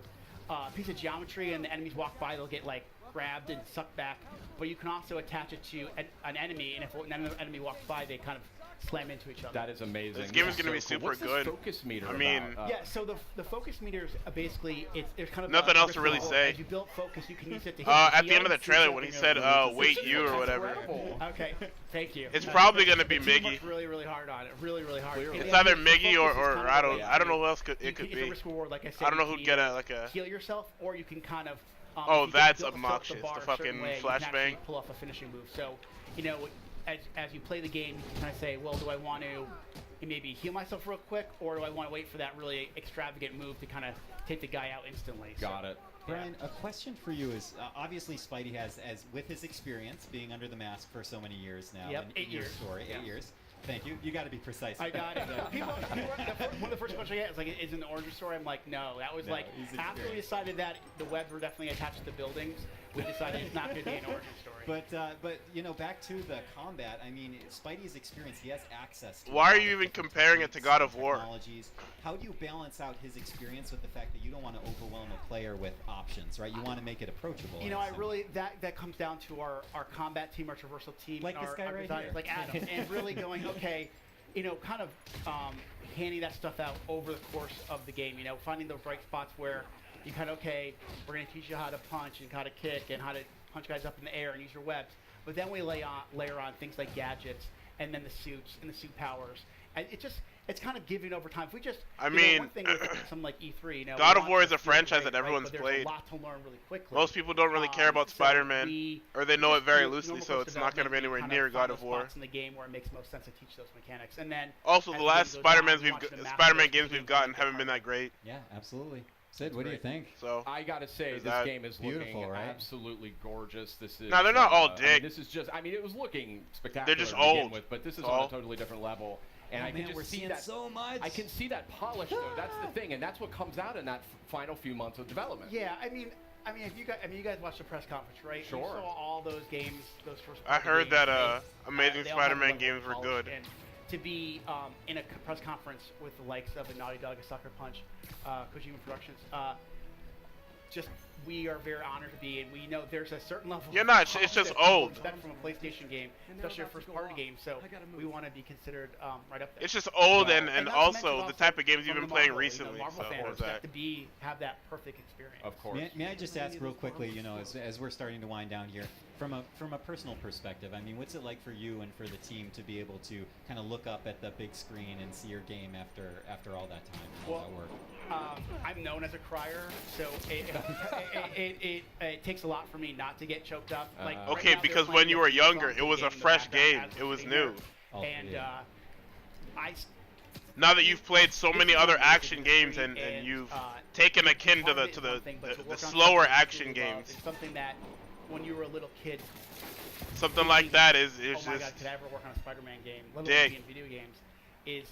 O: a piece of geometry, and the enemies walk by, they'll get like grabbed and sucked back, but you can also attach it to an enemy, and if an enemy walks by, they kind of slam into each other.
H: That is amazing.
B: This game is
H: Yeah,
B: gonna be
H: so cool.
B: super
H: What's this
B: good.
H: focus meter
B: I mean,
H: about?
O: Yeah, so the focus meters basically there's kind of
B: Nothing
O: a
B: else to really
O: ritual.
B: say.
O: As you build focus, you can use it to hit
B: At the
O: heal.
B: end of the trailer when he said, "Wait you" or whatever.
O: Okay, thank you.
B: It's probably gonna be
O: The team
B: Miggy.
O: worked really, really hard on it. Really, really hard.
B: It's
O: Yeah,
B: either
O: the
B: Miggy or
O: focus is kind of
B: I
O: a
B: don't
O: way.
B: I don't know who else it
O: It's
B: could
O: a
B: be.
O: risk reward, like I said.
B: I don't know
O: you
B: who'd
O: can
B: get
O: either
B: like a.
O: heal yourself, or you can kind of.
B: Oh,
O: if you
B: that's
O: build
B: obnoxious,
O: bar
B: the
O: a certain
B: fucking
O: way, you can actually
B: flashbang.
O: pull off a finishing move. So, you know, as you play the game, you can kind of say, well, do I want to maybe heal myself real quick, or do I want to wait for that really extravagant move to kind of take the guy out instantly?
H: Got it.
M: Brian, a question for you is obviously Spidey has, as with his experience being under the mask for so many years now.
O: Yep,
M: in
O: 8
M: your
O: years.
M: Story,
O: Yeah.
M: 8 years. Thank you. You got to be precise.
O: I got it. One of the first questions I get is like, "Is it an origin story?" I'm like, "No." That was
M: No,
O: like
M: he's
O: after we decided that the webs were definitely attached to the buildings. We decided it's not going to be an origin story.
M: But you know, back to the combat. I mean, Spidey's experience. He has access to.
B: Why are you even comparing it to God of War?
M: Technologies. How do you balance out his experience with the fact that you don't want to overwhelm a player with options, right? You want to make it approachable.
O: You know, I really that comes down to our combat team, our traversal team,
M: Like
O: our,
M: this guy
O: our
M: right
O: designers,
M: here.
O: like Adam, and really going, okay, you know, kind of handing that stuff out over the course of the game. You know, finding those right spots where you kind of, okay, we're going to teach you how to punch and how to kick and how to punch guys up in the air and use your webs. But then we layer on things like gadgets and then the suits and the suit powers. it's kind of giving over time. If we just,
B: I
O: you
B: mean,
O: know, one thing with something like E3, you know,
B: God
O: we
B: of
O: want
B: War
O: to
B: is a
O: feel
B: franchise
O: great,
B: that everyone's
O: right? But
B: played.
O: There's a lot to learn really quickly.
B: Most people don't really care about Spider-Man, or they know it very loosely,
O: normal
B: so
O: course
B: it's not going to be anywhere
O: development,
B: near
O: you kind
B: God
O: of
B: of
O: find
B: War.
O: those spots in the game where it makes most sense to teach those mechanics, and then
B: Also,
O: as
B: the
O: the
B: last
O: game goes on,
B: Spider-Man
O: you watch the
B: Spider-Man
O: master
B: games we've gotten haven't been that great.
M: Yeah, absolutely. Sid, what do you think?
B: So
H: I gotta say,
B: Is
H: this
B: that
H: game is
M: beautiful,
H: looking
M: right?
H: absolutely gorgeous. This is
B: No, they're not all
H: I mean,
B: dick.
H: this is just, I mean, it was looking spectacular.
B: They're just
H: to begin
B: old.
H: with, but this is
B: All.
H: on a totally different level. And
M: Oh,
H: I can
M: man,
H: just
M: we're
H: see
M: seeing
H: that
M: so much.
H: I can see that polish though. That's the thing, and that's what comes out in that final few months of development.
O: Yeah, I mean, if you guys watched the press conference, right?
H: Sure.
O: You saw all those games, those first.
B: I heard
O: games,
B: that Amazing
O: they all have a
B: Spider-Man
O: level of
B: games were
O: polish,
B: good.
O: And to be in a press conference with the likes of a Naughty Dog, a Sucker Punch, Kojima Productions, just we are very honored to be, and we know there's a certain level.
B: You're
O: of
B: not, it's
O: polish
B: just
O: that people
B: old.
O: expect from a PlayStation game, especially a first-party game. So we want to be considered right up there.
B: It's just old,
O: Well,
B: and
O: not to
B: also
O: mention
B: the type of games
O: from
B: you've been
O: the
B: playing
O: Marvel,
B: recently.
O: Marvel
B: So
O: fans
B: what was that?
O: to have that perfect experience.
H: Of course.
M: May I just ask real quickly, you know, as we're starting to wind down here, from a personal perspective, I mean, what's it like for you and for the team to be able to kind of look up at the big screen and see your game after all that time and all that work?
O: I'm known as a crier, so it takes a lot for me not to get choked up. Like right
B: Okay,
O: now,
B: because
O: they're
B: when
O: playing
B: you were
O: the
B: younger,
O: song
B: it was a
O: in the
B: fresh
O: background
B: game.
O: as
B: It
O: we're
B: was
O: sitting here.
B: new.
O: And
B: Now that you've played so many other action games and you've taken akin to the slower action games,
O: it's something that when you were a little kid,
B: something like that is
O: oh my
B: just
O: God, could I ever work on a Spider-Man game, let alone
B: dick.
O: be in video games, is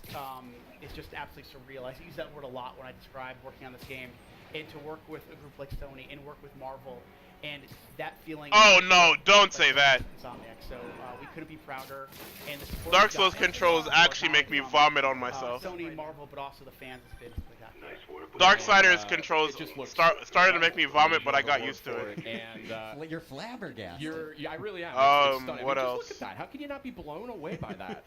O: just absolutely surreal. I use that word a lot when I describe working on this game, and to work with a group like Sony and work with Marvel, and that feeling.
B: Oh no! Don't say that.
O: Insomniac, so we couldn't be prouder. And the support
B: Dark
O: we've
B: Souls
O: gotten
B: controls
O: from
B: actually make me vomit on
O: uh,
B: myself.
O: Sony, Marvel, but also the fans has been spectacular.
B: Darksiders controls started to make me vomit, but I got used to it.
H: And
M: you're flabbergasted.
H: I really am. It's stunning.
B: What
H: I mean,
B: else?
H: Just look at that. How can you not be blown away by that?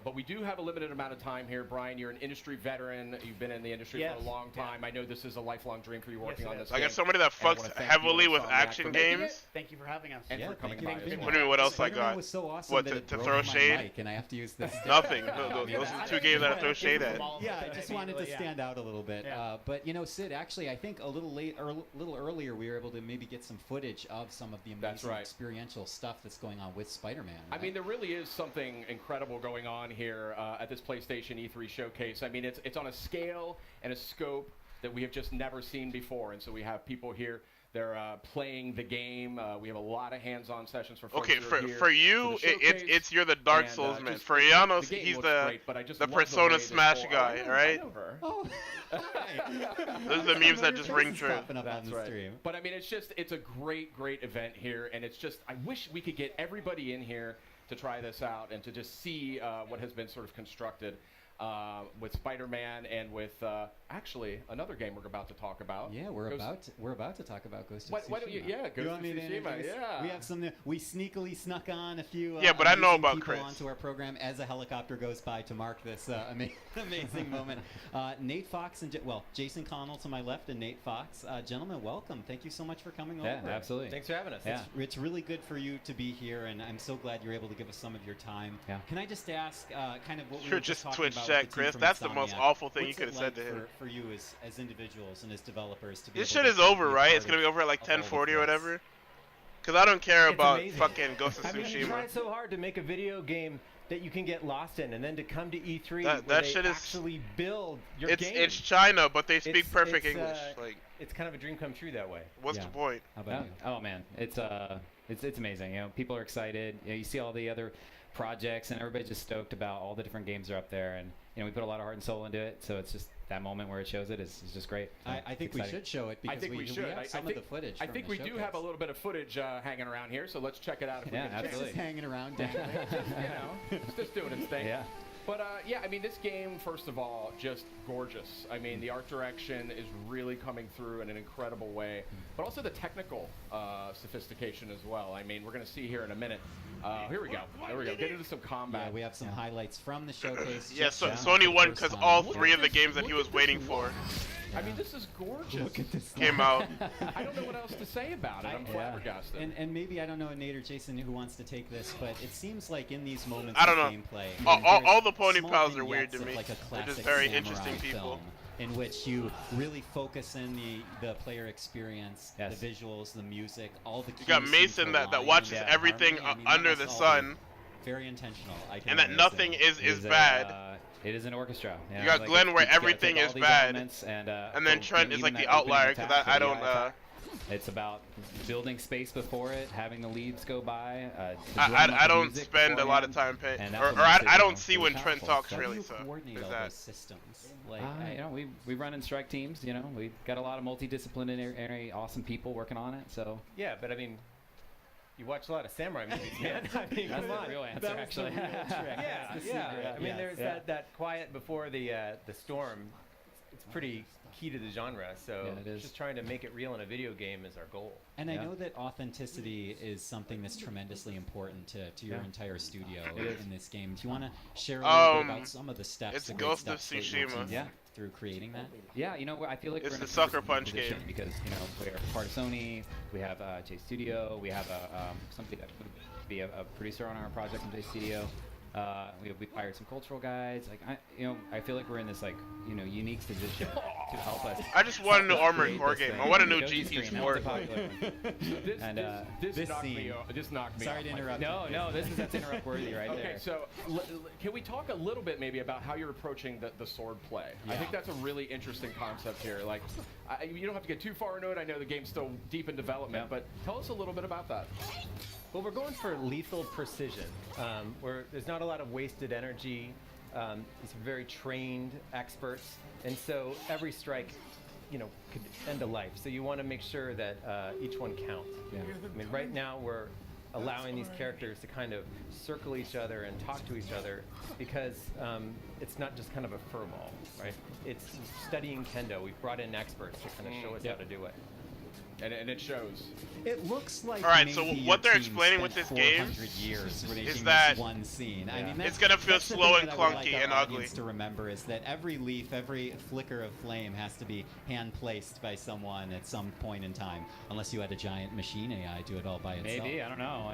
H: But we do have a limited amount of time here. Brian, you're an industry veteran. You've been in the industry for a long time. I know this is a lifelong dream for you working on this.
B: I
H: game.
B: got somebody that
H: And I
B: fucks
H: wanna thank
B: heavily
H: you,
B: with
H: Insomniac,
B: action
H: for making
B: games.
H: it.
O: Thank you for having us.
H: And for coming by.
B: What do you mean? What else I
M: Spider-Man
B: got?
M: was so awesome
B: What
M: that
B: to
M: it broke
B: throw
M: my
B: shade?
M: mic and I have to use this.
B: Nothing. Those are the two games that I throw shade at.
M: Yeah, I just wanted to stand out a little bit. But you know, Sid, actually, I think a little little earlier, we were able to maybe get some footage of some of the amazing experiential stuff that's going on with Spider-Man. Right?
H: I mean, there really is something incredible going on here at this PlayStation E3 showcase. I mean, it's on a scale and a scope that we have just never seen before. And so we have people here. They're playing the game. We have a lot of hands-on sessions for folks
B: Okay,
H: who are here
B: for you,
H: the showcase.
B: it's you're the Dark Souls man. For Janos,
H: game
B: he's
H: looks
B: the
H: great, but I just
B: the
H: love the way
B: Persona
H: this
B: Smash
H: whole-
B: guy,
H: I know,
B: right?
H: I know her.
M: Oh.
B: Those are the memes that just ring true.
H: That's right. But I mean, it's a great event here, and it's just, I wish we could get everybody in here to try this out and to just see what has been sort of constructed with Spider-Man and with actually another game we're about to talk about.
M: Yeah, we're about to talk about Ghost of Tsushima.
H: Why don't you? Yeah, Ghost of Tsushima. Yeah,
M: we have some. We sneakily snuck on a few.
B: Yeah, but I know
M: amazing
B: about
M: people
B: Chris.
M: onto our program as a helicopter goes by to mark this amazing moment. Nate Fox and Jason Connell to my left and Nate Fox. Gentlemen, welcome. Thank you so much for coming over.
L: Yeah, absolutely. Thanks for having us. Yeah.
M: It's really good for you to be here, and I'm so glad you're able to give us some of your time.
L: Yeah.
M: Can I just ask, kind of what we
B: Sure,
M: were just talking
B: Twitch
M: about
B: chat,
M: with the team
B: Chris.
M: from
B: That's the most
M: Insomniac.
B: awful thing you
M: What's
B: could
M: it
B: have said to
M: like
B: him.
M: for you as individuals and as developers to be
B: This
M: able
B: shit
M: to
B: is over,
M: be a
B: right?
M: part
B: It's gonna be
M: of
B: over at like
M: all of
B: 10:40 or
M: this?
B: whatever. Cause I don't care
L: It's
B: about
L: amazing.
B: fucking Ghost of
L: I mean, you
B: Tsushima.
L: tried so hard to make a video game that you can get lost in, and then to come to E3
B: That
L: where
B: shit
L: they
B: is-
L: actually build your
B: It's
L: game.
B: it's China, but they speak
L: It's-
B: perfect
L: it's,
B: English. Like,
L: it's kind of a dream come true that way.
B: what's the point?
M: How about you?
L: Oh man, it's amazing. You know, people are excited. You know, you see all the other projects, and everybody's just stoked about all the different games that are up there. And you know, we put a lot of heart and soul into it, so it's just that moment where it shows it is just great. So
M: I think we should show it because
H: I think we should.
M: have some of the footage.
H: I
M: from
H: think
M: the
H: we do
M: showcase.
H: have a little bit of footage hanging around here, so let's check it out. If we
L: Yeah,
H: get a chance.
L: absolutely.
M: Just hanging around.
H: You know, it's just doing its thing.
L: Yeah.
H: But yeah, I mean, this game, first of all, just gorgeous. I mean, the art direction is really coming through in an incredible way, but also the technical sophistication as well. I mean, we're going to see here in a minute. Here we go. There we go. Get into some combat.
M: Yeah, we have some highlights from the showcase.
B: Yeah,
M: just
B: so
M: now
B: Sony
M: for the
B: won
M: first
B: because
M: time.
B: all three of the games that he was waiting for.
H: I mean, this is gorgeous.
M: Look at this.
B: Came out.
H: I don't know what else to say about it. I'm flabbergasted.
M: And maybe, I don't know, Nate or Jason, who wants to take this, but it seems like in these moments
B: I don't
M: of
B: know.
M: gameplay,
B: All the pony
M: small
B: pals are weird to
M: vignettes of,
B: me.
M: like a
B: They're just
M: classic
B: very
M: samurai
B: interesting people.
M: film in which you really focus in the player experience, the visuals, the music, all the.
B: You got Mason that watches everything under the sun.
M: Very intentional.
B: And that nothing is bad.
L: It is an orchestra.
B: You got
L: like
B: Glenn where
L: you gotta
B: everything
L: take all
B: is
L: these
B: bad,
L: elements
B: and then Trent is
L: even
B: like the
L: that opening
B: outlier because
L: attack,
B: I
L: the
B: don't.
L: attack, it's about building space before it, having the leads go by.
B: I don't spend a lot of time paying, or I don't see when Trent talks really. So there's that.
M: Systems. Like
L: you know, we run in strike teams. You know, we got a lot of multidisciplinary, awesome people working on it. So
P: yeah, but I mean. You watch a lot of samurai movies, man. I mean,
L: That's
P: come
L: the
P: on.
L: real answer,
P: That was
L: actually.
P: the real trick. Yeah. I mean, there's that quiet before the storm. It's pretty key to the genre. So just trying to make it real in a video game is our goal.
M: And I know that authenticity is something that's tremendously important to your entire studio in this game. Do you want to share a little bit about some of the steps?
B: It's Ghost of Tsushima.
M: Through creating that.
L: Yeah, you know, I feel like
B: it's
L: we're in
B: the
L: a
B: Sucker Punch game
L: because you know we're part of Sony. We have J Studio. We have somebody that would be a producer on our project from J Studio. We hired some cultural guides. Like I feel like we're in this unique position to help us.
B: I just want a new Armored Core game. I want a new
L: GT
B: GT Sport.
H: This knocked me.
L: Sorry to interrupt. No, that's interrupt worthy right there.
H: Okay, so can we talk a little bit maybe about how you're approaching the sword play? I think that's a really interesting concept here. Like, you don't have to get too far into it. I know the game's still deep in development, but tell us a little bit about that.
P: Well, we're going for lethal precision, where there's not a lot of wasted energy. These are very trained experts, and so every strike, could end a life. So you want to make sure that each one counts. Yeah. I mean, right now we're allowing these characters to kind of circle each other and talk to each other because it's not just kind of a furball, right? It's studying kendo. We've brought in experts to kind of show us how to do it.
H: And it shows.
M: It looks like.
B: All right, so what they're explaining with this game is that
M: one scene.
B: I mean, it's gonna feel slow and clunky and ugly.
M: To remember is that every leaf, every flicker of flame has to be hand placed by someone at some point in time, unless you had a giant machine AI do it all by itself.
L: Maybe, I don't know.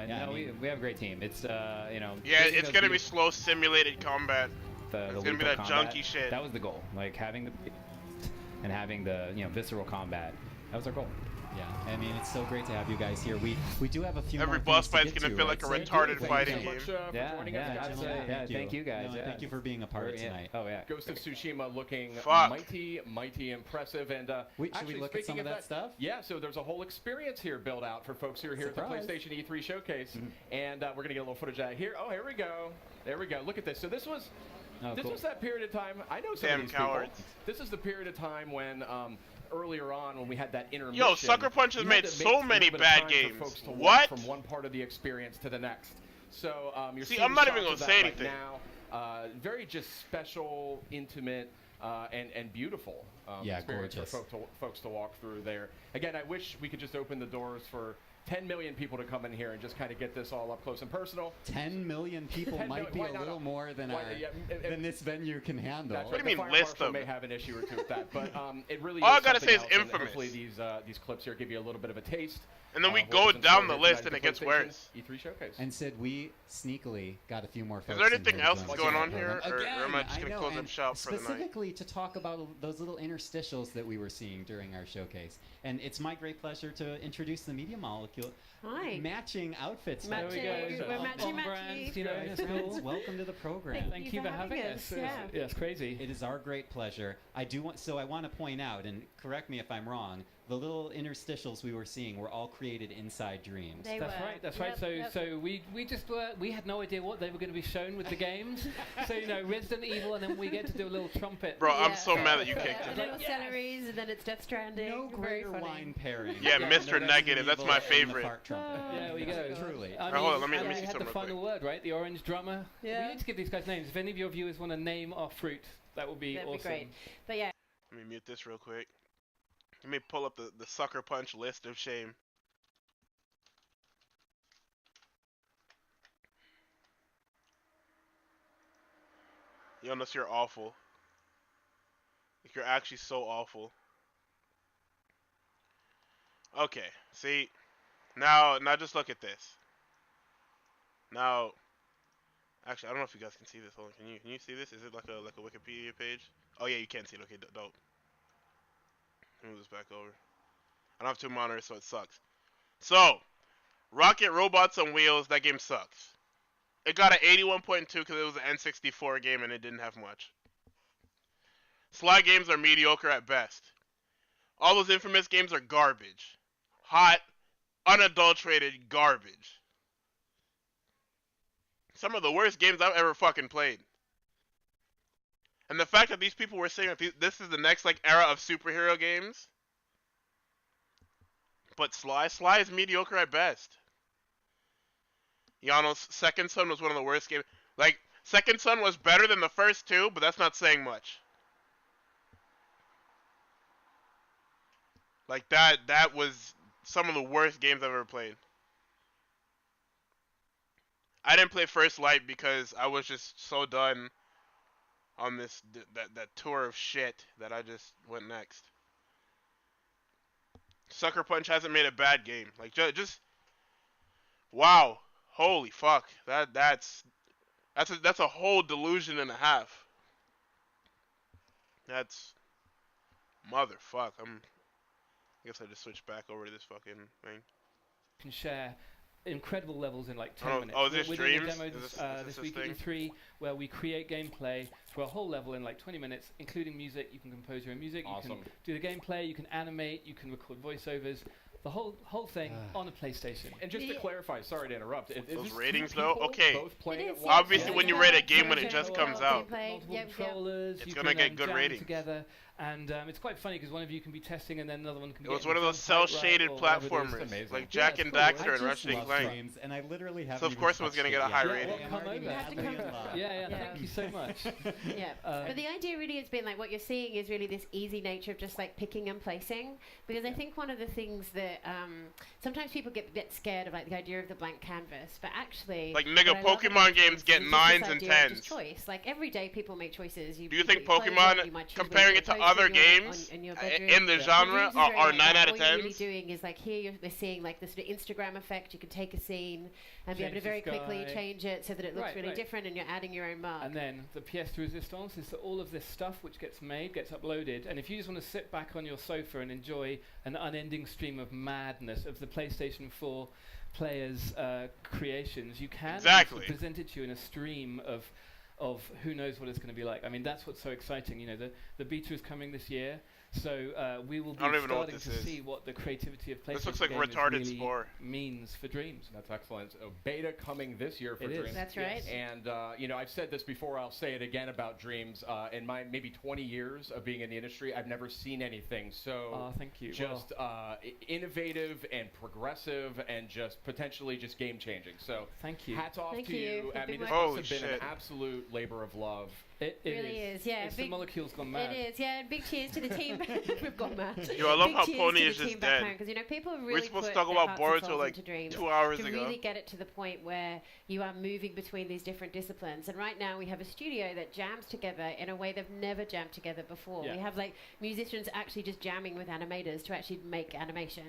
L: We have a great team. It's
B: Yeah, it's gonna be slow simulated combat. It's gonna be that junky shit.
L: That was the goal, like having the visceral combat. That was our goal.
M: Yeah, I mean, it's so great to have you guys here. We do have a few
B: Every
M: more
B: boss
M: things to
B: fight's
M: get
B: gonna
M: to,
B: feel
M: right?
B: like a retarded fighting game.
L: Thank you guys.
M: Thank you for being a part tonight.
L: Ghost
H: of Tsushima looking mighty impressive. And
M: should we look at some of that stuff?
H: Yeah, so there's a whole experience here built out for folks who are here at the PlayStation E3 showcase. And we're going to get a little footage out here. Oh, here we go. There we go. Look at this. So this was that period of time. I know some of these
B: cowards.
H: people. This is the period of time when earlier on when we had that intermission.
B: Yo, Sucker Punch has made so many bad games. What?
H: From one part of the experience to the next. So you're
B: See,
H: seeing
B: I'm not
H: shots
B: even gonna
H: of that
B: say
H: right
B: anything.
H: now. Very just special, intimate, and beautiful. Experience
M: gorgeous.
H: For folks to walk through there. Again, I wish we could just open the doors for 10 million people to come in here and just kind of get this all up close and personal.
M: 10 million people might be a little more than than this venue can handle.
H: That's
B: What do
H: right.
B: you mean
H: The fire
B: list
H: marshal
B: them?
H: may have an issue or two with that, but it really.
B: All I
H: is
B: gotta say is
H: something else, and
B: infamous.
H: Hopefully these clips here give you a little bit of a taste.
B: And then we
H: of
B: go
H: what was in
B: down
H: store
B: the
H: here
B: list
H: tonight
B: and
H: at
B: it gets
H: the
B: worse.
H: PlayStation E3 showcase.
M: And Sid, we sneakily got a few more folks.
B: Is there anything
M: in here
B: else
M: to
B: that's
M: join
B: going
M: us
B: on
M: the
B: here,
M: program.
B: or am I just
M: Again,
B: gonna close up shop for the night?
M: Specifically to talk about those little interstitials that we were seeing during our showcase. And it's my great pleasure to introduce the Media Molecule.
Q: Hi.
M: Matching outfits.
Q: Matching. We're matching.
M: Friends, welcome to the program.
Q: Thank you for having us. Yeah,
L: it's crazy.
M: It is our great pleasure. I want to point out, and correct me if I'm wrong, the little interstitials we were seeing were all created inside Dreams.
R: That's right. So we had no idea what they were going to be shown with the games. So Resident Evil, and then we get to do a little trumpet.
B: Bro, I'm so mad that you kicked it.
Q: Little celeries, and then it's Death Stranding.
M: No greater wine pairing.
B: Yeah, Mr. Negative, that's my favorite.
R: There we go.
M: Truly.
R: I mean,
B: hold on, let me see
R: had
B: some
R: the
B: real
R: final word, right? The orange drummer.
Q: Yeah.
R: We need to give these guys names. If any of your viewers want to name our fruit, that would be
Q: That'd
R: awesome.
Q: be great. But yeah.
B: Let me mute this real quick. Let me pull up the Sucker Punch list of shame. Jonas, you're awful. Like, you're actually so awful. Okay, see, now just look at this. Now, actually, I don't know if you guys can see this. Hold on, can you see this? Is it like a Wikipedia page? Oh yeah, you can see it. Okay, dope. Let me move this back over. I don't have two monitors, so it sucks. So, Rocket Robots on Wheels, that game sucks. It got an 81.2 because it was an N64 game and it didn't have much. Sly games are mediocre at best. All those Infamous games are garbage. Hot, unadulterated garbage. Some of the worst games I've ever fucking played. And the fact that these people were saying this is the next like era of superhero games. But Sly is mediocre at best. Yano's Second Son was one of the worst games. Like, Second Son was better than the first two, but that's not saying much. Like, that was some of the worst games I've ever played. I didn't play First Light because I was just so done on this that tour of shit that I just went next. Sucker Punch hasn't made a bad game. Like, just wow. Holy fuck, that's a whole delusion and a half. That's motherfuck. I guess I just switched back over to this fucking thing.
R: Can share incredible levels in like 10 minutes.
B: Oh, this
R: We're
B: streams?
R: doing a demo this week at E3 where we create gameplay for a whole level in like 20 minutes, including music. You can compose your own music.
H: Awesome.
R: You can do the gameplay. You can animate. You can record voiceovers. The whole thing on a PlayStation.
H: And just to clarify, sorry to interrupt.
B: Those ratings though, okay.
H: Both playing at once?
B: Obviously, when you rate a game when it just comes out,
R: Multiple controllers.
B: it's
R: you
B: gonna
R: can,
B: get good
R: jam
B: ratings.
R: Together. And it's quite funny because one of you can be testing and then another one can
B: It
R: get
B: was one of those cell-shaded platformers, like Jack and Daxter and Ratchet and Clank.
M: And I literally have.
B: So of course it was gonna get a high rating.
R: Yeah, thank you so much.
Q: Yeah, but the idea really has been like what you're seeing is really this easy nature of just like picking and placing, because I think one of the things that sometimes people get a bit scared of like the idea of the blank canvas, but actually
B: like nigga, Pokemon games get 9s and 10s.
Q: Choice, like every day people make choices.
B: Do you think Pokemon, comparing it to other games in the genre, are 9 out of 10s?
Q: What you're really doing is like here we're seeing like this sort of Instagram effect. You can take a scene and be able to very quickly change it so that it looks really different, and you're adding your own mark.
R: And then the pièce de résistance is that all of this stuff which gets made gets uploaded, and if you just want to sit back on your sofa and enjoy an unending stream of madness of the PlayStation 4 players' creations, you can present it to you in a stream of who knows what it's going to be like. I mean, that's what's so exciting. You know, the beta is coming this year, so we will be starting to see what the creativity of PlayStation
B: this looks like
R: gamers
B: retarded
R: really
B: Spore
R: means for Dreams.
H: That's excellent. So beta coming this year for Dreams.
Q: That's right.
H: And you know, I've said this before. I'll say it again about Dreams. In my maybe 20 years of being in the industry, I've never seen anything so
R: thank you.
H: Just innovative and progressive, and just potentially just game changing. So
R: thank you.
H: Hats off
Q: Thank
H: to
Q: you.
H: you. I mean, this
B: Holy
H: must have been
B: shit.
H: an absolute labor of love.
R: It
Q: really is, yeah.
R: It's the molecule's gone mad.
Q: It is, yeah. And big cheers to the team. We've gone mad.
B: Yo, I love
Q: big
B: how
Q: cheers
B: Pony
Q: to
B: is
Q: the
B: just
Q: team back
B: dead.
Q: home, because you know people have really
B: We're supposed to
Q: put
B: talk
Q: their
B: about
Q: hearts and
B: Boruto
Q: souls
B: like
Q: into Dreams
B: 2 hours
Q: to
B: ago.
Q: really get it to the point where you are moving between these different disciplines. And right now we have a studio that jams together in a way they've never jammed together before.
R: Yeah.
Q: We have like musicians actually just jamming with animators to actually make animation.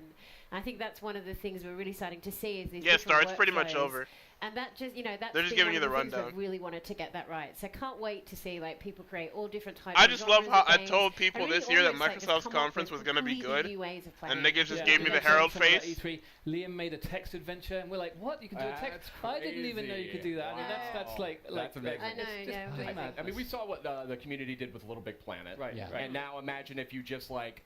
Q: And I think that's one of the things we're really starting to see is these
B: Yeah,
Q: different
B: Star, it's pretty much
Q: workflows.
B: over.
Q: And that just, you know, that's
B: They're just
Q: been
B: giving
Q: one
B: you
Q: of
B: the
Q: things
B: rundown.
Q: we've really wanted to get that right. So can't wait to see like people create all different types.
B: I
Q: of
B: just love
Q: genres
B: how
Q: of
B: I
Q: games,
B: told people
Q: and really
B: this year that
Q: almost, like, just
B: Microsoft's
Q: come up
B: conference
Q: with
B: was going to be
Q: completely
B: good,
Q: new ways of
B: and
Q: playing.
B: niggas just
R: Yeah,
B: gave me
R: we
B: the
R: got
B: Herald
R: something like
B: face.
R: E3. Liam made a text adventure, and we're like, "What? You can do a text? I didn't even know you could do that." I mean, that's like
H: That's amazing.
Q: I know, yeah.
R: just
H: I
R: madness.
H: mean, we saw what the community did with Little Big Planet,
R: Right, yeah.
H: And now imagine if you just like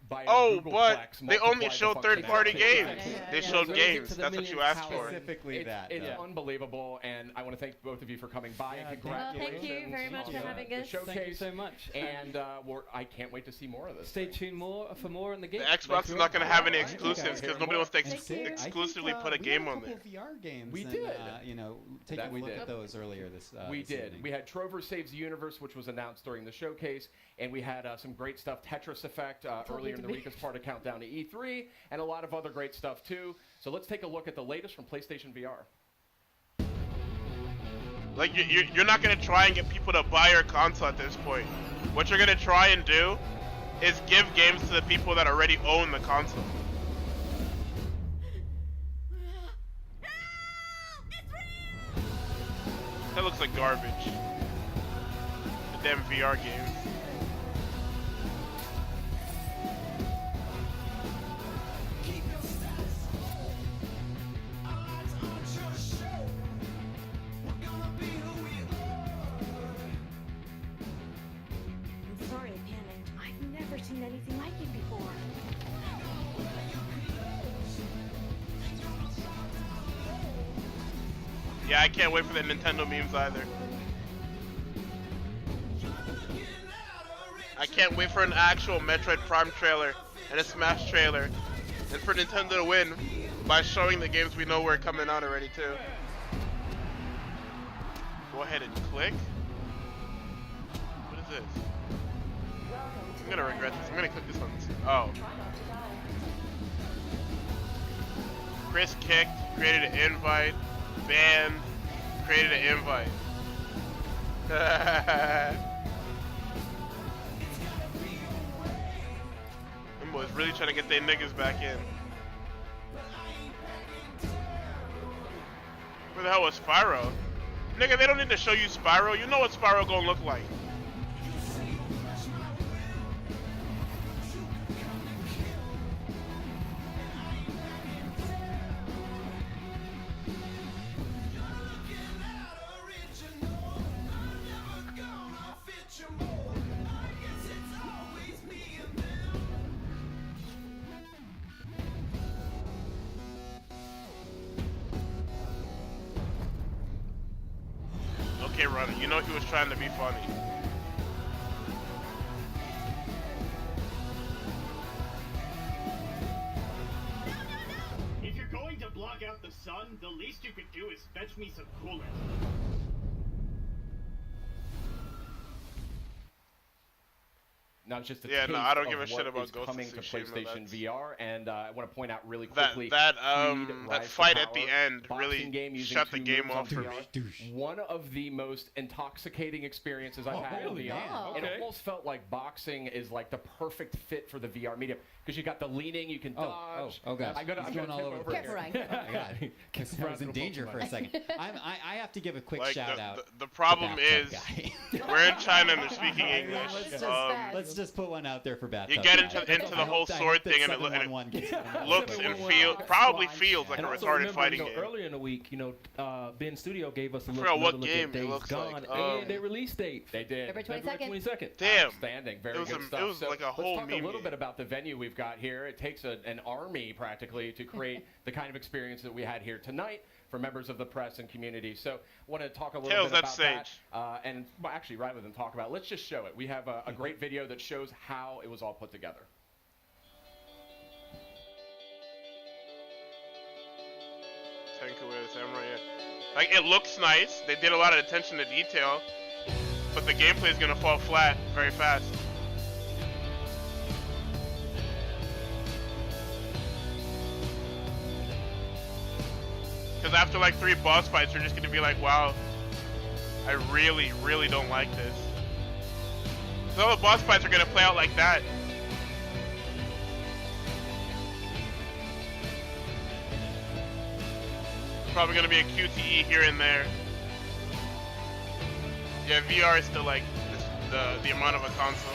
H: buy a
B: Oh,
H: Googleplex,
B: but they
H: multiply
B: only
H: the
B: showed third-party
H: functionality.
B: games.
Q: Yeah.
B: They showed
H: So
B: games.
R: to the
B: That's what you
R: millionth
B: asked
R: power.
B: for.
M: Specifically that.
H: It's
M: though.
H: unbelievable, and I want to thank both of you for coming by. And
Q: Well,
H: congratulations!
Q: thank you very much
H: on
Q: for
H: the-
Q: having
H: the
Q: us.
H: showcase.
R: Thank you so much.
H: And I can't wait to see more of this.
R: Stay
H: thing.
R: tuned for more on the game.
B: The Xbox is not going to have any exclusives because nobody wants to exclusively put a game on there.
M: VR games.
H: We
M: and,
H: did.
M: You know, taking
H: That
M: a
H: we
M: look
H: did.
M: at those earlier this.
H: We
M: this
H: did.
M: evening.
H: We had Trover Saves the Universe, which was announced during the showcase, and we had some great stuff. Tetris Effect earlier in the week as part of Countdown to E3, and a lot of other great stuff too. So let's take a look at the latest from PlayStation VR.
B: Like, you're not going to try and get people to buy your console at this point. What you're going to try and do is give games to the people that already own the console. That looks like garbage. The damn VR games.
N: I'm sorry I panicked. I've never seen anything like it before.
B: Yeah, I can't wait for the Nintendo memes either. I can't wait for an actual Metroid Prime trailer and a Smash trailer, and for Nintendo to win by showing the games we know were coming out already too. Go ahead and click. What is this? I'm gonna regret this. I'm gonna click this one. Oh. Chris kicked, created an invite, banned, created an invite. Them boys really trying to get their niggas back in. Where the hell was Spyro? Nigga, they don't need to show you Spyro. You know what Spyro gonna look like. Okay, Runner, you know he was trying to be funny.
G: If you're going to block out the sun, the least you could do is fetch me some coolant.
H: Now just a
B: Yeah, no,
H: taste
B: I don't
H: of
B: give a shit
H: what
B: about
H: is
B: Ghost of
H: coming to
B: Tsushima,
H: PlayStation
B: that's-
H: VR, and I want to point out really quickly
B: That
H: Creed Rise to
B: fight at the
H: Power,
B: end
H: boxing
B: really
H: game using
B: shut the
H: 2
B: game
H: moves
B: off
H: on
B: for
H: VR.
B: me.
H: One of the most intoxicating experiences I've
B: Oh,
H: had in
B: really?
H: VR.
B: Oh,
H: It
B: okay.
H: almost felt like boxing is like the perfect fit for the VR medium because you got the leaning, you can dodge.
M: Oh god.
H: I'm
M: He's going all over the
H: here.
M: place. Oh my god. I was in danger for a second. I have to give a quick
B: Like,
M: shout out.
B: the problem
M: to
B: is,
M: Bathtub Guy.
B: we're in China and they're speaking English.
M: Let's just put one out there for Bathtub
B: You get
M: Guy.
B: into the whole
M: I hope
B: sword
M: that
B: thing and it
M: 711 gets it.
B: looks and probably feels like
S: And
B: a
S: also
B: retarded
S: remember,
B: fighting
S: you know,
B: game.
S: earlier in the week, you know, Ben Studio gave us a
B: I
S: look,
B: forgot what
S: another look
B: game
S: at
B: it
S: Days
B: looks
S: Gone,
B: like.
S: and their release date.
H: They did.
Q: February 22nd.
B: Damn.
H: Outstanding. Very
B: It was
H: good
B: a-
H: stuff.
B: it was
H: So
B: like a whole
H: let's talk
B: meme
H: a little
B: game.
H: bit about the venue we've got here. It takes an army practically to create the kind of experience that we had here tonight for members of the press and community. So I want to talk a little
B: Tails,
H: bit
B: that's
H: about
B: Sage.
H: that. And well, actually, rather than talk about it, let's just show it. We have a great video that shows how it was all put together.
B: Take away the samurai, yeah. Like, it looks nice. They did a lot of attention to detail, but the gameplay is gonna fall flat very fast. Because after like 3 boss fights, you're just gonna be like, wow, I really, really don't like this. So all the boss fights are gonna play out like that. Probably gonna be a QTE here and there. Yeah, VR is still like the amount of a console.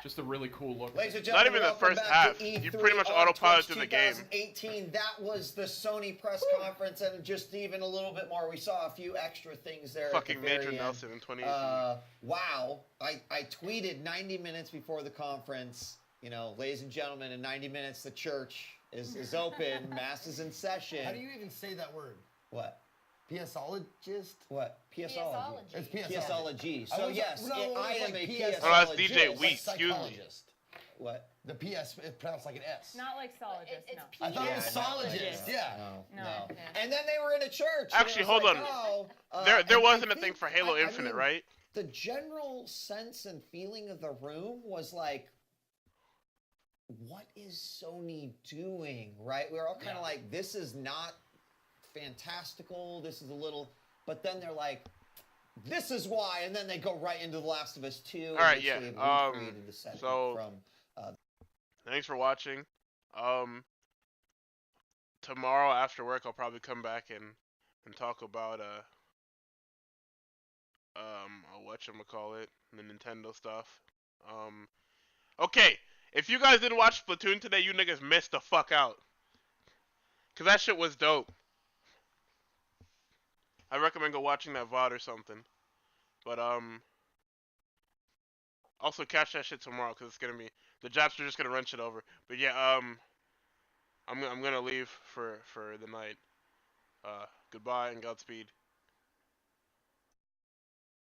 H: Just a really cool look.
W: Ladies and
B: Not
W: gentlemen,
B: even the
W: welcome
B: first
W: back
B: half.
W: to E3
B: You pretty much
W: on
B: autopilot
W: Twitch
B: through the game.
W: 2018. That was the Sony press conference, and just even a little bit more. We saw a few extra things there.
B: Fucking
W: at the very
B: Major
W: end.
B: Nelson in 2018.
W: Wow! I tweeted 90 minutes before the conference. You know, ladies and gentlemen, in 90 minutes the church is open. Mass is in session.
T: How do you even say that word?
W: What?
T: PSologist?
W: What? PSology.
T: It's
W: PSology. So yes, I am a
B: Oh, that's DJ
W: PSologist.
B: Wheat, excuse me.
W: What?
T: The PS is pronounced like an S.
X: Not like sologist, no.
T: I thought it was
W: Yeah,
T: sologist. Yeah.
W: No. And then they were in a church.
B: Actually,
W: and it was
B: hold
W: like,
B: on.
W: oh,
B: There
W: and I
B: wasn't a
W: think-
B: thing for Halo
W: I
B: Infinite,
W: mean,
B: right?
W: The general sense and feeling of the room was like, what is Sony doing, right? We were all kind of like, this is not fantastical. This is a little, but then they're like, this is why, and then they go right into The Last of Us 2.
B: All right,
W: which
B: yeah.
W: they've recreated the setting from.
B: Thanks for watching. Tomorrow after work, I'll probably come back and and talk about whatchamacallit, the Nintendo stuff. Okay, if you guys didn't watch Splatoon today, you niggas missed the fuck out. Cause that shit was dope. I recommend go watching that VOD or something. But also catch that shit tomorrow, cause it's gonna be, the Japs are just gonna run shit over. But yeah, I'm gonna leave for the night. Goodbye and Godspeed.